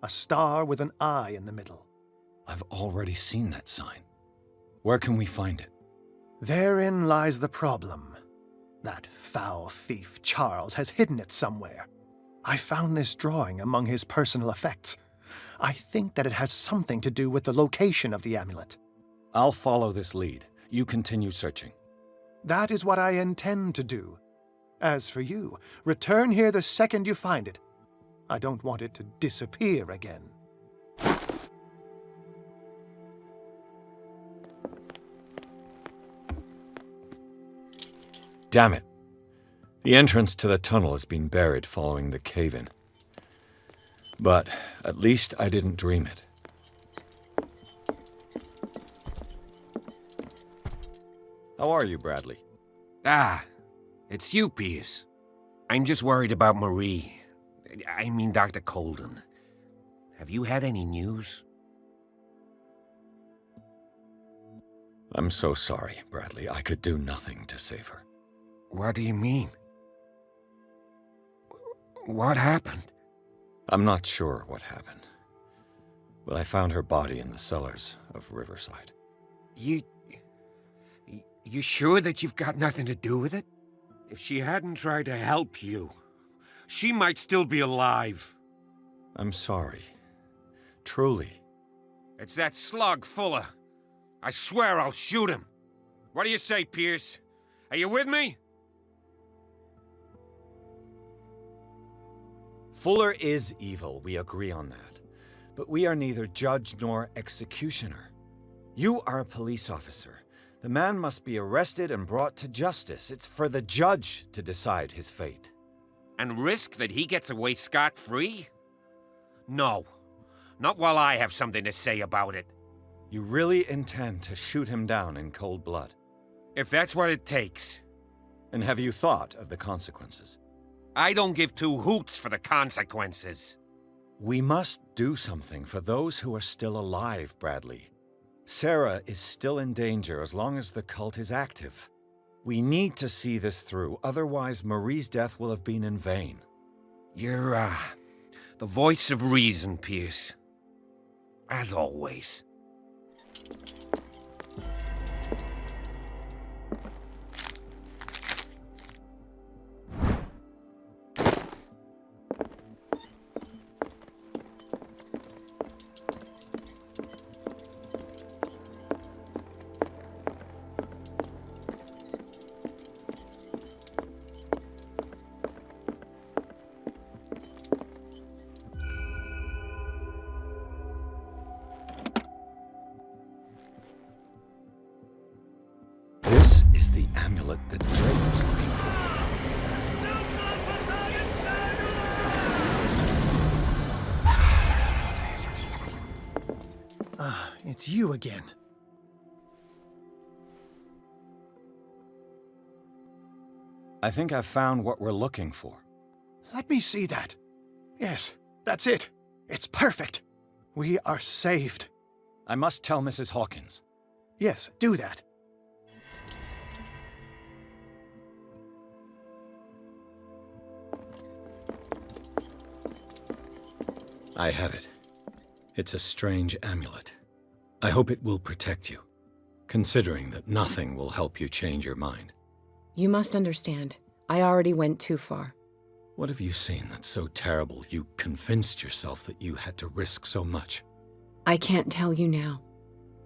A star with an eye in the middle. I've already seen that sign. Where can we find it? Therein lies the problem. That foul thief Charles has hidden it somewhere. I found this drawing among his personal effects. I think that it has something to do with the location of the amulet. I'll follow this lead. You continue searching. That is what I intend to do. As for you, return here the second you find it. I don't want it to disappear again. Damn it. The entrance to the tunnel has been buried following the cave-in. But at least I didn't dream it. How are you, Bradley? Ah, it's you, Pierce. I'm just worried about Marie. I mean, Dr. Colden. Have you had any news? I'm so sorry, Bradley. I could do nothing to save her. What do you mean? What happened? I'm not sure what happened, but I found her body in the cellars of Riverside. You sure that you've got nothing to do with it? If she hadn't tried to help you, she might still be alive. I'm sorry. Truly. It's that slug, Fuller. I swear I'll shoot him. What do you say, Pierce? Are you with me? Fuller is evil, we agree on that. But we are neither judge nor executioner. You are a police officer. The man must be arrested and brought to justice. It's for the judge to decide his fate. And risk that he gets away scot-free? No. Not while I have something to say about it. You really intend to shoot him down in cold blood? If that's what it takes. And have you thought of the consequences? I don't give two hoots for the consequences. We must do something for those who are still alive, Bradley. Sarah is still in danger as long as the cult is active. We need to see this through, otherwise Marie's death will have been in vain. You're, the voice of reason, Pierce. As always. This is the amulet that Drake was looking for. It's you again. I think I've found what we're looking for. Let me see that. Yes, that's it. It's perfect. We are saved. I must tell Mrs. Hawkins. Yes, do that. I have it. It's a strange amulet. I hope it will protect you, considering that nothing will help you change your mind. You must understand. I already went too far. What have you seen that's so terrible you convinced yourself that you had to risk so much? I can't tell you now.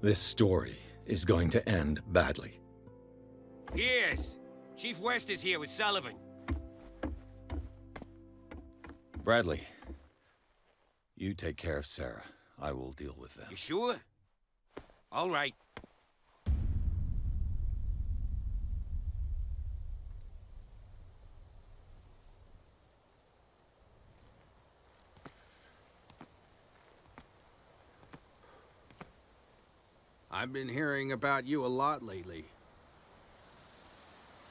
This story is going to end badly. Yes! Chief West is here with Sullivan. Bradley, you take care of Sarah. I will deal with them. You sure? All right. I've been hearing about you a lot lately.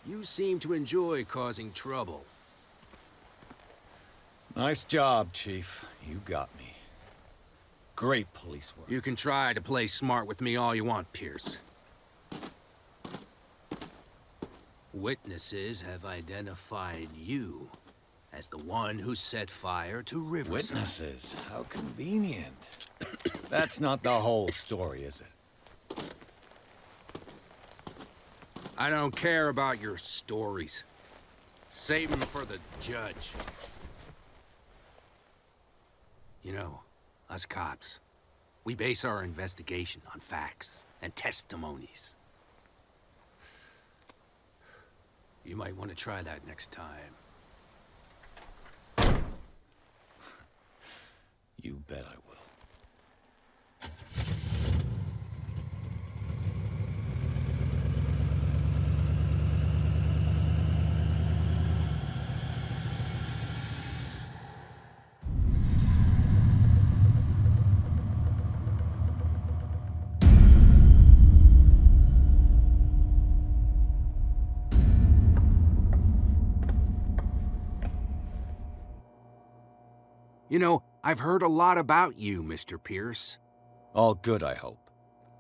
You seem to enjoy causing trouble. Nice job, Chief. You got me. Great police work. You can try to play smart with me all you want, Pierce. Witnesses have identified you as the one who set fire to Riverside. Witnesses? How convenient. That's not the whole story, is it? I don't care about your stories. Save them for the judge. You know, us cops, we base our investigation on facts and testimonies. You might want to try that next time. You bet I will. You know, I've heard a lot about you, Mr. Pierce. All good, I hope.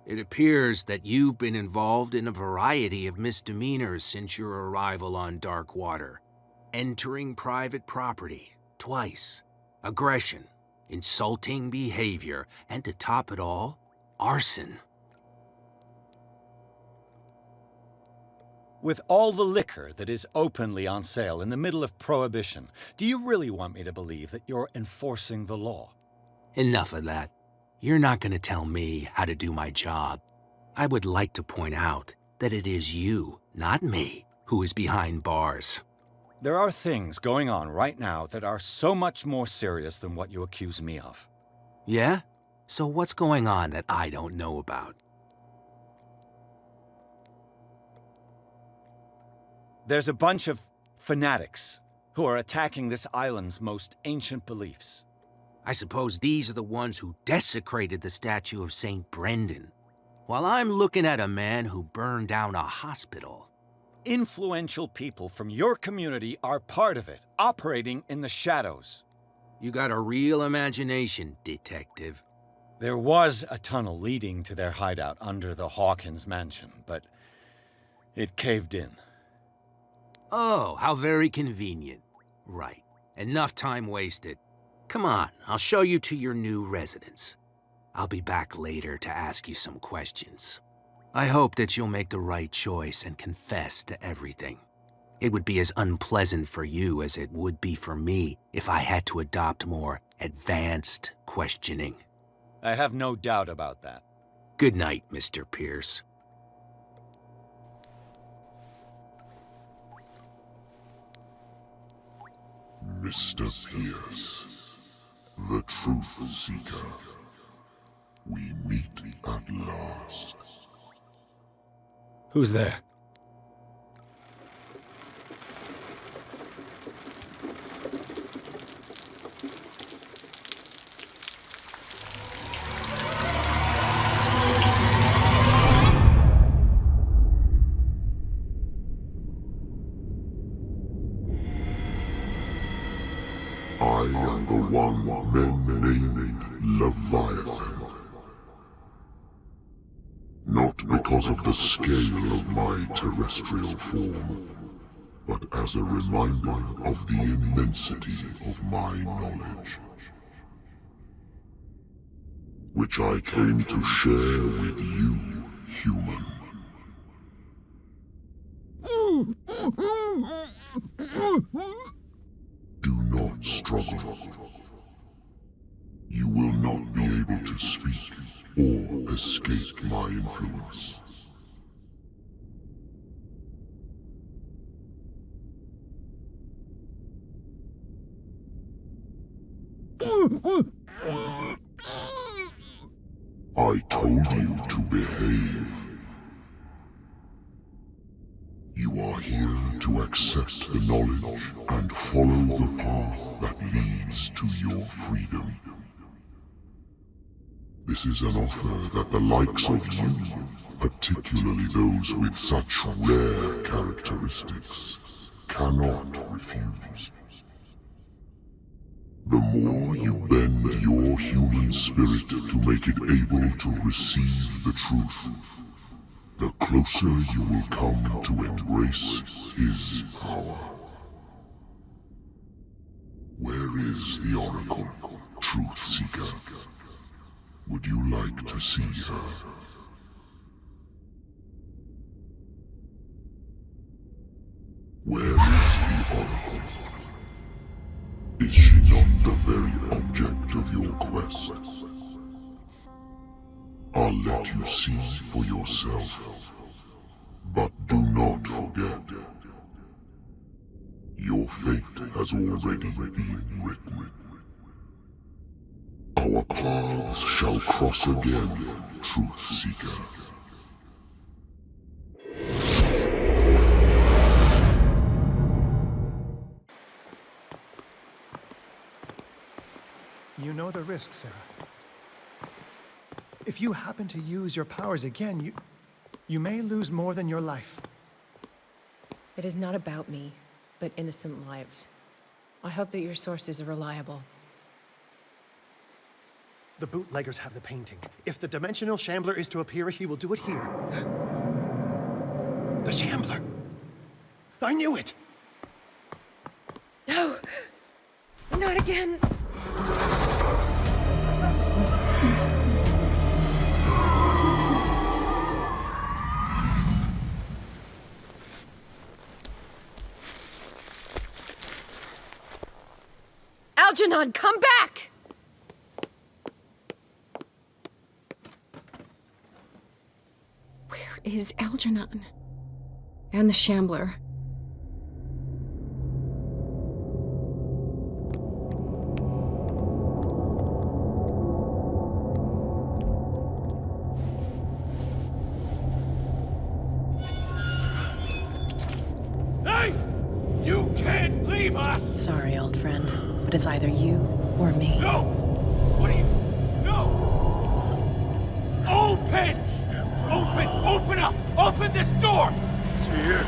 It appears that you've been involved in a variety of misdemeanors since your arrival on Darkwater. Entering private property, twice. Aggression, insulting behavior, and to top it all, arson. With all the liquor that is openly on sale in the middle of Prohibition, do you really want me to believe that you're enforcing the law? Enough of that. You're not going to tell me how to do my job. I would like to point out that it is you, not me, who is behind bars. There are things going on right now that are so much more serious than what you accuse me of. Yeah? So what's going on that I don't know about? There's a bunch of fanatics who are attacking this island's most ancient beliefs. I suppose these are the ones who desecrated the statue of St. Brendan, while I'm looking at a man who burned down a hospital. Influential people from your community are part of it, operating in the shadows. You got a real imagination, detective. There was a tunnel leading to their hideout under the Hawkins mansion, but it caved in. Oh, how very convenient. Right. Enough time wasted. Come on, I'll show you to your new residence. I'll be back later to ask you some questions. I hope that you'll make the right choice and confess to everything. It would be as unpleasant for you as it would be for me if I had to adopt more advanced questioning. I have no doubt about that. Good night, Mr. Pierce. Mr. Pierce, the Truth Seeker. We meet at last. Who's there? I am the one men named Leviathan. Not because of the scale of my terrestrial form, but as a reminder of the immensity of my knowledge, which I came to share with you, human. Do not struggle. You will not be able to speak or escape my influence. I told you to behave. You are here to accept the knowledge and follow the path that leads to your freedom. This is an offer that the likes of you, particularly those with such rare characteristics, cannot refuse. The more you bend your human spirit to make it able to receive the truth, the closer you will come to embrace his power. Where is the Oracle, Truth Seeker? Would you like to see her? Where is the Oracle? Is she not the very object of your quest? I'll let you see for yourself. But do not forget, your fate has already been written. Our paths shall cross again, Truth Seeker. You know the risk, Sarah. If you happen to use your powers again, you may lose more than your life. It is not about me, but innocent lives. I hope that your sources are reliable. The bootleggers have the painting. If the dimensional shambler is to appear, he will do it here. The shambler! I knew it! No! Not again! Algernon, come back! Where is Algernon? And the Shambler? Hey! You can't leave us! Sorry, old friend, but it's either you or me. No! What are you... No! Open! Open up! Open this door! It's here.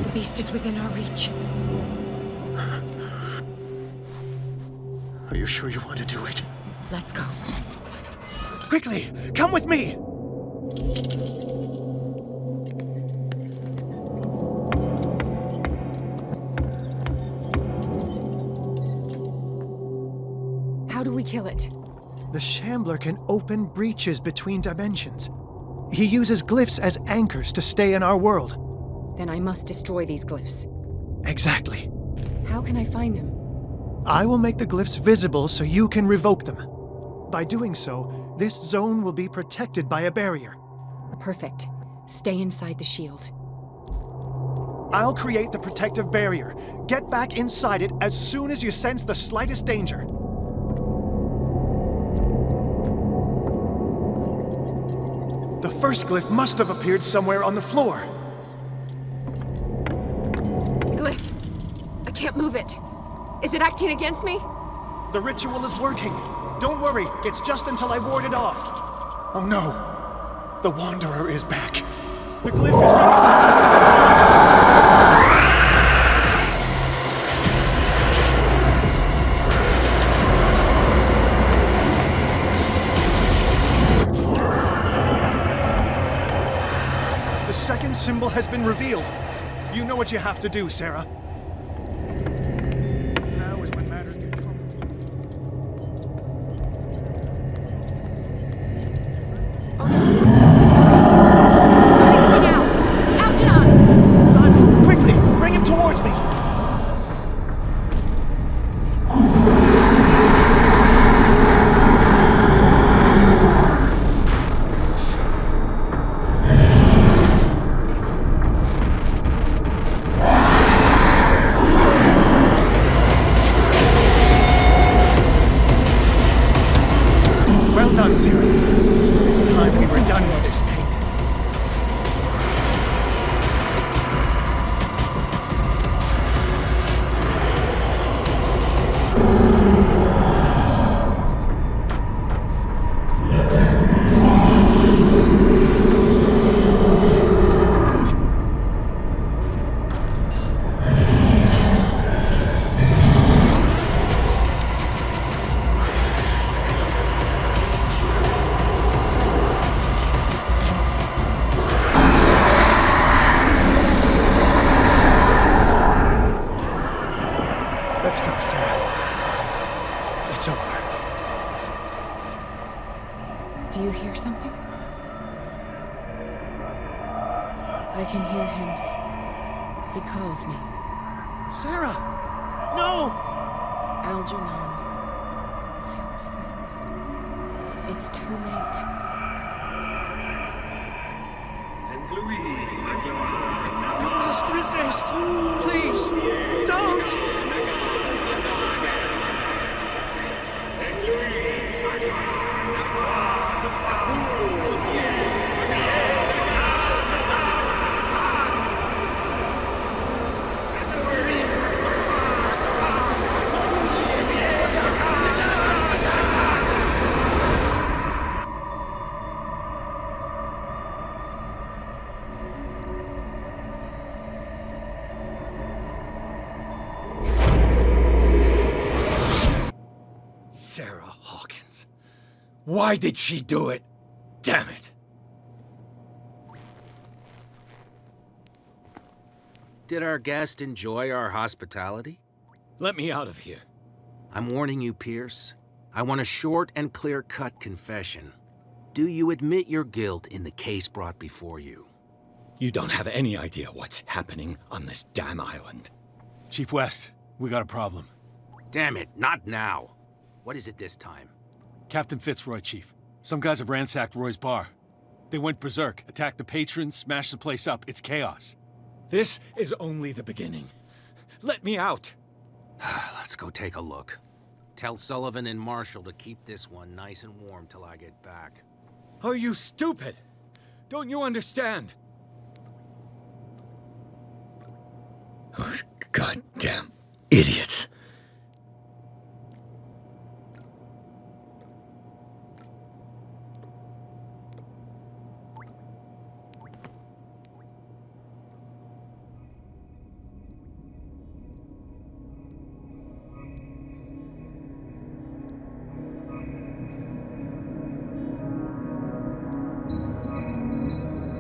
The beast is within our reach. Are you sure you want to do it? Let's go. Quickly, come with me! How do we kill it? The Shambler can open breaches between dimensions. He uses glyphs as anchors to stay in our world. Then I must destroy these glyphs. Exactly. How can I find them? I will make the glyphs visible so you can revoke them. By doing so, this zone will be protected by a barrier. Perfect. Stay inside the shield. I'll create the protective barrier. Get back inside it as soon as you sense the slightest danger. The first glyph must have appeared somewhere on the floor. Glyph! I can't move it. Is it acting against me? The ritual is working. Don't worry, it's just until I ward it off. Oh no. The Wanderer is back. The glyph is The second symbol has been revealed. You know what you have to do, Sarah. Now is when matters get complicated. Release me now! Algernon! Done! Quickly! Bring him towards me! Well done, Sarah. It's time we were done with this paint. Let's go, Sarah. It's over. Do you hear something? I can hear him. He calls me. Sarah! No! Algernon, my old friend. It's too late. You must resist! Please! Don't! Why did she do it? Damn it! Did our guest enjoy our hospitality? Let me out of here. I'm warning you, Pierce. I want a short and clear-cut confession. Do you admit your guilt in the case brought before you? You don't have any idea what's happening on this damn island. Chief West, we got a problem. Damn it, not now. What is it this time? Captain Fitzroy, Chief. Some guys have ransacked Roy's bar. They went berserk, attacked the patrons, smashed the place up. It's chaos. This is only the beginning. Let me out. Let's go take a look. Tell Sullivan and Marshall to keep this one nice and warm till I get back. Are you stupid? Don't you understand? Those goddamn idiots.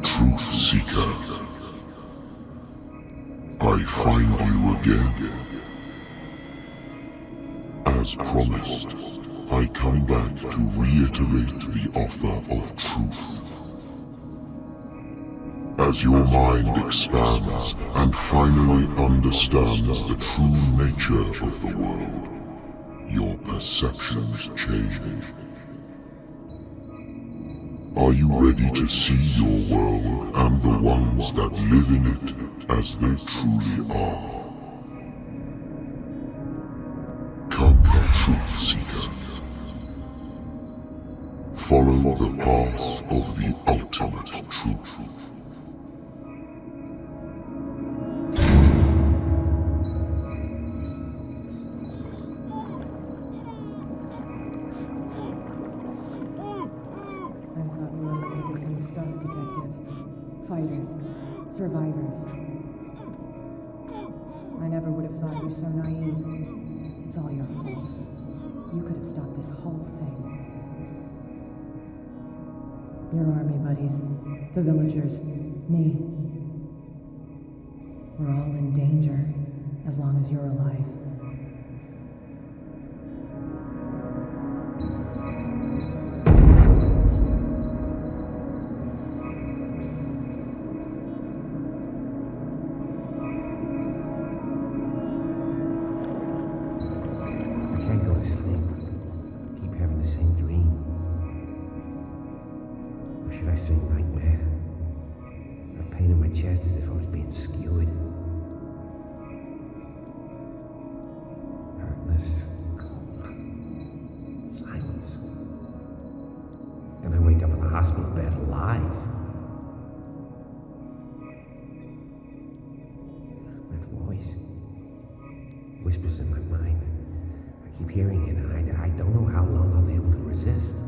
Truth Seeker, I find you again. As promised, I come back to reiterate the offer of truth. As your mind expands and finally understands the true nature of the world, your perceptions change. Are you ready to see your world and the ones that live in it as they truly are? Come, Truth Seeker. Follow the path of the ultimate truth. Same stuff, Detective. Fighters. Survivors. I never would have thought you so naive. It's all your fault. You could have stopped this whole thing. Your army buddies. The villagers. Me. We're all in danger, as long as you're alive. Should I say nightmare? A pain in my chest as if I was being skewered. Hurtless, cold, silence. Then I wake up in a hospital bed alive. That voice whispers in my mind. I keep hearing it, and I don't know how long I'll be able to resist.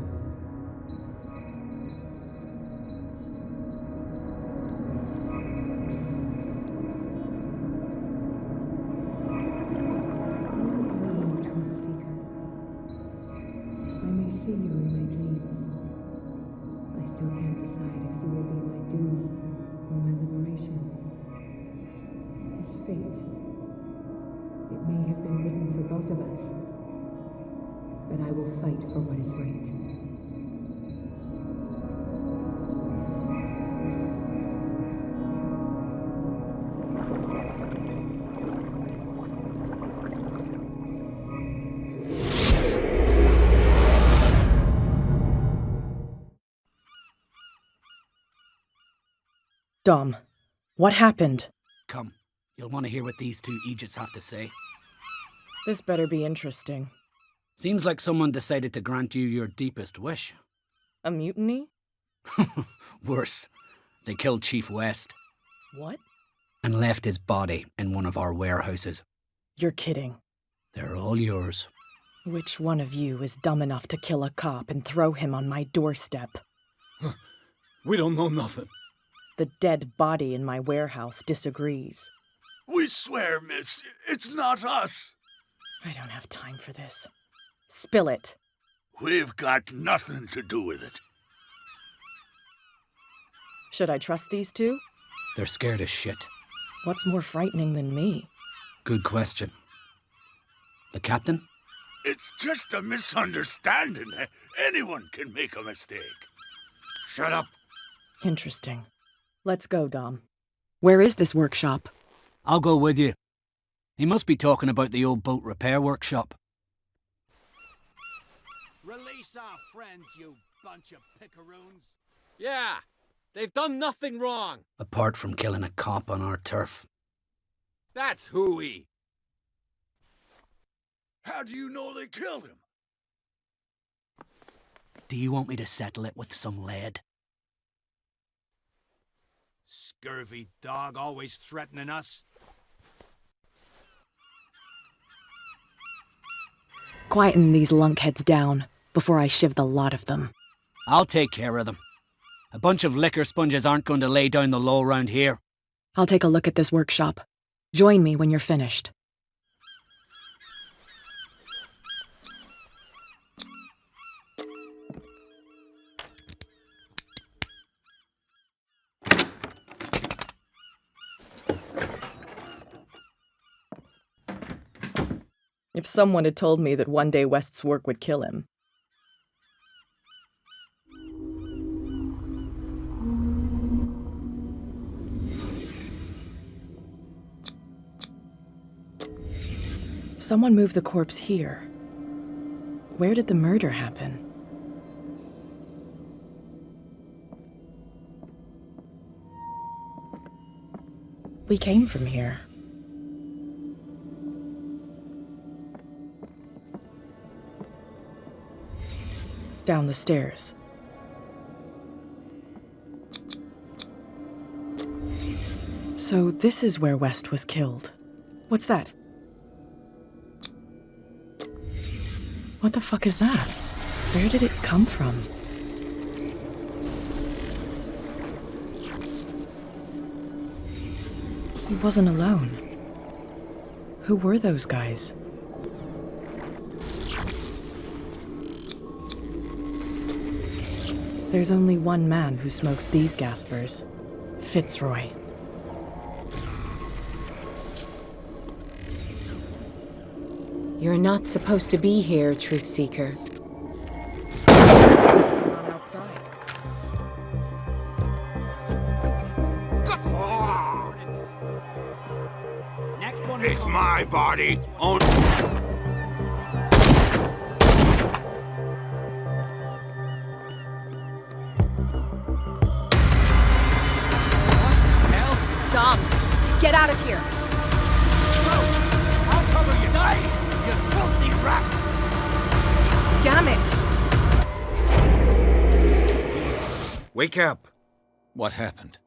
See you in my dreams. I still can't decide if you will be my doom or my liberation. This fate, it may have been written for both of us, but I will fight for what is right. Dom, what happened? Come, you'll want to hear what these two Egypts have to say. This better be interesting. Seems like someone decided to grant you your deepest wish. A mutiny? Worse. They killed Chief West. What? And left his body in one of our warehouses. You're kidding. They're all yours. Which one of you is dumb enough to kill a cop and throw him on my doorstep? We don't know nothing. The dead body in my warehouse disagrees. We swear, miss, it's not us. I don't have time for this. Spill it. We've got nothing to do with it. Should I trust these two? They're scared as shit. What's more frightening than me? Good question. The captain? It's just a misunderstanding. Anyone can make a mistake. Shut up. Interesting. Let's go, Dom. Where is this workshop? I'll go with you. He must be talking about the old boat repair workshop. Release our friends, you bunch of picaroons. Yeah, they've done nothing wrong. Apart from killing a cop on our turf. That's hooey. How do you know they killed him? Do you want me to settle it with some lead? Scurvy dog, always threatening us. Quieten these lunkheads down before I shiv the lot of them. I'll take care of them. A bunch of liquor sponges aren't going to lay down the law round here. I'll take a look at this workshop. Join me when you're finished. If someone had told me that one day West's work would kill him. Someone moved the corpse here. Where did the murder happen? We came from here. Down the stairs. So this is where West was killed. What's that? What the fuck is that? Where did it come from? He wasn't alone. Who were those guys? There's only one man who smokes these gaspers. Fitzroy. You're not supposed to be here, Truth Seeker. What's going on outside? Next one. It's my body. Dom, get out of here! No! I'll cover you! Die! You filthy rat! Damn it! Wake up. What happened?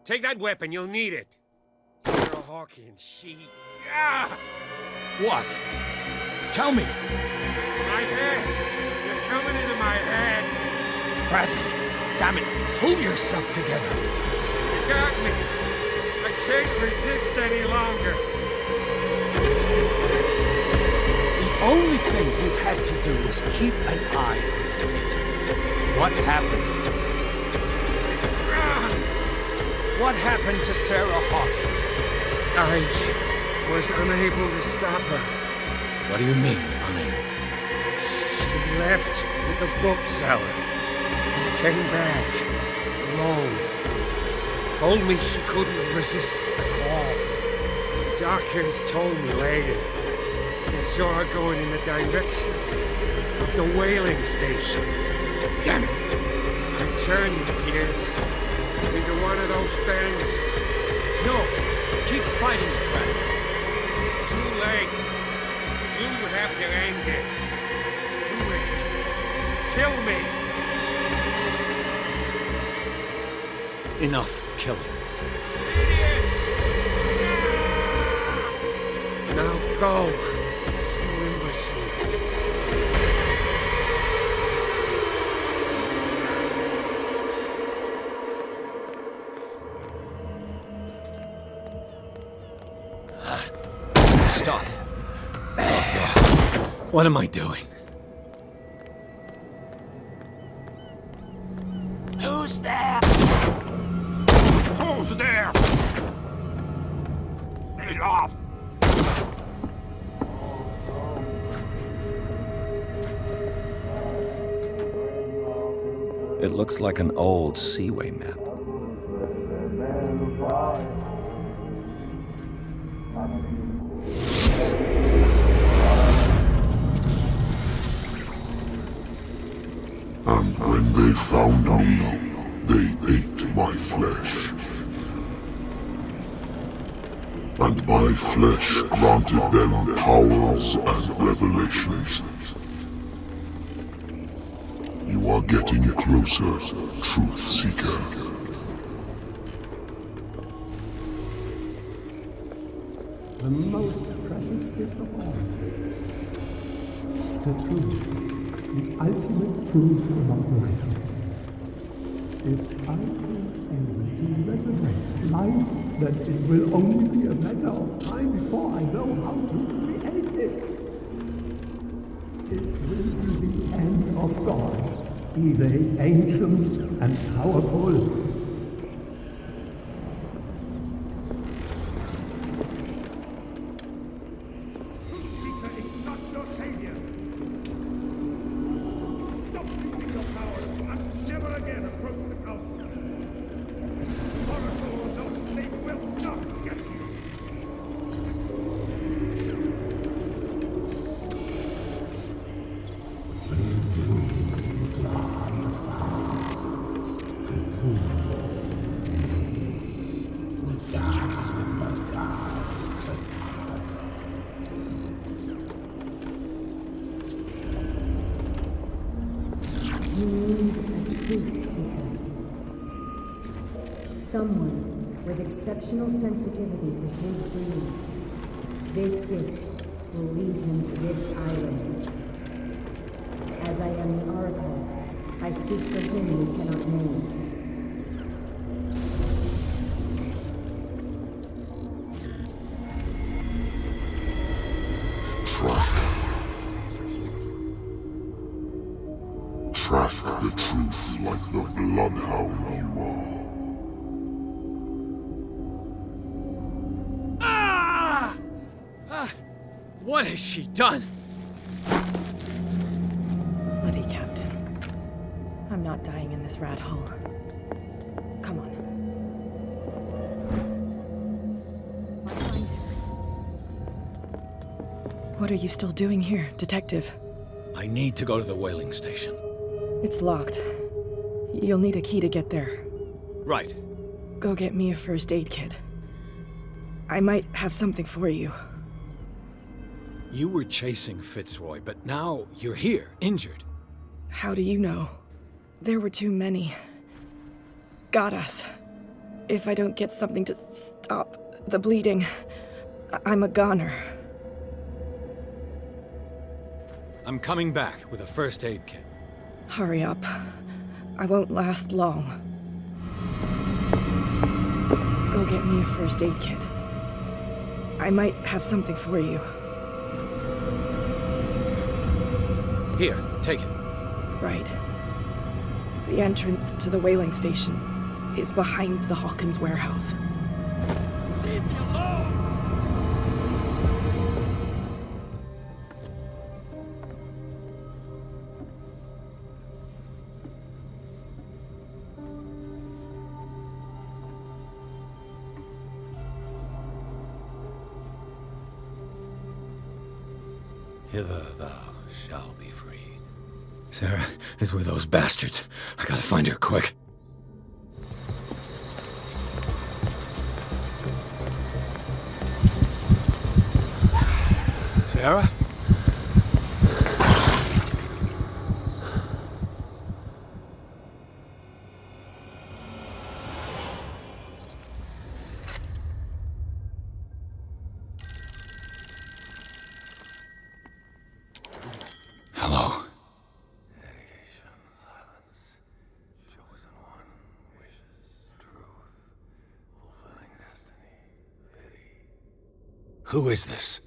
Take that weapon, you'll need it. Sarah Hawkins, she... Ah! What? Tell me! My head! You're coming into my head! Bradley, damn it, pull yourself together! You got me! I can't resist any longer. The only thing you had to do was keep an eye on the painter. What happened? What happened to Sarah Hawkins? I was unable to stop her. What do you mean, unable? She left with the bookseller. He came back alone. Told me she couldn't resist the call. The doctors told me later they saw her going in the direction of the whaling station. Damn it! I'm turning, Pierce, into one of those things. No! Keep fighting it, Bradley. It's too late. You have to end this. Do it. Kill me. Enough killing. Idiot! Now go, you imbecile. Stop. What am I doing? Who's there? Who's there? Get off! It looks like an old seaway map. And when they found me, they ate my flesh. And my flesh granted them powers and revelations. You are getting closer, Truth Seeker. The most precious gift of all. The truth. The ultimate truth about life. If I prove able to resurrect life, then it will only be a matter of time before I know how to create it. It will be the end of gods, be they ancient and powerful. Someone with exceptional sensitivity to his dreams. This gift will lead him to this island. As I am the Oracle, I speak for him we cannot name. Track the truth like the bloodhound you are. What has she done? Bloody Captain. I'm not dying in this rat hole. Come on. What are you still doing here, Detective? I need to go to the whaling station. It's locked. You'll need a key to get there. Right. Go get me a first aid kit. I might have something for you. You were chasing Fitzroy, but now you're here, injured. How do you know? There were too many. Got us. If I don't get something to stop the bleeding, I'm a goner. I'm coming back with a first aid kit. Hurry up. I won't last long. Go get me a first aid kit. I might have something for you. Here, take it. Right. The entrance to the whaling station is behind the Hawkins warehouse. Leave me alone! Hither thou shalt be freed. Sarah is with those bastards. I gotta find her quick. Sarah? Hello. Who is this?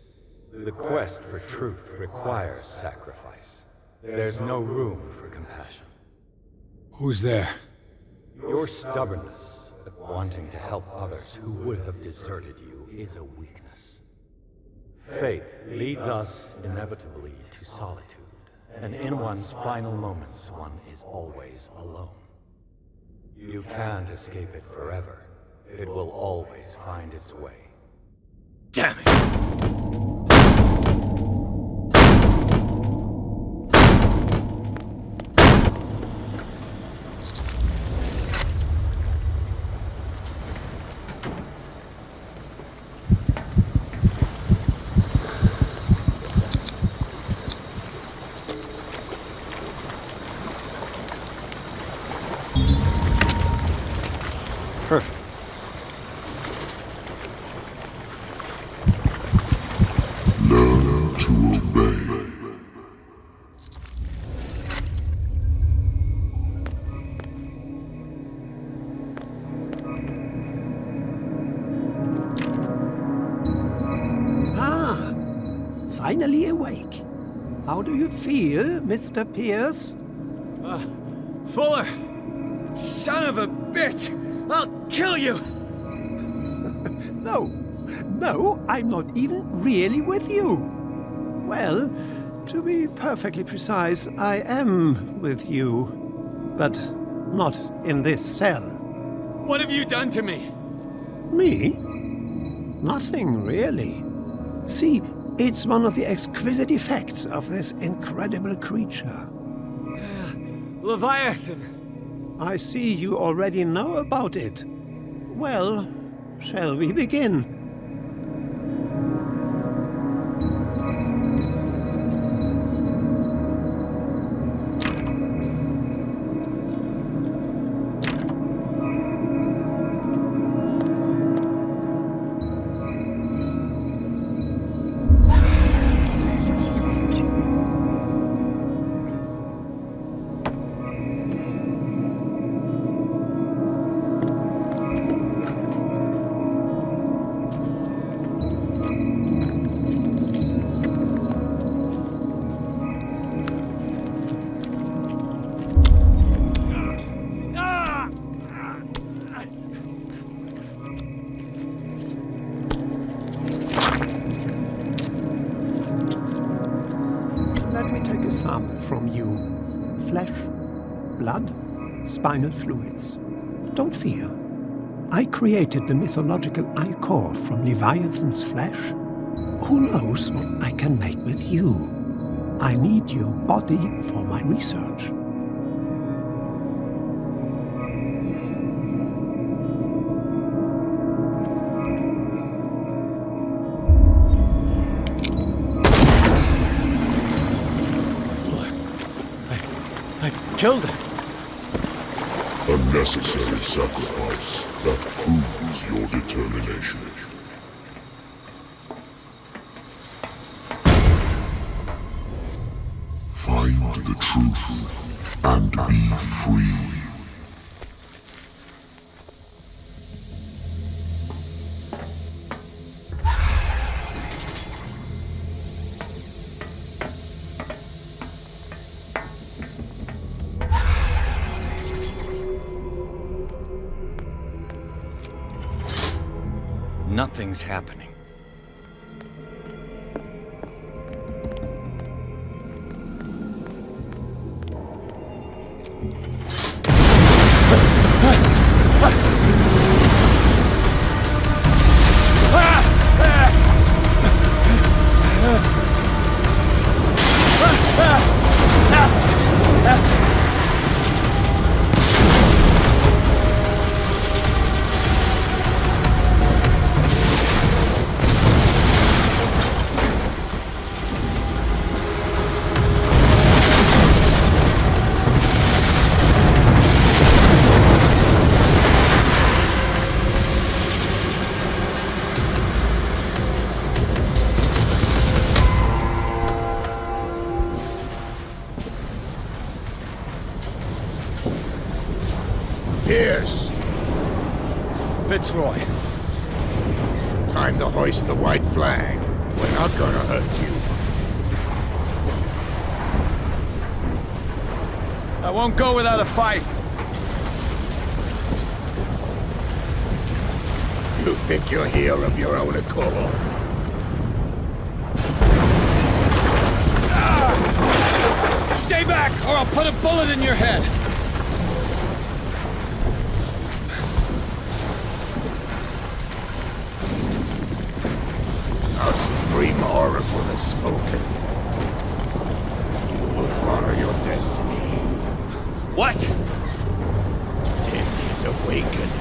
The quest for truth requires sacrifice. There's no room for compassion. Who's there? Your stubbornness at wanting to help others who would have deserted you is a weakness. Fate leads us inevitably to solitude, and in one's final moments, one is always alone. You can't escape it forever. It will always find its way. Damn it! Perfect. Learn to obey. Ah, finally awake. How do you feel, Mr. Pierce? Fuller! Son of a bitch! I'll kill you! No, I'm not even really with you. Well, to be perfectly precise, I am with you. But not in this cell. What have you done to me? Me? Nothing, really. See, it's one of the exquisite effects of this incredible creature. Leviathan! I see you already know about it. Well, shall we begin? Sample from you. Flesh, blood, spinal fluids. Don't fear. I created the mythological ichor from Leviathan's flesh. Who knows what I can make with you? I need your body for my research. Killed him. A necessary sacrifice that proves your determination. Find the truth and be free. Nothing's happening. Pierce! Fitzroy. Time to hoist the white flag. We're not gonna hurt you. I won't go without a fight. You think you're here of your own accord? Stay back, or I'll put a bullet in your head! Our supreme oracle has spoken. You will follow your destiny. What? It is awakened.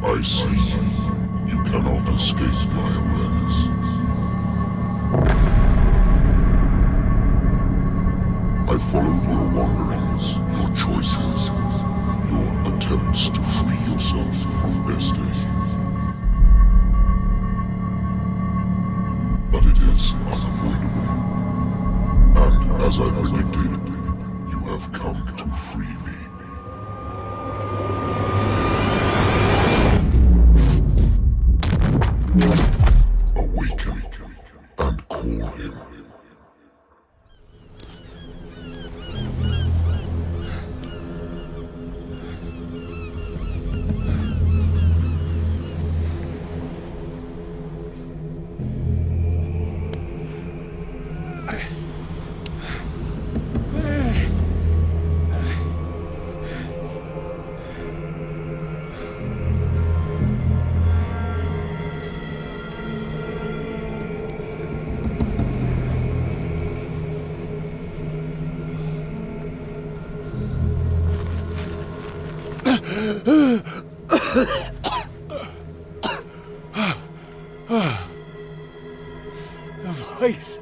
I see. You cannot escape my awareness. I followed your wanderings, your choices, your attempts to free yourself from destiny. But it is unavoidable. And as I predicted, you have come to free me. Awaken and call him. The voice.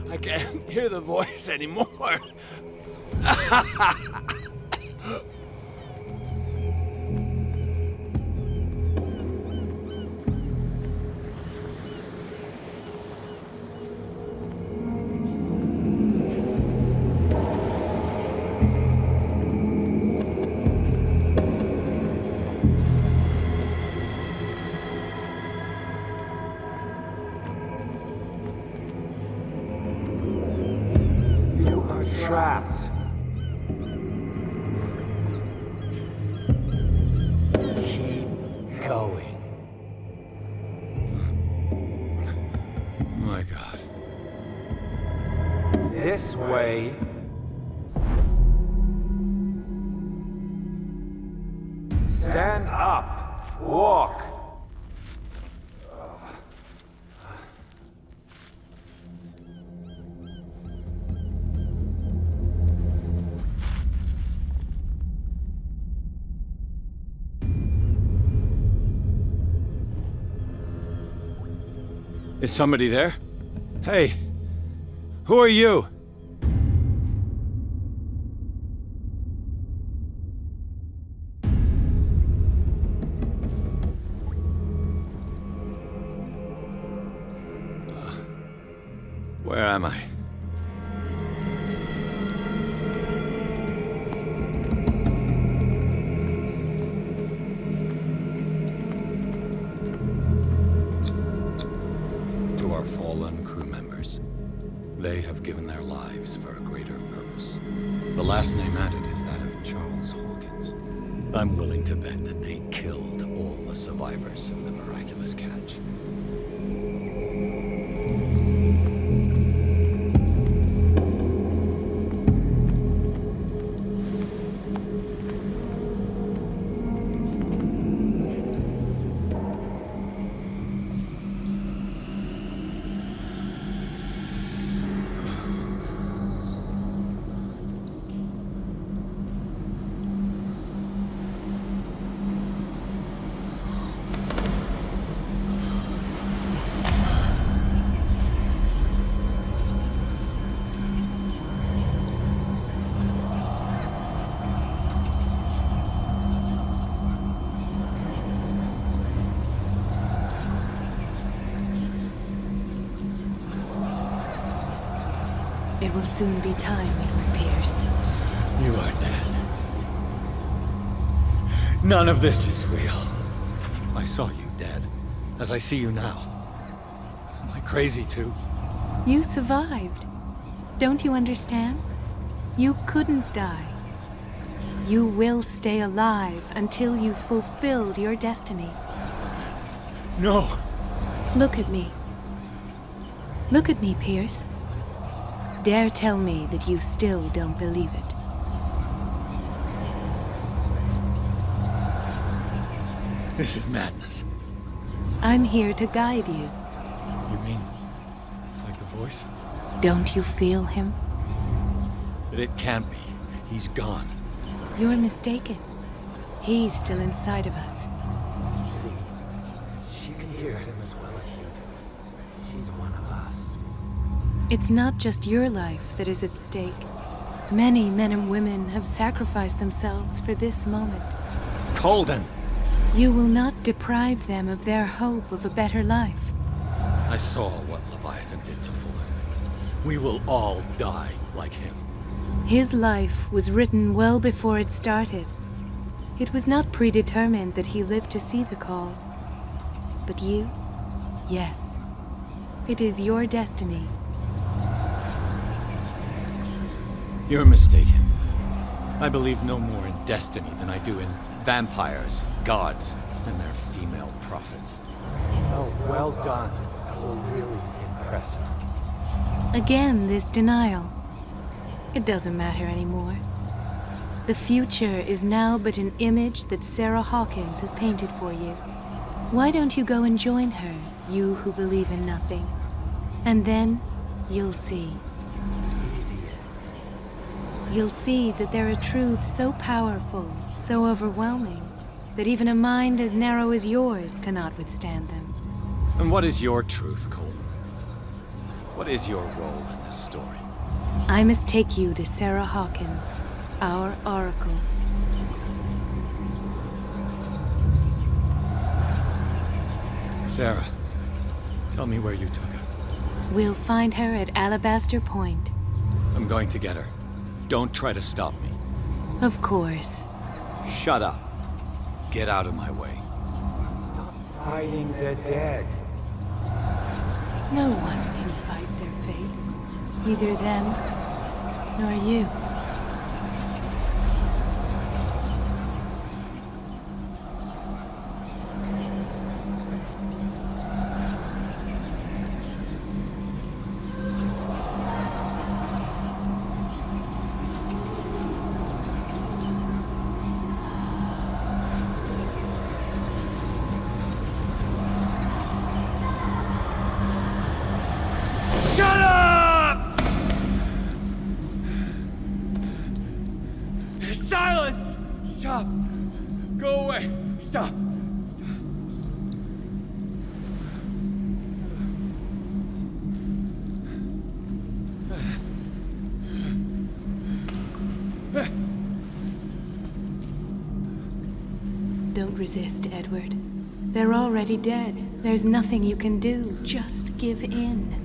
I can't hear the voice anymore. Trapped. Keep going. My God. This way. Stand up. Walk. Is somebody there? Hey, who are you? Where am I? To our fallen crew members, they have given their lives for a greater purpose. The last name added is that of Charles Hawkins. I'm willing to bet that they killed all the survivors of the miraculous catch. It will soon be time, Edward Pierce. You are dead. None of this is real. I saw you dead, as I see you now. Am I crazy too? You survived. Don't you understand? You couldn't die. You will stay alive until you've fulfilled your destiny. No! Look at me. Look at me, Pierce. Dare tell me that you still don't believe it. This is madness. I'm here to guide you. You mean, like the voice? Don't you feel him? But it can't be. He's gone. You're mistaken. He's still inside of us. See, she can hear him as well as you do. She's one of us. It's not just your life that is at stake. Many men and women have sacrificed themselves for this moment. Colden! You will not deprive them of their hope of a better life. I saw what Leviathan did to Fuller. We will all die like him. His life was written well before it started. It was not predetermined that he lived to see the call. But you? Yes. It is your destiny. You're mistaken. I believe no more in destiny than I do in vampires, gods, and their female prophets. Oh, well done. That will really impress her. Again, this denial. It doesn't matter anymore. The future is now but an image that Sarah Hawkins has painted for you. Why don't you go and join her, you who believe in nothing? And then you'll see. You'll see that there are truths so powerful, so overwhelming, that even a mind as narrow as yours cannot withstand them. And what is your truth, Colden? What is your role in this story? I must take you to Sarah Hawkins, our oracle. Sarah, tell me where you took her. We'll find her at Alabaster Point. I'm going to get her. Don't try to stop me. Of course. Shut up. Get out of my way. Stop fighting the dead. No one can fight their fate. Neither them, nor you. Silence! Stop! Go away! Stop! Don't resist, Edward. They're already dead. There's nothing you can do. Just give in.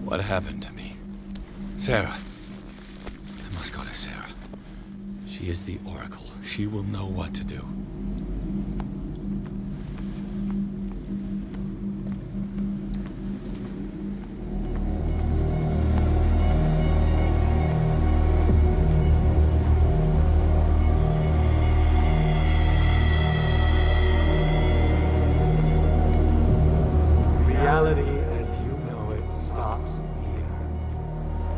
What happened to me? Sarah. I must go to Sarah. She is the Oracle. She will know what to do. Reality as you know it stops here.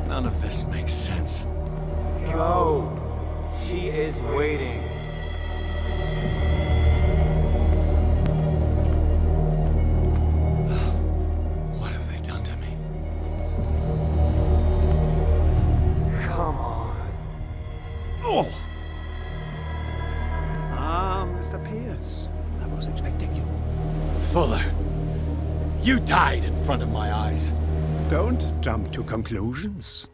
None of this makes sense. Go! She is waiting. What have they done to me? Come on. Oh! Mr. Pierce. I was expecting you. Fuller. You died in front of my eyes. Don't jump to conclusions.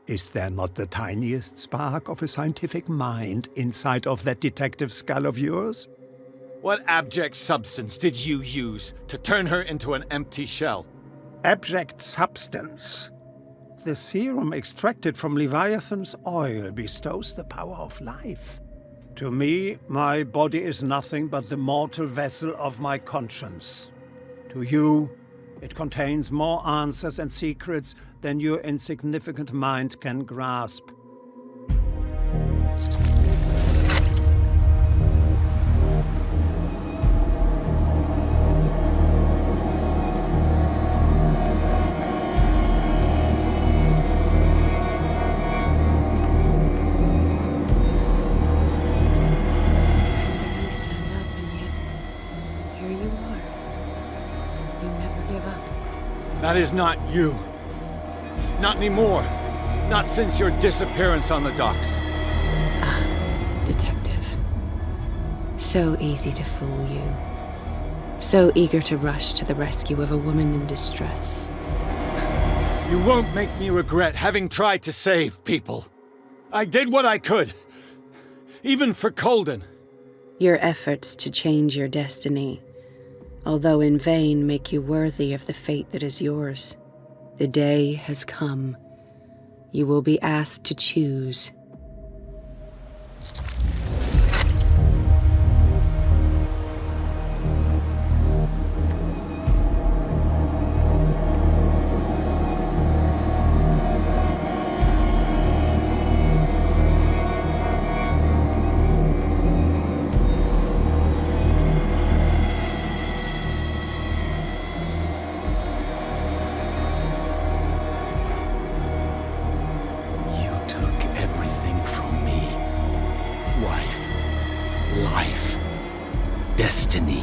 Is there not the tiniest spark of a scientific mind inside of that detective skull of yours? What abject substance did you use to turn her into an empty shell? Abject substance? The serum extracted from Leviathan's oil bestows the power of life. To me, my body is nothing but the mortal vessel of my conscience. To you, it contains more answers and secrets than your insignificant mind can grasp. That is not you. Not anymore. Not since your disappearance on the docks. Detective. So easy to fool you. So eager to rush to the rescue of a woman in distress. You won't make me regret having tried to save people. I did what I could. Even for Colden. Your efforts to change your destiny, although in vain, make you worthy of the fate that is yours. The day has come. You will be asked to choose. Destiny.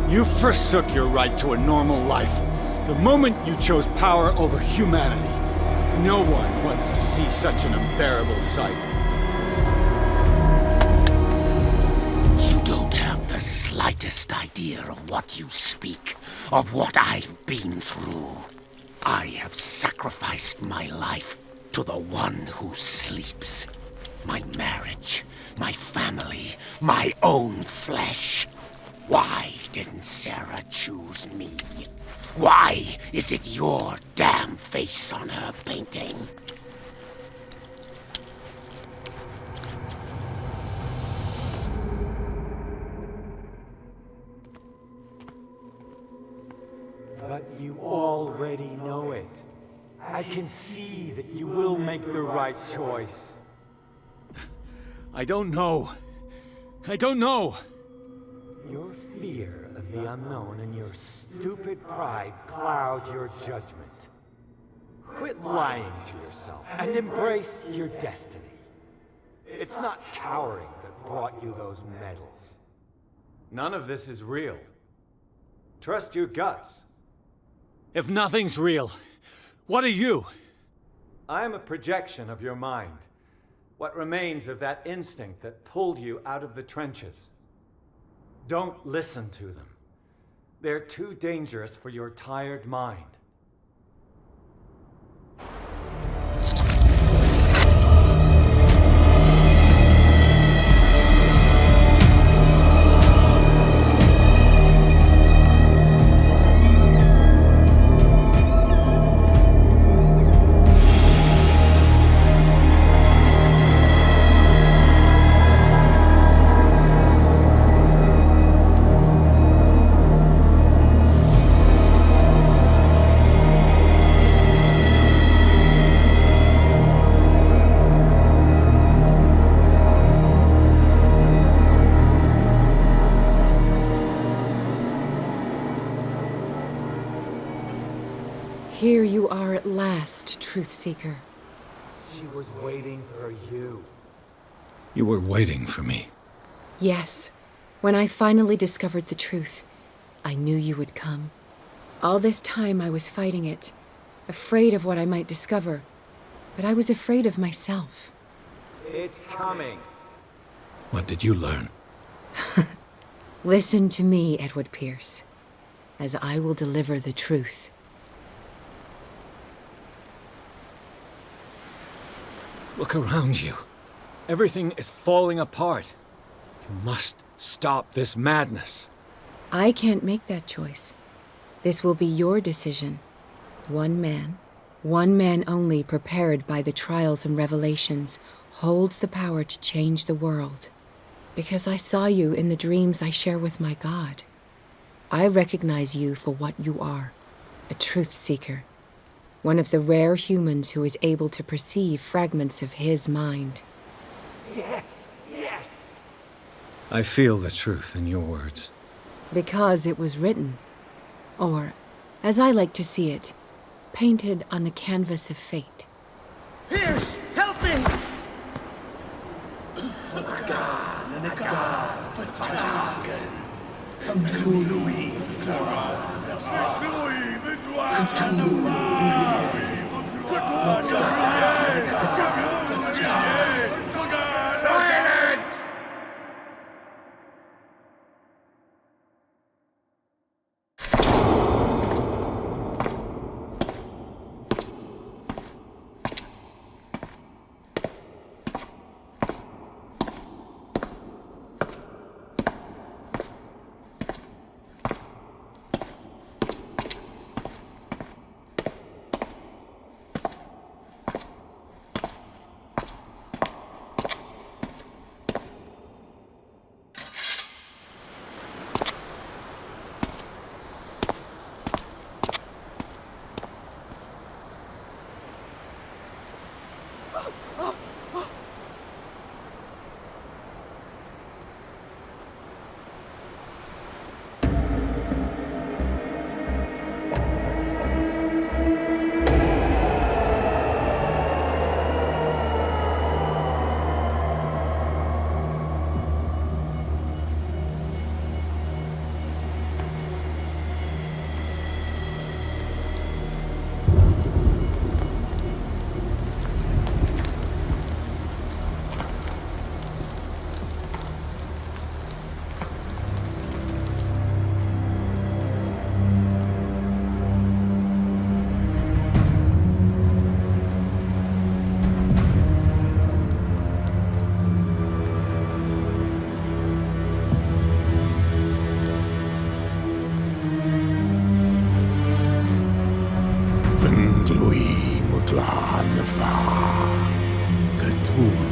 You forsook your right to a normal life the moment you chose power over humanity. No one wants to see such an unbearable sight. You don't have the slightest idea of what you speak, of what I've been through. I have sacrificed my life to the one who sleeps. My marriage, my family, my own flesh. Why didn't Sarah choose me? Why is it your damn face on her painting? But you already know it. I can see that you will make the right choice. I don't know. I don't know. Your fear of the unknown and your stupid pride cloud your judgment. Quit lying to yourself and embrace your destiny. It's not cowering that brought you those medals. None of this is real. Trust your guts. If nothing's real, what are you? I am a projection of your mind. What remains of that instinct that pulled you out of the trenches. Don't listen to them. They're too dangerous for your tired mind. Here you are at last, Truth Seeker. She was waiting for you. You were waiting for me. Yes. When I finally discovered the truth, I knew you would come. All this time I was fighting it, afraid of what I might discover, but I was afraid of myself. It's coming. What did you learn? Listen to me, Edward Pierce, as I will deliver the truth. Look around you. Everything is falling apart. You must stop this madness. I can't make that choice. This will be your decision. One man only, prepared by the trials and revelations, holds the power to change the world. Because I saw you in the dreams I share with my God. I recognize you for what you are, a truth seeker. One of the rare humans who is able to perceive fragments of his mind. Yes, yes! I feel the truth in your words. Because it was written. Or, as I like to see it, painted on the canvas of fate. Pierce, help me! The God, forgotten. Cthulhu, silence! Cthulhu